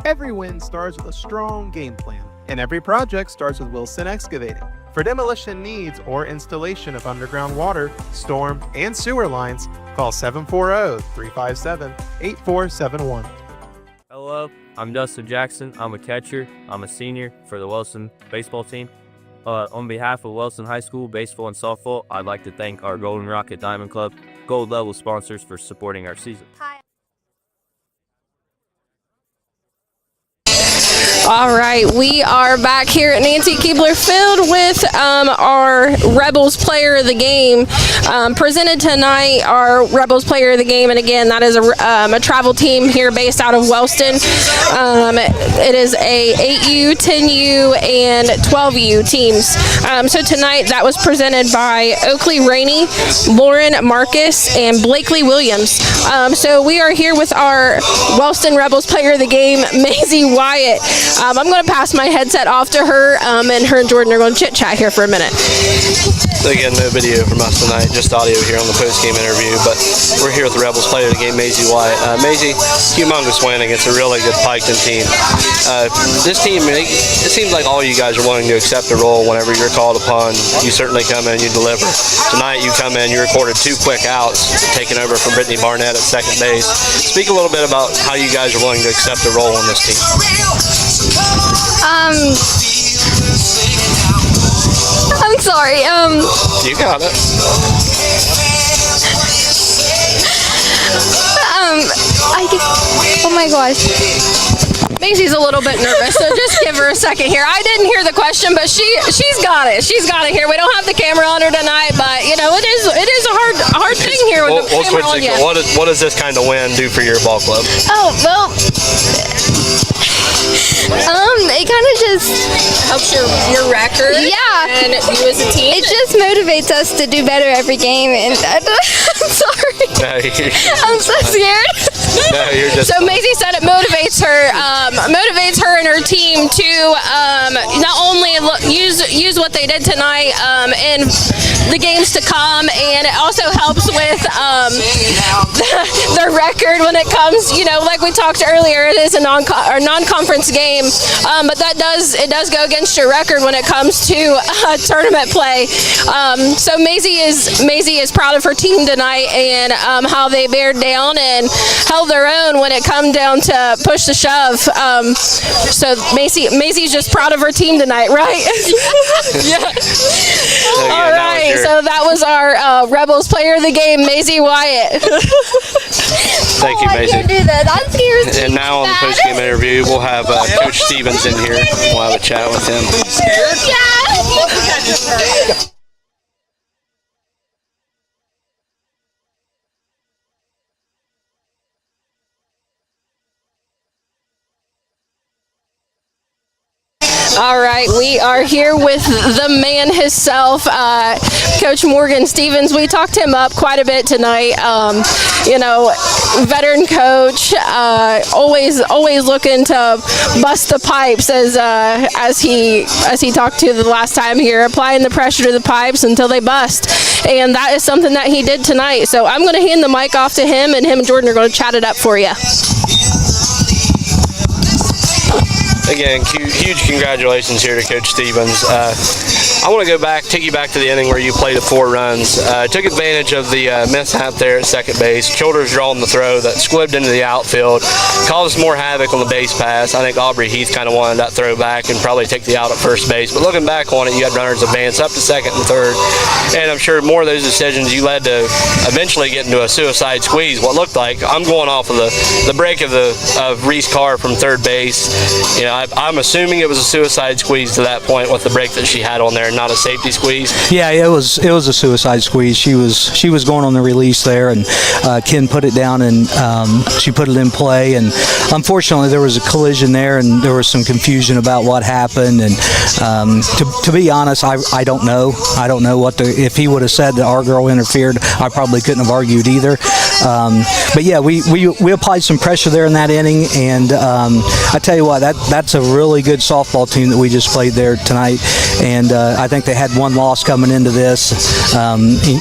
Every win starts with a strong game plan, and every project starts with Wilson Excavating. For demolition needs or installation of underground water, storm, and sewer lines, call 740-357-8471. Hello, I'm Dustin Jackson. I'm a catcher. I'm a senior for the Wellston baseball team. On behalf of Wellston High School baseball and softball, I'd like to thank our Golden Rocket Diamond Club Gold Level sponsors for supporting our season. All right, we are back here at Nancy Keebler Field with our Rebels Player of the Game. Presented tonight, our Rebels Player of the Game, and again, that is a travel team here based out of Wellston. It is a 8U, 10U, and 12U teams. So tonight, that was presented by Oakley Rainey, Lauren Marcus, and Blakely Williams. So we are here with our Wellston Rebels Player of the Game, Maisie Wyatt. I'm going to pass my headset off to her, and her and Jordan are going to chit-chat here for a minute. So again, no video from us tonight, just audio here on the post-game interview, but we're here with the Rebels player of the game, Maisie Wyatt. Maisie, humongous win against a really good Piketon team. This team, it seems like all you guys are willing to accept a role whenever you're called upon. You certainly come in, you deliver. Tonight you come in, you recorded 2 quick outs, taking over from Brittany Barnett at second base. Speak a little bit about how you guys are willing to accept a role on this team. I'm sorry. You got it. Oh my gosh. Maisie's a little bit nervous, so just give her a second here. I didn't hear the question, but she's got it. She's got it here. We don't have the camera on her tonight, but you know it is a hard thing here with the camera on you. What does this kind of win do for your ball club? Oh well. It kind of just helps your record. Yeah. And you as a team. It just motivates us to do better every game, and I'm sorry. No, I'm so scared. No, you're just. So Maisie said it motivates her and her team to not only use what they did tonight in the games to come, and it also helps with their record when it comes. You know, like we talked earlier, it is a non-conference game, but it does go against your record when it comes to tournament play. So Maisie is proud of her team tonight and how they bared down and held their own when it come down to push the shove. So Maisie's just proud of her team tonight, right? Yeah. All right. So that was our Rebels player of the game, Maisie Wyatt. Thank you, Maisie. I can't do that. I'm scared. And now on the post-game interview, we'll have Coach Stevens in here. We'll have a chat with him. Yeah. All right, we are here with the man himself, Coach Morgan Stevens. We talked him up quite a bit tonight. You know, veteran coach, always looking to bust the pipes as he talked to the last time here, applying the pressure to the pipes until they bust. And that is something that he did tonight. So I'm going to hand the mic off to him, and him and Jordan are going to chat it up for you. Again, huge congratulations here to Coach Stevens. I want to take you back to the inning where you played 4 runs. Took advantage of the mishap there at second base. Childers drawing the throw that squibbed into the outfield, caused more havoc on the base pass. I think Aubrey Heath kind of wanted that throw back and probably take the out at first base. But looking back on it, you had runners advance up to second and third. And I'm sure more of those decisions you led to eventually get into a suicide squeeze. What looked like, I'm going off of the break of Reese Carr from third base. You know, I'm assuming it was a suicide squeeze to that point with the break that she had on there, not a safety squeeze. Yeah, it was a suicide squeeze. She was going on the release there, and Ken put it down, and she put it in play. And unfortunately, there was a collision there, and there was some confusion about what happened. And to be honest, I don't know. I don't know if he would have said that our girl interfered, I probably couldn't have argued either. But yeah, we applied some pressure there in that inning, and I tell you what, that's a really good softball team that we just played there tonight. And I think they had one loss coming into this.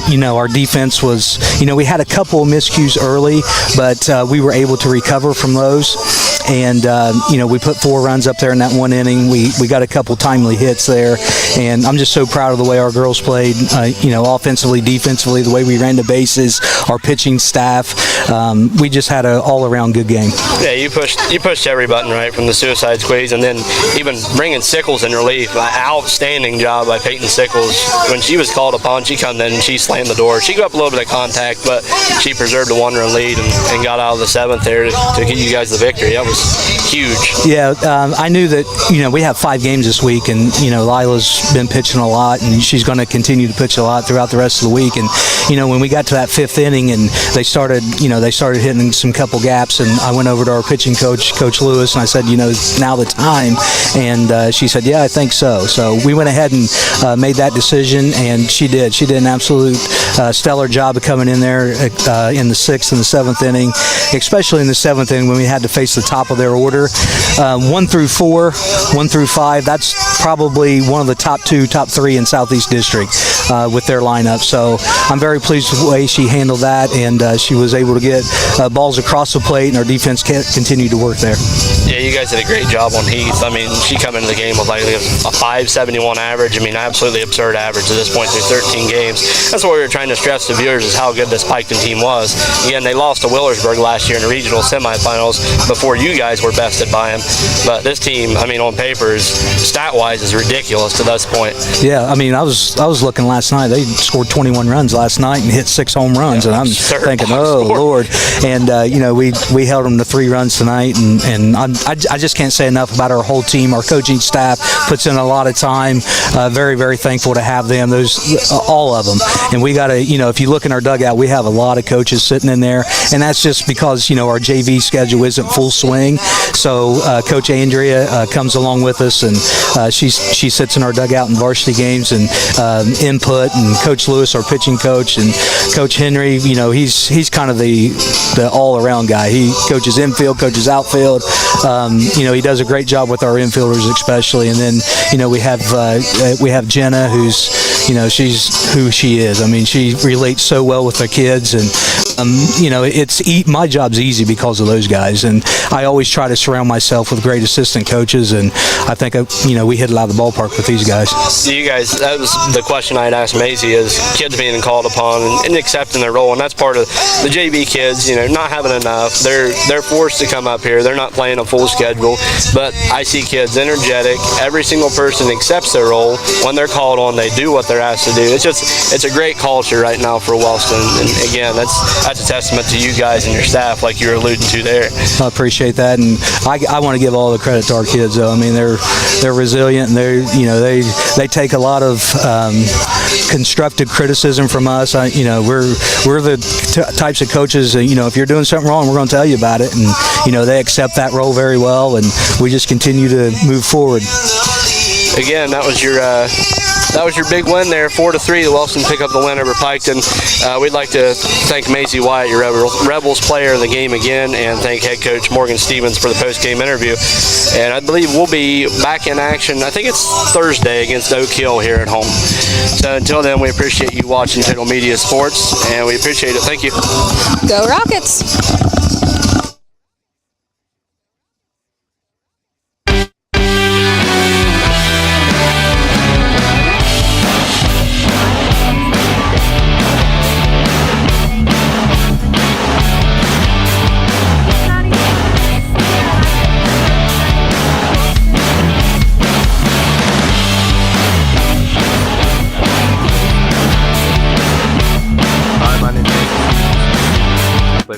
You know, our defense was, you know, we had a couple of miscues early, but we were able to recover from those. And, you know, we put 4 runs up there in that one inning. We got a couple timely hits there. And I'm just so proud of the way our girls played, you know, offensively, defensively, the way we ran the bases, our pitching staff. We just had an all-around good game. Yeah, you pushed every button right from the suicide squeeze, and then even bringing Sickles in relief. Outstanding job by Peyton Sickles. When she was called upon, she come in and she slammed the door. She got up a little bit of contact, but she preserved a 1-run lead and got out of the 7th there to get you guys the victory. That was huge. Yeah, I knew that, you know, we have 5 games this week, and, you know, Lila's been pitching a lot, and she's going to continue to pitch a lot throughout the rest of the week. And, you know, when we got to that 5th inning and they started hitting some couple gaps, and I went over to our pitching coach, Coach Lewis, and I said, you know, is now the time? And she said, yeah, I think so. So we went ahead and made that decision, and she did. She did an absolute stellar job of coming in there in the 6th and the 7th inning, especially in the 7th inning when we had to face the top top of their order. 1 through 4, 1 through 5, that's probably one of the top 2, top 3 in Southeast District with their lineup. So I'm very pleased with the way she handled that, and she was able to get balls across the plate, and our defense continued to work there. Yeah, you guys did a great job on Heath. I mean, she come into the game with like a 571 average. I mean, absolutely absurd average at this point through 13 games. That's what we were trying to stress to viewers, is how good this Piketon team was. Again, they lost to Willersburg last year in the regional semifinals before you guys were bested by them. But this team, I mean, on paper, stat-wise, is ridiculous to this point. Yeah, I mean, I was looking last night. They scored 21 runs last night and hit 6 home runs, and I'm thinking, oh Lord. And you know, we held them to 3 runs tonight, and I just can't say enough about our whole team. Our coaching staff puts in a lot of time. Very, very thankful to have them. All of them. And we got to, you know, if you look in our dugout, we have a lot of coaches sitting in there, and that's just because, you know, our JV schedule isn't full swing. So Coach Andrea comes along with us, and she sits in our dugout in varsity games and input. And Coach Lewis, our pitching coach, and Coach Henry, you know, he's kind of the all-around guy. He coaches infield, coaches outfield. You know, he does a great job with our infielders especially. And then, you know, we have Jenna, who's, you know, she's who she is. I mean, she relates so well with the kids, and you know, my job's easy because of those guys. And I always try to surround myself with great assistant coaches, and I think, you know, we hit it out of the ballpark with these guys. So you guys, that was the question I had asked Maisie, is kids being called upon and accepting their role, and that's part of the JV kids, you know, not having enough. They're forced to come up here. They're not playing a full schedule, but I see kids energetic. Every single person accepts their role. When they're called on, they do what they're asked to do. It's a great culture right now for Wellston, and again, that's a testament to you guys and your staff, like you were alluding to there. I appreciate that, and I want to give all the credit to our kids, though. I mean, they're resilient, and they take a lot of constructive criticism from us. You know, we're the types of coaches, you know, if you're doing something wrong, we're going to tell you about it, and you know, they accept that role very well, and we just continue to move forward. Again, that was your big win there, 4-3. The Wellston pick up the win over Piketon. We'd like to thank Maisie Wyatt, your Rebels player of the game again, and thank head coach Morgan Stevens for the post-game interview. And I believe we'll be back in action, I think it's Thursday, against Oak Hill here at home. So until then, we appreciate you watching Total Media Sports, and we appreciate it. Thank you. Go Rockets!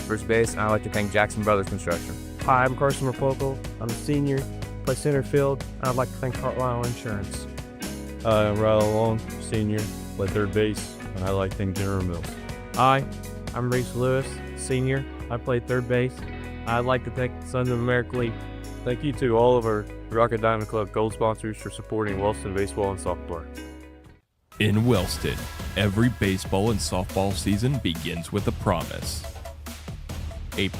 First base, and I'd like to thank Jackson Brothers Construction. Hi, I'm Carson Raploco. I'm a senior, play center field, and I'd like to thank Carlisle Insurance. Hi, I'm Riley Long, senior, play third base, and I'd like to thank General Mills. Hi, I'm Reese Lewis, senior. I play third base. I'd like to thank Sons of America League. Thank you to all of our Rocket Diamond Club Gold sponsors for supporting Wellston baseball and softball. In Wellston, every baseball and softball season begins with a promise.